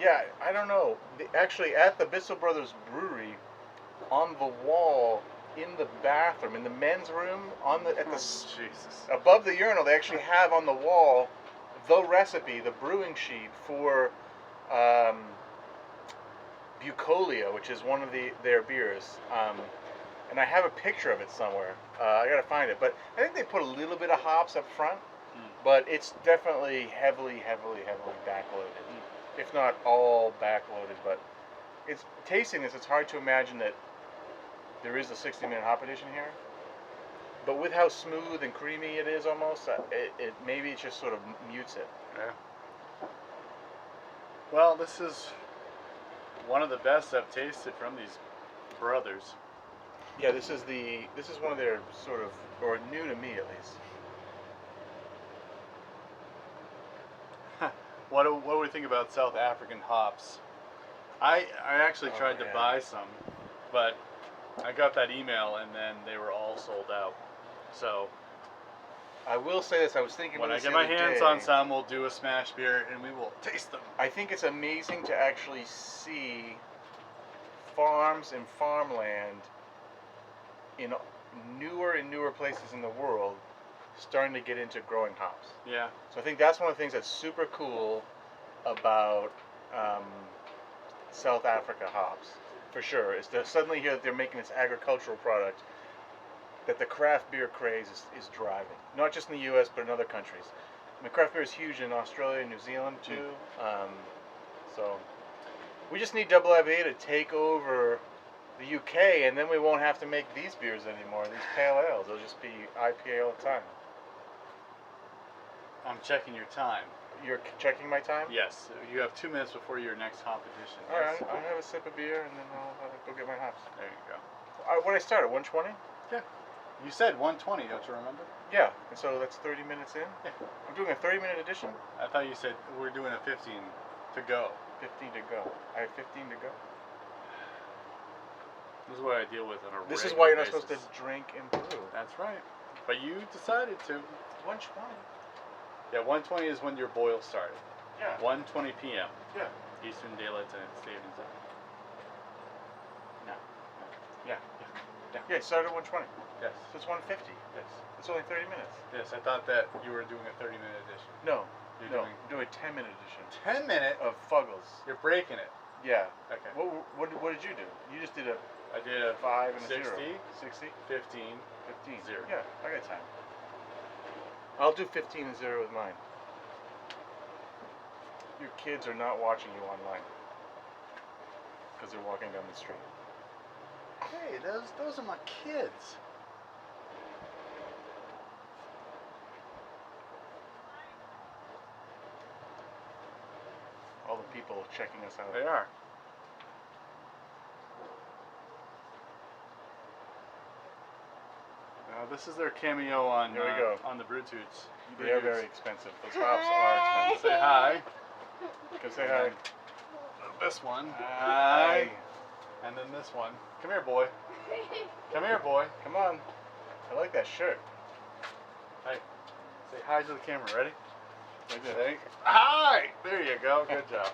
Yeah, I don't know. Actually, at the Bissell Brothers Brewery, on the wall in the bathroom, in the men's room, Jesus. above the urinal, they actually have on the wall the recipe, the brewing sheet for Bucolia, which is one of their beers. And I have a picture of it somewhere. I gotta find it. But I think they put a little bit of hops up front, but it's definitely heavily backloaded. If not all backloaded, but it's tasting this. It's hard to imagine that there is a 60-minute hop addition here. But with how smooth and creamy it is, almost, maybe it just sort of mutes it. Yeah. Well, this is one of the best I've tasted from these brothers. Yeah, this is one of their sort of, or new to me at least. What do we think about South African hops? I actually Oh, tried to yeah. buy some, but I got that email and then they were all sold out. So I will say this. I was thinking when about I this get the my other hands day. on some, we'll do a smash beer and we will taste them. I think it's amazing to actually see farms and farmland in newer and newer places in the world starting to get into growing hops. Yeah. So I think that's one of the things that's super cool about South Africa hops, for sure, is to suddenly hear that they're making this agricultural product that the craft beer craze is driving. Not just in the U.S., but in other countries. I mean, craft beer is huge in Australia and New Zealand, too. So we just need Double IPA to take over the UK, and then we won't have to make these beers anymore, these pale ales. They'll just be IPA all the time. I'm checking your time. You're checking my time? Yes. You have 2 minutes before your next hop edition. All right, I'll have a sip of beer, and then I'll go get my hops. There you go. What did I start at 120? You said 120, don't you remember? Yeah, and so that's 30 minutes in? Yeah. I'm doing a 30-minute edition? I thought you said we're doing a 15 to go. 15 to go. I have 15 to go. This is what I deal with on a regular This is why you're not basis. supposed to drink and brew. That's right. But you decided to. 120? Yeah, 120 is when your boil started. Yeah. 1:20 p.m. Yeah. Eastern Daylight Savings Time. No. Yeah. Yeah, it started at 120. Yes. So it's 150. Yes. It's only 30 minutes. Yes, I thought that you were doing a 30-minute edition. No. You're I'm doing a 10-minute edition 10-minute? of Fuggles. You're breaking it. Yeah. Okay. What did you do? You just did a I did a 5 and a 60, 0. 60? 15. 15. 0. Yeah, I got time. I'll do 15 and 0 with mine. Your kids are not watching you online because they're walking down the street. Hey, those are my kids. All the people checking us out. They are. This is their cameo on Here we go. on the Brew Toots. They are very expensive. Those hops are expensive. Say hi. Go say hi. This one. Hi. And then this one. Come here, boy. Come here, boy. Come on. I like that shirt. Hey. Say hi to the camera. Ready? Like that. Say hi. There you go. Good job.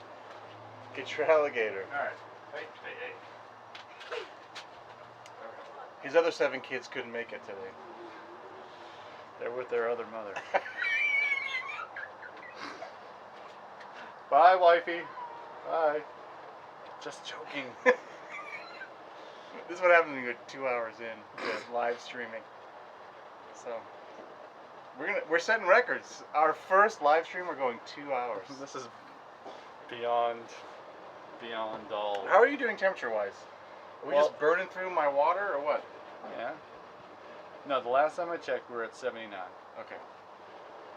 Get your alligator. All right. Hey. His other 7 kids couldn't make it today. They're with their other mother. Bye, wifey. Bye. Just joking. This is what happens when you're 2 hours in to live streaming. So we're setting records. Our first live stream, we're going 2 hours. This is beyond all. How are you doing temperature-wise? Are we Well- just burning through my water or what? Yeah. No, the last time I checked, we were at 79. Okay.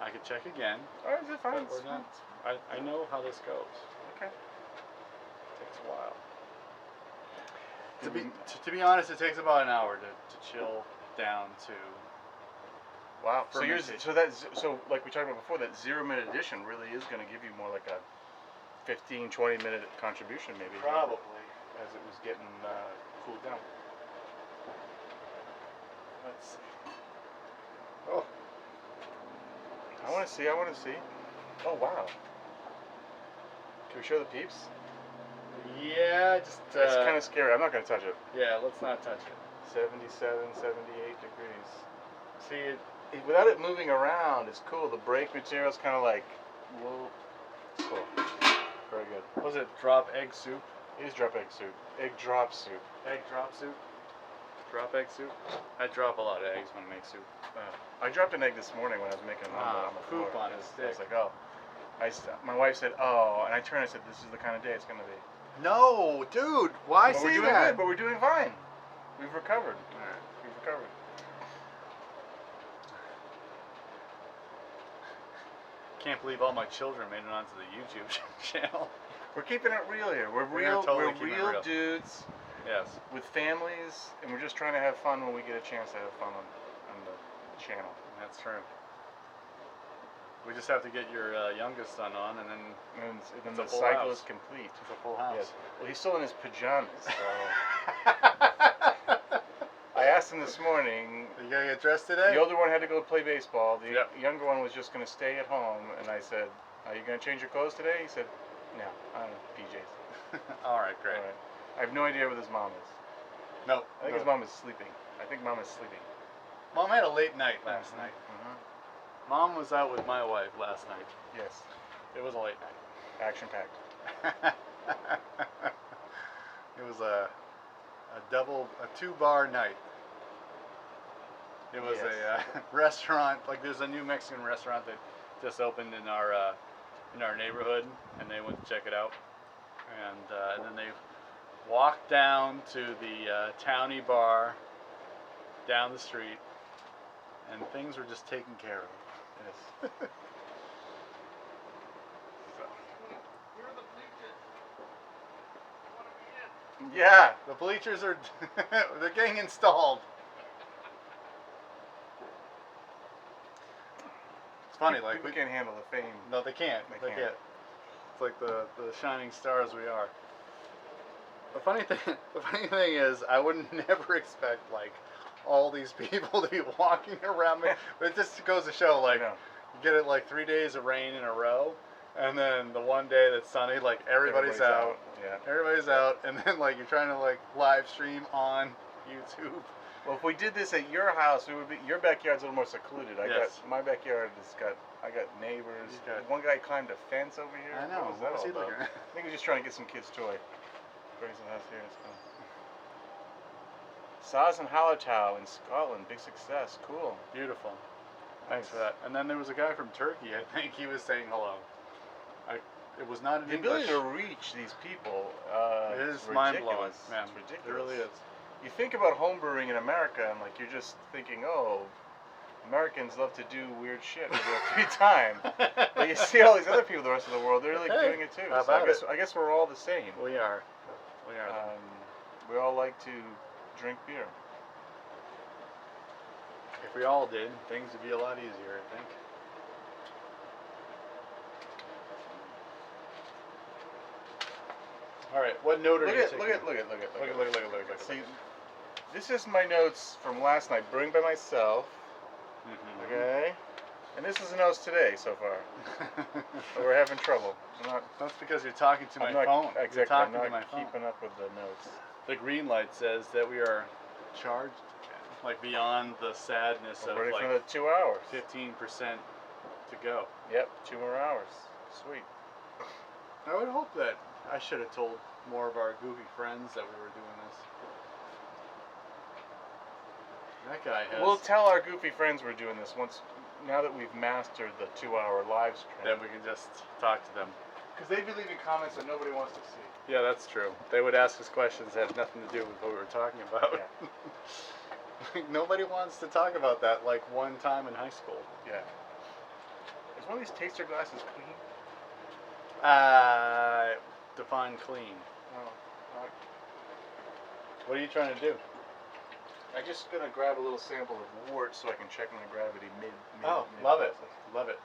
I could check again. All right, is it fine? But we're not. I know how this goes. Okay. Takes a while. To be honest, it takes about an hour to chill down to. Wow. So fermentation. so like we talked about before, that 0-minute edition really is going to give you more like a 15, 20-minute contribution maybe. Probably. As it was getting cooled down. Let's see. Oh. I want to see. Oh, wow. Can we show the peeps? Yeah, just. It's kind of scary. I'm not going to touch it. Yeah, let's not touch it. 77, 78 degrees. See, Without it moving around, it's cool. The brake material's kind of like, whoa. It's cool. Very good. was it drop egg soup? It is drop egg soup. Egg drop soup. Egg drop soup? Drop egg soup? I drop a lot of eggs when I make soup. I dropped an egg this morning when I was making an omelet on the floor. Poop on his I was stick. like, oh. My wife said, oh, and I turned and said, this is the kind of day it's going to be. No, dude, why But say we're doing that? good, but we're doing fine. We've recovered. We've recovered. Can't believe all my children made it onto the YouTube channel. We're keeping it real here. We're totally keeping it real real. dudes Yes. with families, and we're just trying to have fun when we get a chance to have fun on the channel. That's true. We just have to get your youngest son on, and then And then It's a the full cycle house. is complete. it's a full house. Yes. Well, he's still in his pajamas. So I asked him this morning. You gotta get dressed today? The older one had to go play baseball. The Yep. younger one was just going to stay at home. And I said, "Are you going to change your clothes today?" He said, "No, I'm PJs." All right, great. All right. I have no idea where his mom is. No, I think his mom is sleeping. I think mom is sleeping. Mom had a late night last night. Mm-hmm. Mom was out with my wife last night. Yes. It was a late night. Action packed. It was a 2-bar night. It was Yes. a restaurant. Like, there's a new Mexican restaurant that just opened in our neighborhood, and they went to check it out. And then they walked down to the towny bar down the street, and things were just taken care of. Yes. Yeah. The bleachers are they're getting installed. It's funny, like People can't handle the fame. no, they can't. They can't. It's like the shining stars we are. The funny thing is, I would never expect like all these people to be walking around me. But it just goes to show, like, I know. you get it like 3 days of rain in a row, and then the one day that's sunny, like everybody's out. Yeah. Everybody's out, and then like you're trying to like live stream on YouTube. Well, if we did this at your house, it would be your backyard's a little more secluded. Yes. My backyard I got neighbors. You've got- One guy climbed a fence over here. I know. What was that What was all he about? looking at? I think he was just trying to get some kid's toy. Brings the house here. So. Saz and Hallertau in Scotland, big success. Cool. Beautiful. Thanks for that. And then there was a guy from Turkey. I think he was saying hello. It was not in The English. ability to reach these people It is is mind blowing, ridiculous. man. It's ridiculous. It really is. You think about home brewing in America, and like you're just thinking, oh, Americans love to do weird shit with their free time. But you see all these other people, the rest of the world, they're like doing it too. How So about I guess we're all the same. We are. We are. We all like to drink beer. If we all did, things would be a lot easier, I think. All right, what note are Look you at taking? look at. Look. See, this is my notes from last night, brewing by myself. Mhm. Okay. And this is the notes today so far. We're having trouble. That's because you're talking to my I'm not, phone. Exactly. You're talking I'm to my not phone. keeping up with the notes. The green light says that we are charged, like beyond the sadness We're of ready like for the 2 hours. 15% to go. Yep, 2 more hours. Sweet. I would hope that I should have told more of our goofy friends that we were doing this. That guy has. We'll tell our goofy friends we're doing this now that we've mastered the 2-hour live stream. Then we can just talk to them. Because they'd be leaving comments that nobody wants to see. Yeah, that's true. They would ask us questions that had nothing to do with what we were talking about. Yeah. Nobody wants to talk about that like one time in high school. Yeah. Is one of these taster glasses clean? Define clean. No. What are you trying to do? I'm just gonna grab a little sample of wort so I can check my gravity mid Love it. process. Love it.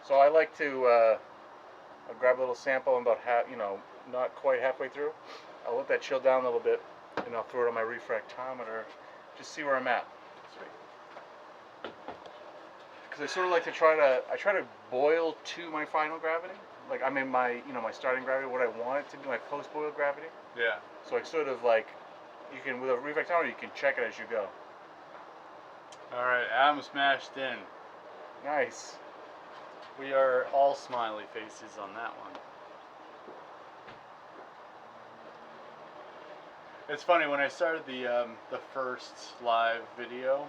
So I like to I'll grab a little sample. I'm about not quite halfway through. I'll let that chill down a little bit, and I'll throw it on my refractometer, just see where I'm at. Because I sort of like to try to boil to my final gravity. Like I'm in my my starting gravity, what I want it to be, my post-boil gravity. Yeah. So I sort of like, you can, with a refractometer, you can check it as you go. All right, I'm smashed in. Nice. We are all smiley faces on that one. It's funny, when I started the first live video,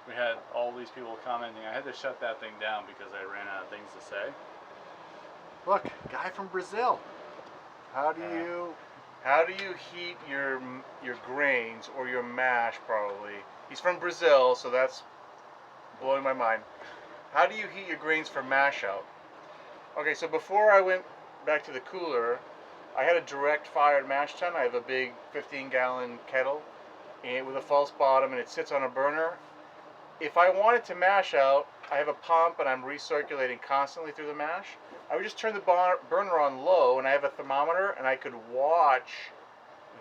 we had all these people commenting. I had to shut that thing down because I ran out of things to say. Look, guy from Brazil. How do you heat your grains or your mash? Probably. He's from Brazil, so that's blowing my mind. How do you heat your grains for mash out? Okay, so before I went back to the cooler, I had a direct fired mash tun. I have a big 15-gallon kettle and with a false bottom, and it sits on a burner. If I wanted to mash out, I have a pump and I'm recirculating constantly through the mash. I would just turn the burner on low, and I have a thermometer, and I could watch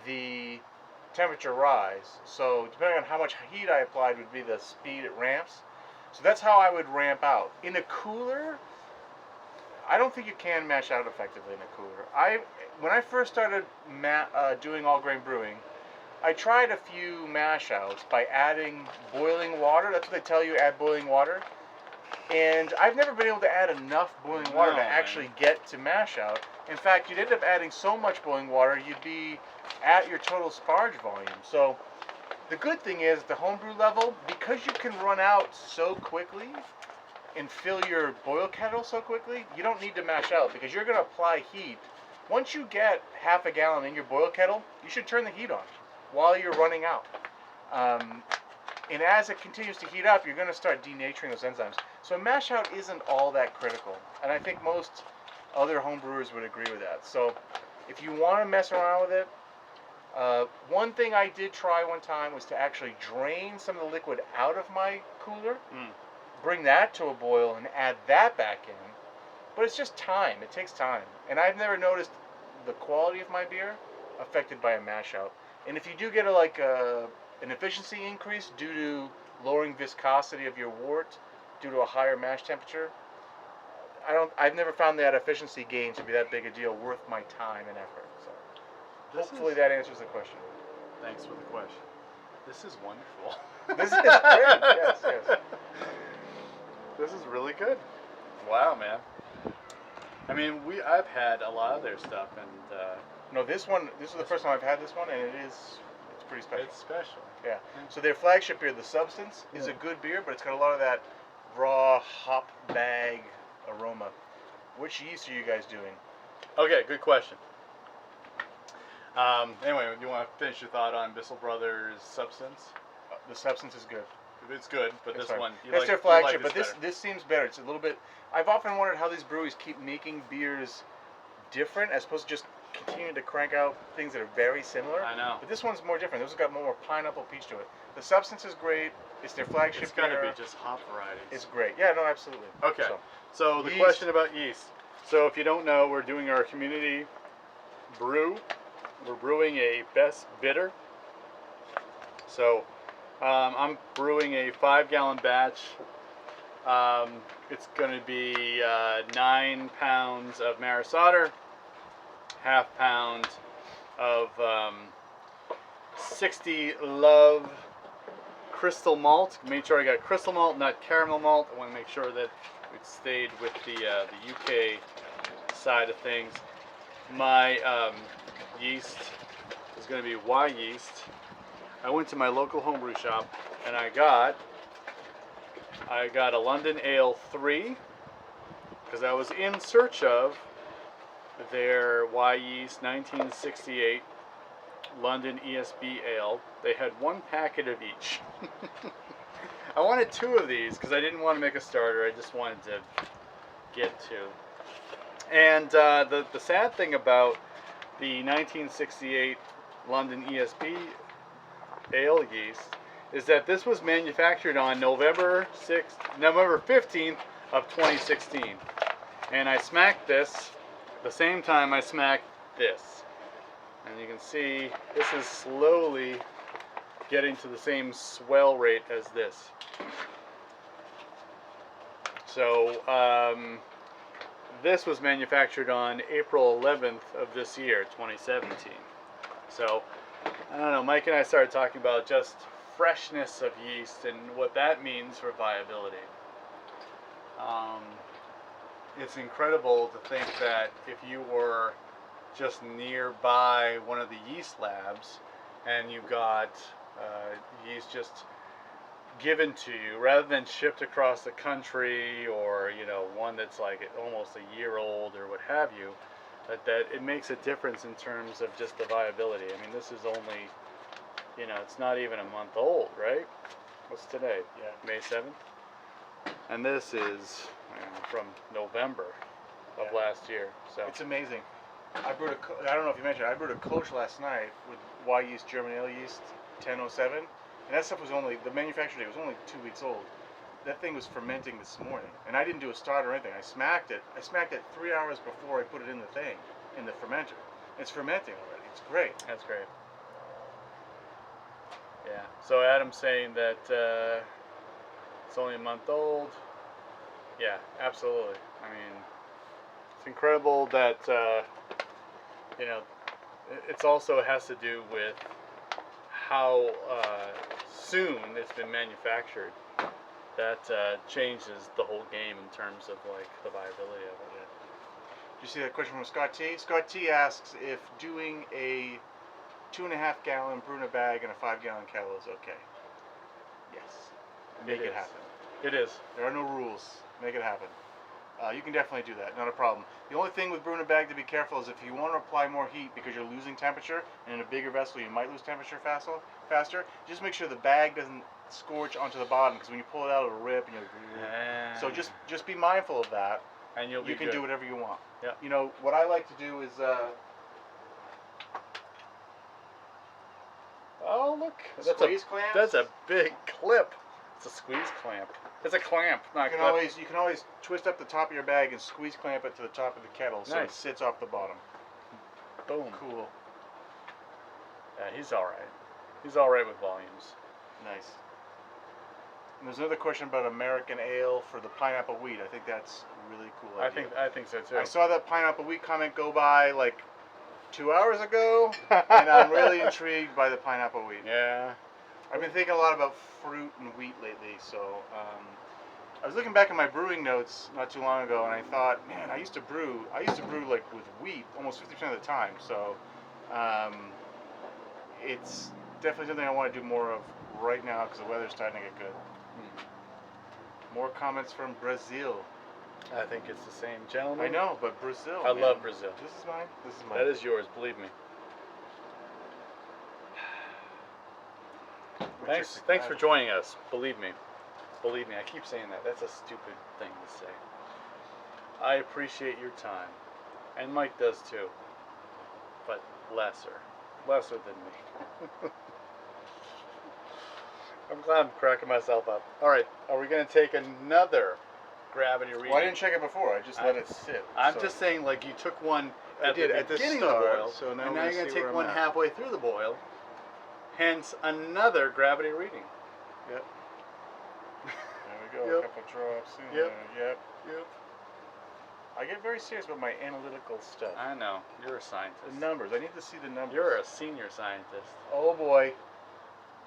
the temperature rise. So depending on how much heat I applied would be the speed it ramps. So that's how I would ramp out. In a cooler, I don't think you can mash out effectively in a cooler. When I first started doing all grain brewing, I tried a few mash outs by adding boiling water. That's what they tell you, add boiling water. And I've never been able to add enough boiling water to actually get to mash out. In fact, you'd end up adding so much boiling water, you'd be at your total sparge volume. So the good thing is, at the homebrew level, because you can run out so quickly and fill your boil kettle so quickly, you don't need to mash out because you're going to apply heat. Once you get half a gallon in your boil kettle, you should turn the heat on while you're running out. And as it continues to heat up, you're going to start denaturing those enzymes. So mash out isn't all that critical. And I think most other home brewers would agree with that. So if you want to mess around with it, one thing I did try one time was to actually drain some of the liquid out of my cooler, bring that to a boil, and add that back in. But it's just time. It takes time. And I've never noticed the quality of my beer affected by a mash out. And if you do get an efficiency increase due to lowering viscosity of your wort due to a higher mash temperature, I've never found that efficiency gain to be that big a deal worth my time and effort. So hopefully that answers the question. Thanks for the question. This is wonderful. This is great. Yes, yes. This is really good. Wow, man. I mean, I've had a lot of their stuff, and no, this is the first time I've had this one, and it's pretty special. It's special. Yeah. So their flagship beer, the Substance, is a good beer, but it's got a lot of that raw hop bag aroma. Which yeast are you guys doing? Okay, good question. Anyway, do you want to finish your thought on Bissell Brothers Substance? The Substance is good. It's good, but this one, it's their flagship, but this seems better. It's a little bit. I've often wondered how these breweries keep making beers different as opposed to just continuing to crank out things that are very similar. I know. But this one's more different. This one's got more pineapple peach to it. The Substance is great. It's their flagship. It's got to be just hop varieties. It's great. Yeah, no, absolutely. Okay. So the question about yeast. So if you don't know, we're doing our community brew. We're brewing a best bitter. So I'm brewing a 5-gallon batch. It's going to be 9 pounds of Maris Otter, half pound of 60 Love crystal malt. Make sure I got crystal malt, not caramel malt. I want to make sure that it stayed with the UK side of things. My yeast is going to be Y yeast. I went to my local homebrew shop and I got a London Ale 3 because I was in search of their Y yeast 1968 London ESB Ale. They had one packet of each. I wanted 2 of these because I didn't want to make a starter. I just wanted to get 2. And the sad thing about the 1968 London ESB Ale yeast is that this was manufactured on November 15th of 2016. And I smacked this the same time I smacked this. And you can see this is slowly getting to the same swell rate as this. So this was manufactured on April 11th of this year, 2017. So I don't know, Mike and I started talking about just freshness of yeast and what that means for viability. It's incredible to think that if you were just nearby one of the yeast labs and you got yeast just given to you rather than shipped across the country, or one that's like almost a year old or what have you, that it makes a difference in terms of just the viability. I mean, this is only, it's not even a month old, right? What's today? Yeah. May 7th? And this is from November of last year. So it's amazing. I don't know if you mentioned, I brewed a Coach last night with Y yeast, German ale yeast, 1007, and that stuff was only, the manufacture date was only 2 weeks old. That thing was fermenting this morning, and I didn't do a start or anything. I smacked it 3 hours before I put it in the thing, in the fermenter. It's fermenting already. It's great. That's great. Yeah. So Adam's saying that it's only a month old. Yeah, absolutely. I mean, it's incredible that you know. It's also has to do with how soon it's been manufactured. That changes the whole game in terms of like the viability of it. Did you see that question from Scott T? Scott T asks if doing a 2.5 gallon brew in a bag in a 5 gallon kettle is okay. Yes. Make it happen. It is. There are no rules. Make it happen. You can definitely do that. Not a problem. The only thing with brewing a bag to be careful is if you want to apply more heat because you're losing temperature, and in a bigger vessel you might lose temperature faster, just make sure the bag doesn't scorch onto the bottom, because when you pull it out it'll rip. And so just be mindful of that, and you can do whatever you want. Yeah. You know what I like to do is oh look, squeeze clamps. That's a big clip. It's a squeeze clamp. It's a clamp, not you can always twist up the top of your bag and squeeze clamp it to the top of the kettle so it sits off the bottom. Boom. Cool. Yeah, he's all right. He's all right with volumes. Nice. And there's another question about American ale for the pineapple wheat. I think that's a really cool idea. I think so too. I saw that pineapple wheat comment go by like 2 hours ago, and I'm really intrigued by the pineapple wheat. Yeah. I've been thinking a lot about fruit and wheat lately, so I was looking back at my brewing notes not too long ago, and I thought, man, I used to brew like with wheat almost 50% of the time. So it's definitely something I want to do more of right now because the weather's starting to get good. More comments from Brazil. I think it's the same gentleman. I know, but Brazil. I love Brazil. This is mine. This is mine. That is yours, believe me. Thanks for joining us. Believe me. Believe me, I keep saying that. That's a stupid thing to say. I appreciate your time. And Mike does too. But lesser. Lesser than me. I'm glad I'm cracking myself up. Alright, are we going to take another gravity reading? Well, I didn't check it before. I just let it sit. I'm just saying, like, you took one at the beginning of the boil, so now you're going to take one halfway through the boil. Hence, another gravity reading. Yep. There we go. A couple drops in there. Yep. I get very serious about my analytical stuff. I know. You're a scientist. The numbers. I need to see the numbers. You're a senior scientist. Oh boy.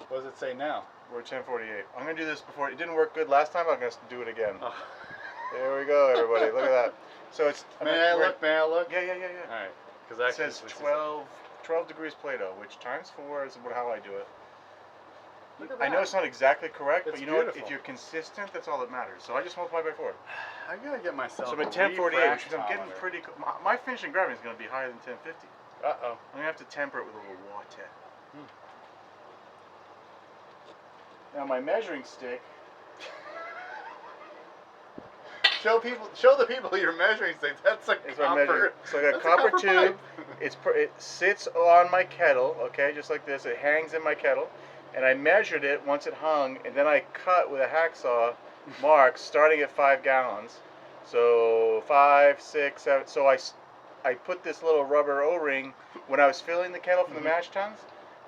What does it say now? We're at 10:48. I'm going to do this before. It didn't work good last time. I'm going to do it again. Oh. There we go, everybody. Look at that. So it's... May I look? Yeah. All right. It says 12 degrees Plato, which times 4 is how I do it. I know it's not exactly correct, but you know what? If you're consistent, that's all that matters. So I just multiply by 4. I gotta get myself. So I'm at 10:48, which I'm getting pretty. My finishing gravity is going to be higher than 10:50. Uh oh. I'm going to have to temper it with a little water. Now my measuring stick. Show the people your measuring stick. That's a copper. So I got copper tube. It sits on my kettle, okay, just like this. It hangs in my kettle, and I measured it once it hung, and then I cut with a hacksaw marks starting at 5 gallons. So 5, 6, 7. So I put this little rubber O-ring when I was filling the kettle from the mash tuns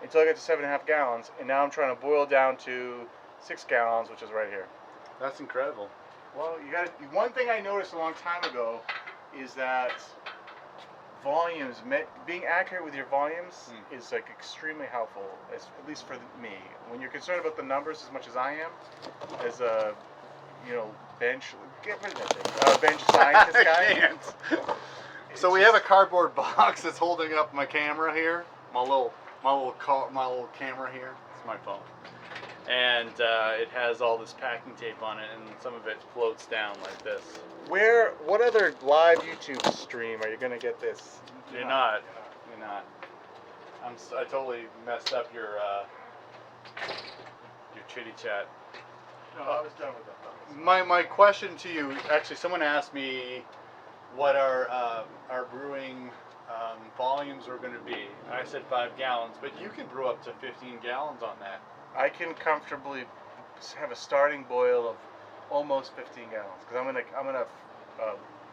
until I got to 7.5 gallons, and now I'm trying to boil down to 6 gallons, which is right here. That's incredible. Well, one thing I noticed a long time ago is that volumes, being accurate with your volumes is like extremely helpful, at least for me. When you're concerned about the numbers as much as I am, as a bench scientist guy. I can't. So we have a cardboard box that's holding up my camera here, my little camera here. It's my phone. And it has all this packing tape on it, and some of it floats down like this. What other live YouTube stream are you gonna get this? You're not. I totally messed up your chitty chat. No, I was done with that. My question to you, actually, someone asked me what our brewing volumes were going to be. I said 5 gallons, but you can brew up to 15 gallons on that. I can comfortably have a starting boil of almost 15 gallons because I'm gonna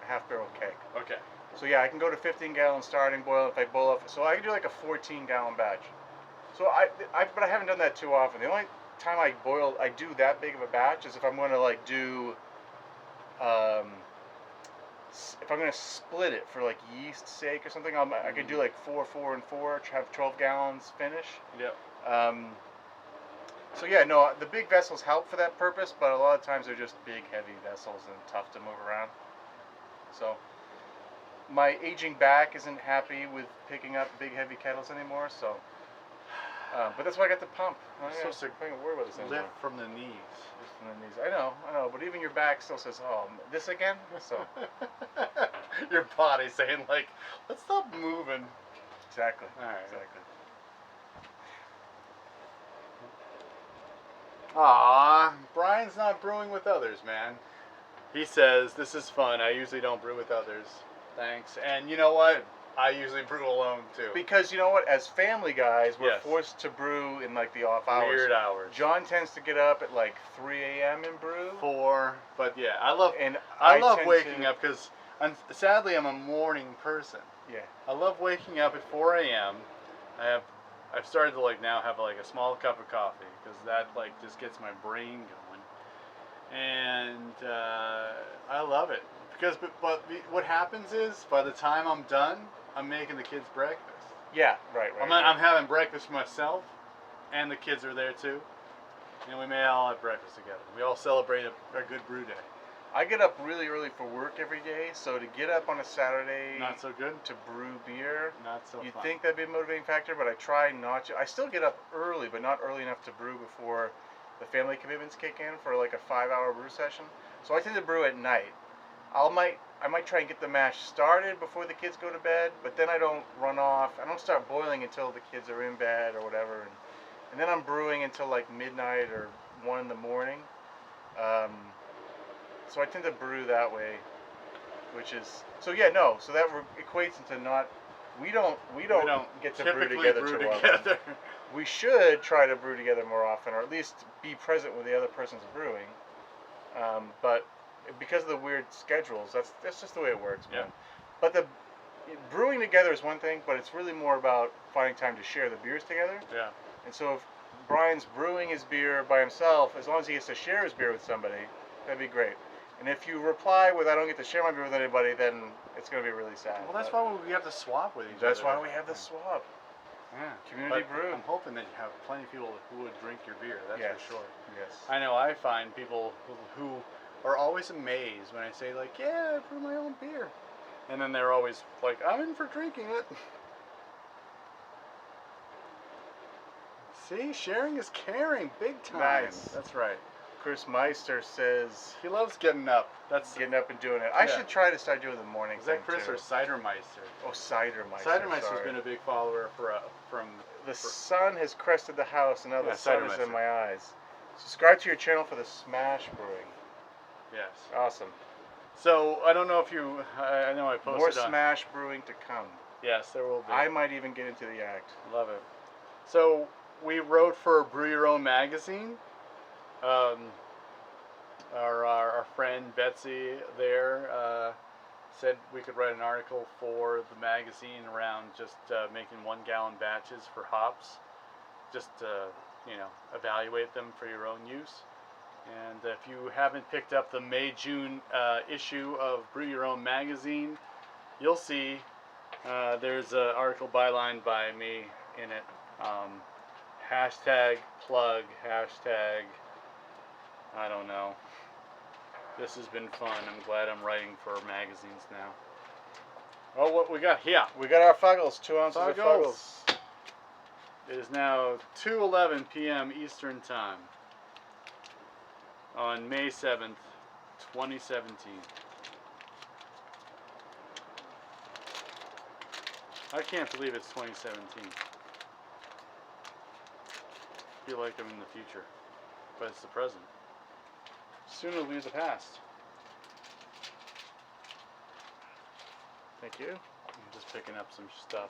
half barrel keg. Okay. So yeah, I can go to 15 gallon starting boil if I boil up. So I can do like a 14 gallon batch. So but I haven't done that too often. The only time I do that big of a batch is if I'm going to like do, if I'm going to split it for like yeast sake or something. I could do like 4, 4, and 4, have 12 gallons finish. Yep. So yeah, no, the big vessels help for that purpose, but a lot of times they're just big, heavy vessels and tough to move around. So my aging back isn't happy with picking up big, heavy kettles anymore. So, but that's why I got the pump. I'm so sick of worry about this anymore. Lift from the knees. Lift from the knees. I know, but even your back still says, "Oh, this again." So your body saying like, "Let's stop moving." Exactly. All right. Exactly. Aw, Brian's not brewing with others, man. He says, this is fun. I usually don't brew with others. Thanks. And you know what? I usually brew alone, too. Because you know what? As family guys, we're Yes. forced to brew in like the off hours. Weird hours. John tends to get up at like 3 a.m. and brew. 4, but yeah, I love tend waking to- up because sadly I'm a morning person. Yeah. I love waking up at 4 a.m. I've started to like now have like a small cup of coffee because that like just gets my brain going, and I love it because what happens is by the time I'm done, I'm making the kids breakfast. Yeah. Right. I'm having breakfast for myself, and the kids are there too, and we may all have breakfast together. We all celebrate a good brew day. I get up really early for work every day, so to get up on a Saturday Not so good. to brew beer, Not so you'd fun. think that'd be a motivating factor, but I try not to. I still get up early, but not early enough to brew before the family commitments kick in for like a 5-hour brew session. So I tend to brew at night. I might try and get the mash started before the kids go to bed, but then I don't run off. I don't start boiling until the kids are in bed or whatever, and then I'm brewing until like midnight or 1 in the morning. So I tend to brew that way, which is so that equates into not we don't get to brew together too often. We should try to brew together more often, or at least be present when the other person's brewing. But because of the weird schedules, that's just the way it works, man. Yeah. But the brewing together is one thing, but it's really more about finding time to share the beers together. Yeah. And so if Brian's brewing his beer by himself, as long as he gets to share his beer with somebody, that'd be great. And if you reply with "I don't get to share my beer with anybody," then it's going to be really sad. Well, that's why we have to swap with each other. That's why we have the swap. Yeah. Community But brew. I'm hoping that you have plenty of people who would drink your beer. That's for sure. Yes. I know I find people who are always amazed when I say like, "Yeah, I brew my own beer," and then they're always like, "I'm in for drinking it." See, sharing is caring, big time. Nice. That's right. Chris Meister says He loves getting up. That's getting up and doing it. I Yeah. should try to start doing the morning Is that thing Chris too. or Cidermeister? Oh, Cidermeister. Cidermeister's sorry. been a big follower from. The sun has crested the house, and now Yeah, the sun is Cidermeister. in my eyes. Subscribe to your channel for the Smash Brewing. Yes. Awesome. So I don't know if you. I know I posted More on. Smash Brewing to come. Yes, there will be. I might even get into the act. Love it. So we wrote for Brew Your Own magazine. Our friend Betsy there said we could write an article for the magazine around just making 1 gallon batches for hops, just evaluate them for your own use. And if you haven't picked up the May-June issue of Brew Your Own magazine, you'll see there's an article bylined by me in it. Hashtag plug, hashtag, I don't know. This has been fun. I'm glad I'm writing for magazines now. Oh, what we got here? We got our Fuggles, 2 ounces of Fuggles. Fuggles. It is now 2:11 p.m. Eastern Time on May 7th, 2017. I can't believe it's 2017. I feel like I'm in the future, but it's the present. Soon it'll be the past. Thank you. just picking up some stuff.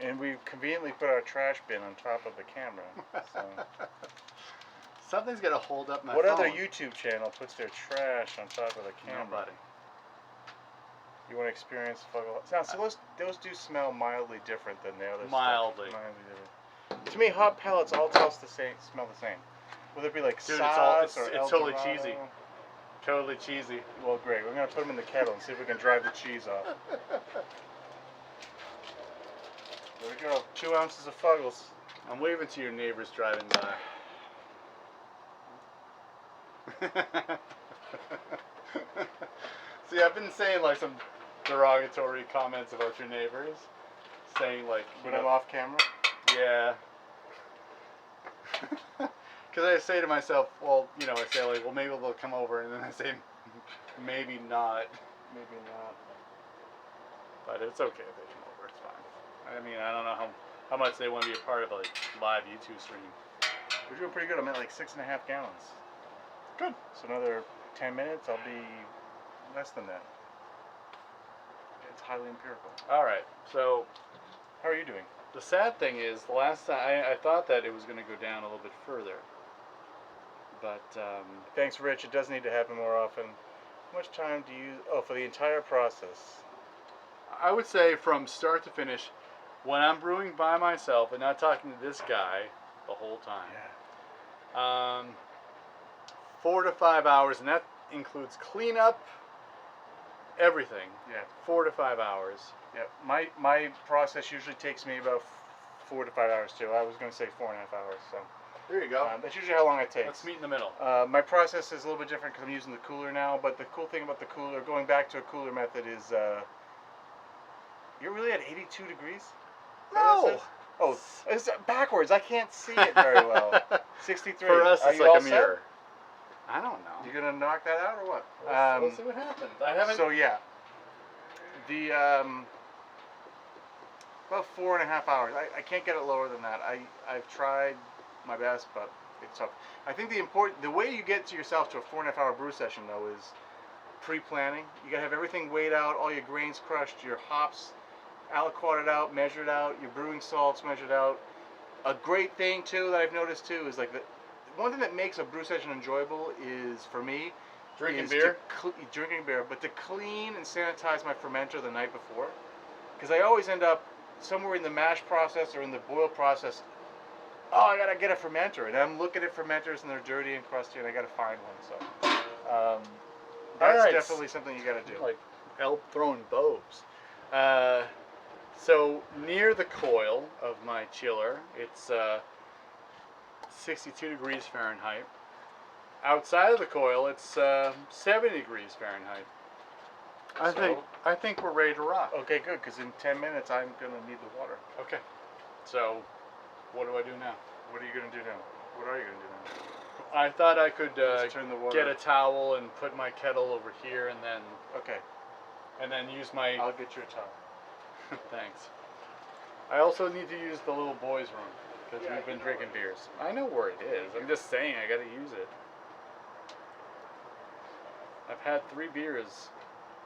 And we conveniently put our trash bin on top of the camera. So. Something's got to hold up my What phone. other YouTube channel puts their trash on top of the camera? Nobody. You want to experience Fuggle? Now, so those do smell mildly different than the other Mildly. stuff. Mildly different. To me, hot pellets all taste the same, smell the same. Whether it be like Dude, sauce or it's totally cheesy. Totally cheesy. Well, great. We're gonna put them in the kettle and see if we can drive the cheese off. There we go. 2 ounces of Fuggles. I'm waving to your neighbors driving by. See, I've been saying like some derogatory comments about your neighbors, saying like when I'm off camera. Yeah. Because I say to myself, well, you know, I say like, well, maybe they'll come over, and then I say, maybe not. Maybe not. But it's okay if they come over. It's fine. I mean, I don't know how much they want to be a part of a like, live YouTube stream. We're doing pretty good. I'm at like 6.5 gallons. Good. So another 10 minutes, I'll be less than that. It's highly empirical. All right. So, how are you doing? The sad thing is, the last time I thought that it was going to go down a little bit further. But thanks, Rich. It does need to happen more often. How much time do you? Oh, for the entire process. I would say from start to finish, when I'm brewing by myself and not talking to this guy the whole time. Yeah. 4 to 5 hours, and that includes cleanup, everything. Yeah. 4 to 5 hours. Yeah. My process usually takes me about 4 to 5 hours too. I was going to say 4.5 hours. So. There you go. That's usually how long it takes. Let's meet in the middle. My process is a little bit different because I'm using the cooler now. But the cool thing about the cooler, going back to a cooler method, is you're really at 82 degrees. No. Oh, it's backwards. I can't see it very well. 63. For us, it's like a mirror. I don't know. You gonna knock that out or what? We'll see what happens. I haven't. So yeah, the about 4.5 hours. I can't get it lower than that. I've tried my best, but it's tough. I think the way you get to yourself to a 4.5 hour brew session though is pre-planning. You gotta have everything weighed out, all your grains crushed, your hops aliquoted out, measured out, your brewing salts measured out. A great thing too that I've noticed too is like one thing that makes a brew session enjoyable is, for me, drinking beer, but to clean and sanitize my fermenter the night before, because I always end up somewhere in the mash process or in the boil process. Oh, I gotta get a fermenter, and I'm looking at fermenters and they're dirty and crusty, and I gotta find one. So that's definitely something you gotta do. Like elk throwing bows. So near the coil of my chiller, it's 62 degrees Fahrenheit. Outside of the coil, it's 70 degrees Fahrenheit. I think we're ready to rock. Okay, good, because in 10 minutes I'm gonna need the water. Okay. So, what do I do now? What are you gonna do now? What are you gonna do now? I thought I could turn the water. get a towel and put my kettle over here, and then. Okay. And then use my. I'll get you a towel. Thanks. I also need to use the little boys' room because we've been drinking beers. I know where it is. I'm just saying I got to use it. I've had 3 beers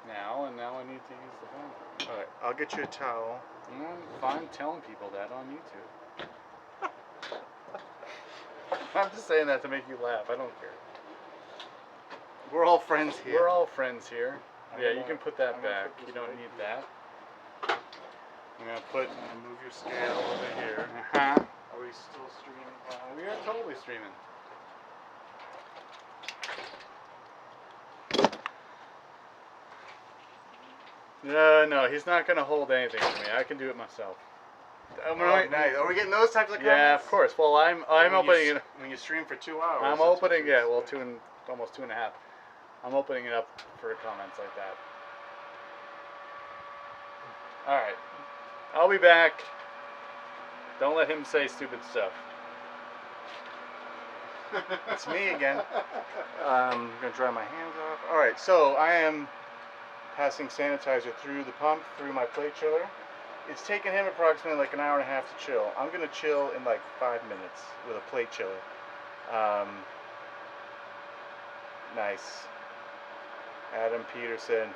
now, and now I need to use the phone. All right, I'll get you a towel. I'm fine telling people that on YouTube. I'm just saying that to make you laugh. I don't care. We're all friends here. We're all friends here. Yeah, you can put that back. You don't need that. I'm gonna move your scale over here. Are we still streaming? We are totally streaming. No, he's not gonna hold anything for me. I can do it myself. Nice. Are we getting those types of comments? Yeah, of course. Well, I'm opening it. When you stream for 2 hours. I'm opening it. Well, almost 2.5. I'm opening it up for comments like that. All right. I'll be back. Don't let him say stupid stuff. It's me again. I'm going to dry my hands off. Alright, so I am passing sanitizer through the pump, through my plate chiller. It's taken him approximately like an hour and a half to chill. I'm going to chill in like 5 minutes with a plate chiller. Nice. Adam Peterson.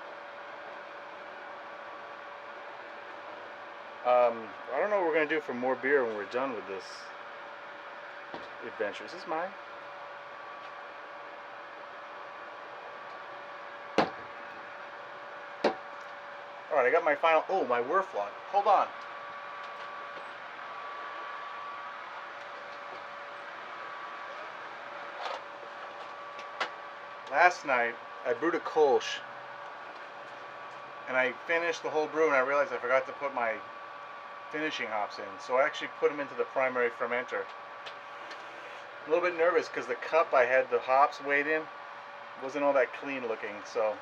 I don't know what we're gonna do for more beer when we're done with this adventure. Is this mine? All right, I got my final. Oh, my Werflock. Hold on. Last night I brewed a Kolsch, and I finished the whole brew, and I realized I forgot to put my finishing hops in. So I actually put them into the primary fermenter. A little bit nervous because the cup I had the hops weighed in wasn't all that clean looking. So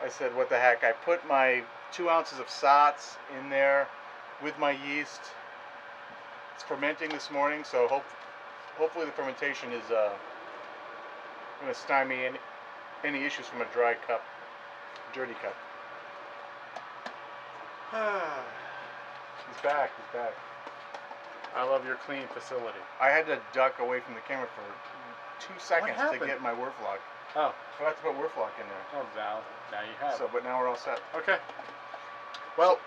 I said, what the heck? I put my 2 ounces of Sots in there with my yeast. It's fermenting this morning, so hopefully the fermentation is going to stymie any issues from a dry cup, dirty cup. He's back. I love your clean facility. I had to duck away from the camera for 2 seconds to get my Werflock. Oh. I forgot to put Werflock in there. Oh, now you have. So, but now we're all set. Okay. Well,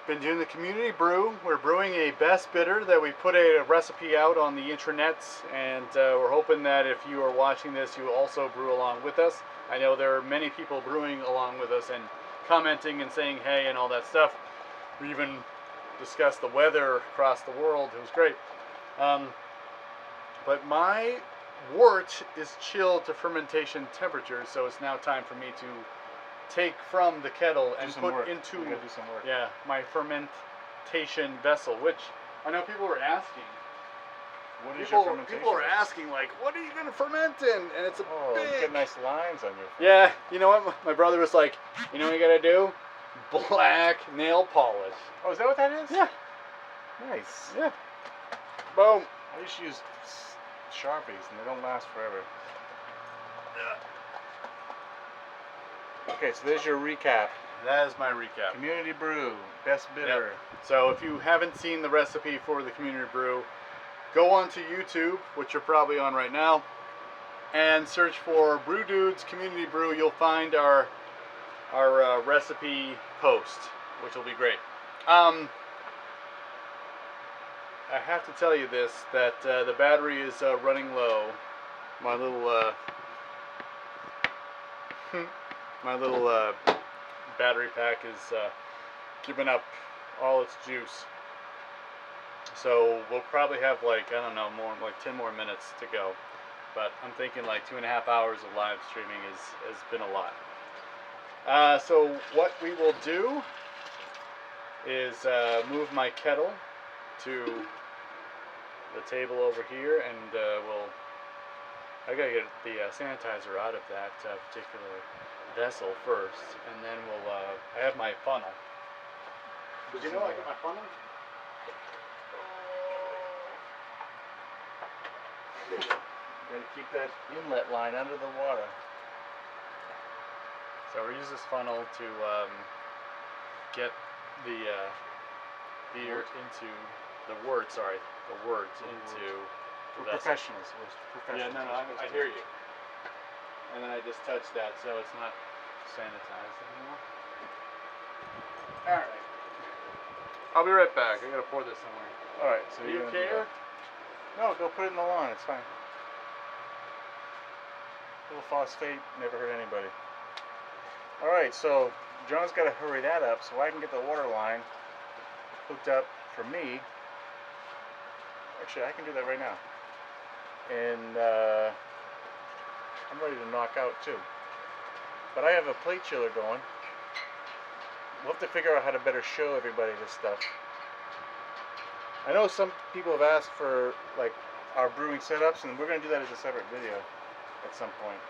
been doing the community brew. We're brewing a best bitter that we put a recipe out on the intranets, and we're hoping that if you are watching this, you also brew along with us. I know there are many people brewing along with us and commenting and saying hey and all that stuff. We even discussed the weather across the world. It was great. But my wort is chilled to fermentation temperature, so it's now time for me to take from the kettle and put into my fermentation vessel, which I know people were asking. What is your fermentation? People are asking, like, what are you going to ferment in? And it's a big... you get nice lines on your ferment. Yeah, you know what? My brother was like, you know what you got to do? Black nail polish. Oh, is that what that is? Yeah. Nice. Yeah. Boom. I used to use Sharpies, and they don't last forever. Okay, so there's your recap. That is my recap. Community brew, best bitter. Yep. So if you haven't seen the recipe for the community brew, go onto YouTube, which you're probably on right now, and search for Brew Dudes Community Brew. You'll find our recipe post, which will be great. I have to tell you this, that the battery is running low. My little battery pack is giving up all its juice. So we'll probably have, like, I don't know, like 10 more minutes to go. But I'm thinking like 2.5 hours of live streaming has been a lot. So what we will do is move my kettle to the table over here, and I gotta get the sanitizer out of that particular vessel first, and then we'll I have my funnel. Did you know I got my funnel? Gotta keep that inlet line under the water. So we'll use this funnel to get the beer into the wort. Sorry, the words into. We're professionals. Yeah, no, I hear you. And then I just touched that, so it's not sanitized anymore. All right. I'll be right back. I gotta pour this somewhere. All right. So do you care? No, go put it in the lawn. It's fine. A little phosphate never hurt anybody. All right. So John's got to hurry that up so I can get the water line hooked up for me. Actually, I can do that right now. And I'm ready to knock out too. But I have a plate chiller going. We'll have to figure out how to better show everybody this stuff. I know some people have asked for like our brewing setups, and we're going to do that as a separate video at some point.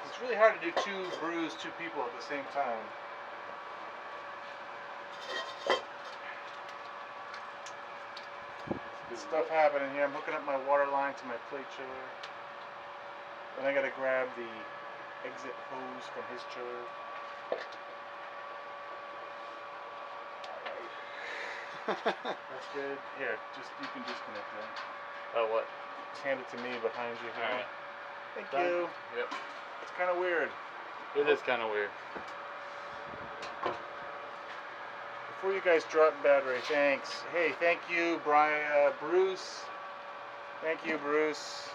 It's really hard to do 2 brews, 2 people at the same time. Good stuff happening here. I'm hooking up my water line to my plate chiller. Then I got to grab the exit hose from his chiller. That's good. Here, you can disconnect that. Oh, what? Just hand it to me behind you here. Alright. Thank you. Yep. It's kind of weird. It is kind of weird. Before you guys drop battery, thanks. Hey, thank you, Brian, Bruce. Thank you, Bruce.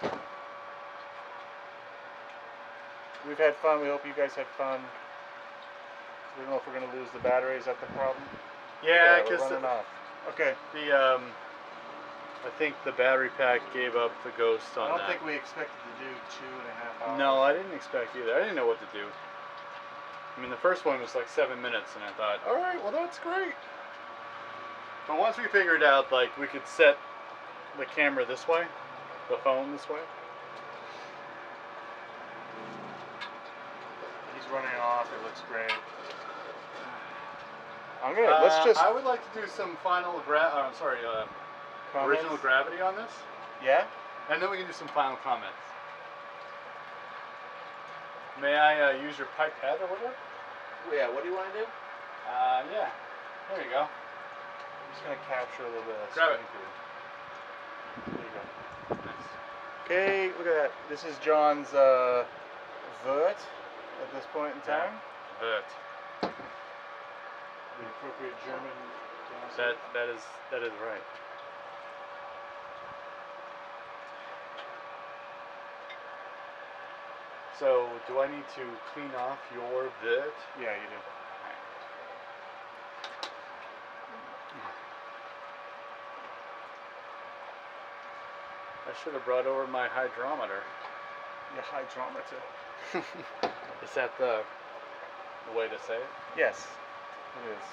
We've had fun. We hope you guys had fun. We don't know if we're gonna lose the battery. Is that the problem? Yeah, we're because running off. Okay. I think the battery pack gave up the ghost on that. I don't think we expected to do 2.5 hours. No, I didn't expect either. I didn't know what to do. I mean, the first one was like 7 minutes, and I thought, all right, well, that's great. But once we figured out, like, we could set the camera this way, the phone this way. He's running off. It looks great. I'm gonna. Let's just. I would like to do some final original gravity on this. Yeah. And then we can do some final comments. May I use your pipette or whatever? Yeah. What do you want to do? Yeah. There you go. I'm just gonna capture a little bit of that. Grab it. There you go. Nice. Okay. Look at that. This is John's vert at this point in time. Vert. The appropriate German. That is right. So, do I need to clean off your vert? Yeah, you do. I should have brought over my hydrometer. Your hydrometer. Is that the way to say it? Yes, it is.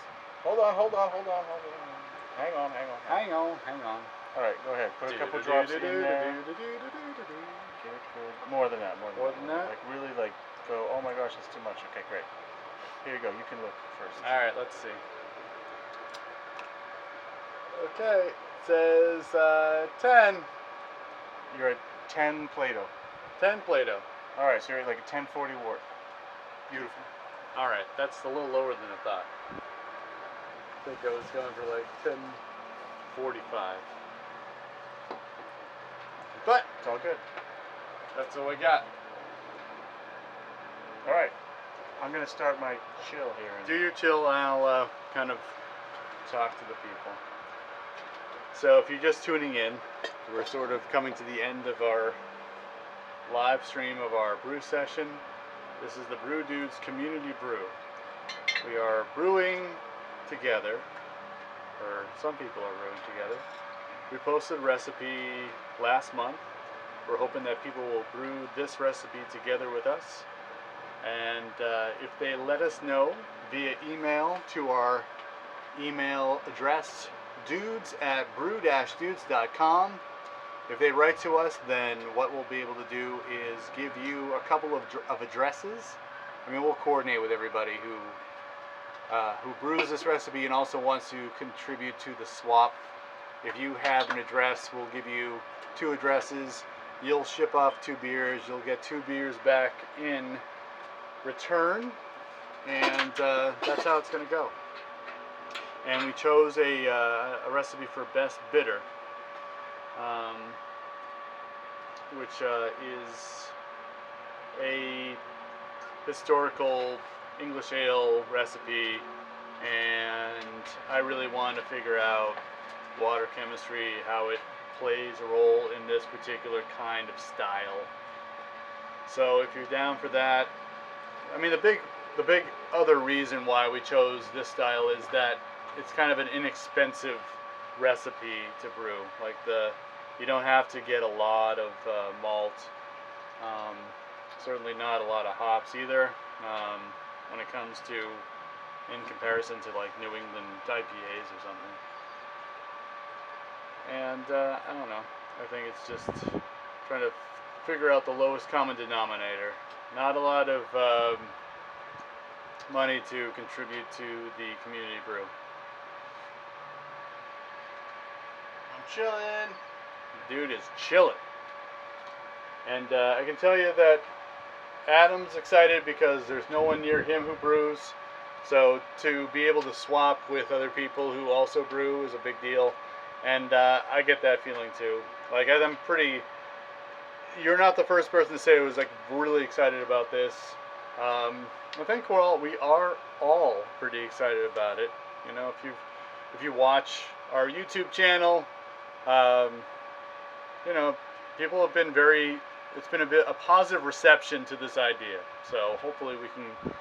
Hold on. Hang on. Hang on. All right, go ahead. Put a couple drops in there. Good. More than that. More than that? Like really, like go. Oh my gosh, that's too much. Okay, great. Here you go. You can look first. All right, let's see. Okay, it says 10. You're at 10 Plato. 10 Plato. All right, so you're at like a 1040 wort. Beautiful. All right, that's a little lower than I thought. I think I was going for like 1045. But It's all good. that's what we got. All right, I'm gonna start my chill here. Do your chill, and I'll kind of talk to the people. So if you're just tuning in, we're sort of coming to the end of our live stream of our brew session. This is the Brew Dudes Community Brew. We are brewing together, or some people are brewing together. We posted a recipe last month. We're hoping that people will brew this recipe together with us. And if they let us know via email to our email address, dudes@brew-dudes.com. If they write to us, then what we'll be able to do is give you a couple of addresses. I mean, we'll coordinate with everybody who brews this recipe and also wants to contribute to the swap. If you have an address, we'll give you 2 addresses. You'll ship off 2 beers. You'll get 2 beers back in return, and that's how it's going to go. And we chose a recipe for best bitter, which is a historical English ale recipe, and I really wanted to figure out water chemistry, how it plays a role in this particular kind of style. So if you're down for that, I mean, the big other reason why we chose this style is that it's kind of an inexpensive recipe to brew. Like you don't have to get a lot of malt. Certainly not a lot of hops either. When it comes to, in comparison to like New England IPAs or something. And I don't know. I think it's just trying to figure out the lowest common denominator. Not a lot of money to contribute to the community brew. I'm chilling. Dude is chilling. And I can tell you that Adam's excited because there's no one near him who brews. So to be able to swap with other people who also brew is a big deal. And I get that feeling too. Like, I'm pretty... You're not the first person to say who was like really excited about this. I think we are all pretty excited about it. You know, if you watch our YouTube channel, um, you know, people have been it's been a positive reception to this idea. So hopefully we can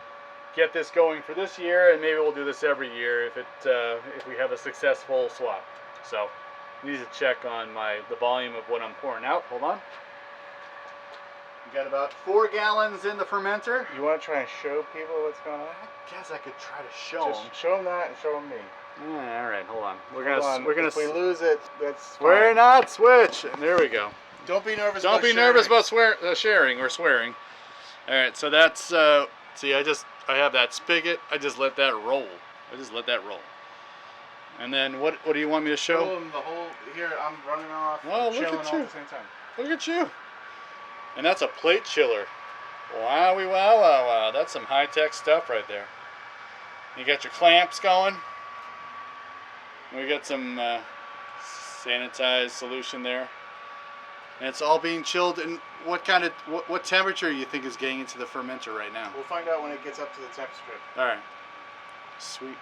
get this going for this year, and maybe we'll do this every year if we have a successful swap. So I need to check on the volume of what I'm pouring out. Hold on. We got about 4 gallons in the fermenter. You want to try and show people what's going on? I guess I could try to show them. Just show them that and show them me. All right, hold on. We're gonna. If we lose it, that's fine. We're not switch. There we go. Don't be nervous. Don't be nervous about sharing or swearing. All right, so that's see, I have that spigot. I just let that roll. And then what do you want me to show? Show them the whole. Here, I'm running off. Oh, look chilling at all you. at the same time. Look at you. And that's a plate chiller. Wowie, wow, wow, wow. That's some high-tech stuff right there. You got your clamps going. We got some sanitized solution there. And it's all being chilled. And what temperature you think is getting into the fermenter right now? We'll find out when it gets up to the temp strip. All right. Sweet.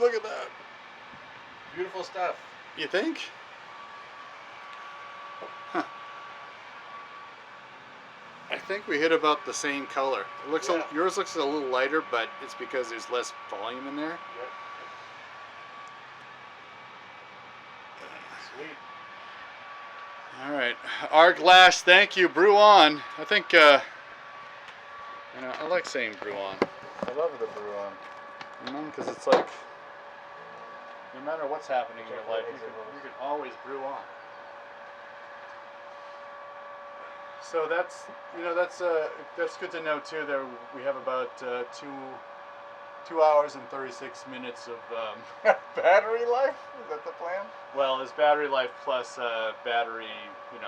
Look at that. Beautiful stuff. You think? Huh. I think we hit about the same color. It looks yours looks a little lighter, but it's because there's less volume in there. Yep. Sweet. All right, Arc Lash, thank you. Brew on. I think you know, I like saying brew on. I love the brew on. You know, because it's like no matter what's happening in your life, you can always brew on. So that's good to know too. That we have about 2 hours and 36 minutes of battery life. Is that the plan? Well, it's battery life plus battery,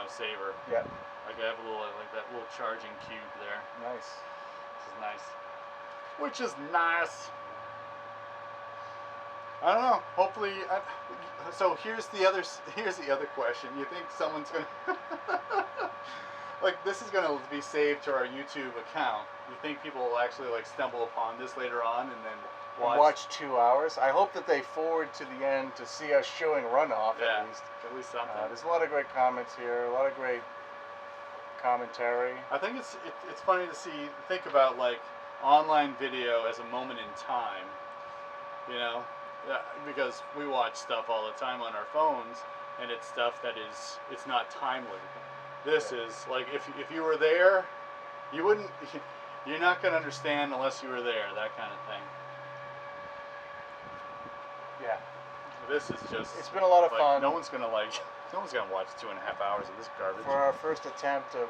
saver. Yeah. Like I have that little charging cube there. Nice. Which is nice. I don't know. Hopefully, so here's the other question. You think someone's gonna like this is gonna be saved to our YouTube account? You think people will actually stumble upon this later on and then watch 2 hours? I hope that they forward to the end to see us showing runoff at least. At least something. There's a lot of great comments here. A lot of great commentary. I think it's funny to think about online video as a moment in time. Because we watch stuff all the time on our phones, and it's stuff that it's not timely. This is if you were there, you're not going to understand unless you were there, that kind of thing. Yeah. This is just, it's been a lot of fun. No one's going to watch 2.5 hours of this garbage. For our first attempt of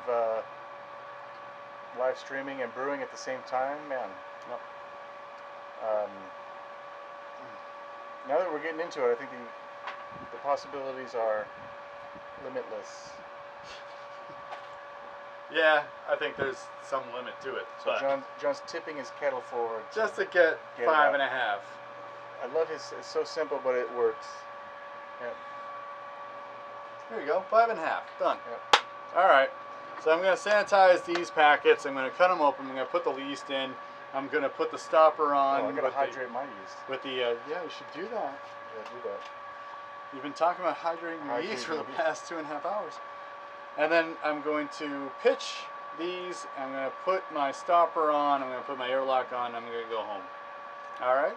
live streaming and brewing at the same time, man. Yep. Now that we're getting into it, I think the possibilities are limitless. Yeah, I think there's some limit to it. So John's tipping his kettle forward. Just to get 5.5. I love it's so simple, but it works. Yep. There you go, 5.5, done. Yep. All right, so I'm gonna sanitize these packets. I'm gonna cut them open. I'm gonna put the yeast in. I'm gonna put the stopper on. Oh, I gotta hydrate my yeast. With the yeah, you should do that. Yeah, do that. You've been talking about hydrating your yeast for the past 2.5 hours. And then I'm going to pitch these. I'm going to put my stopper on. I'm going to put my airlock on. I'm going to go home. All right?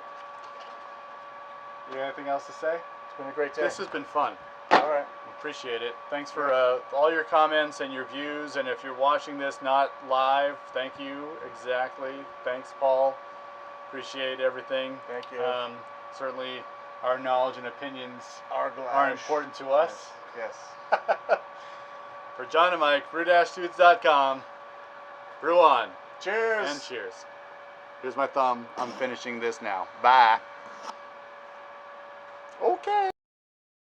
You got anything else to say? It's been a great day. This has been fun. All right. Appreciate it. Thanks for all your comments and your views. And if you're watching this not live, thank you. Exactly. Thanks, Paul. Appreciate everything. Thank you. Certainly our knowledge and opinions are important to us. Yes. For John and Mike, brew-dudes.com. Brew on. Cheers. And cheers. Here's my thumb. I'm finishing this now. Bye. Okay.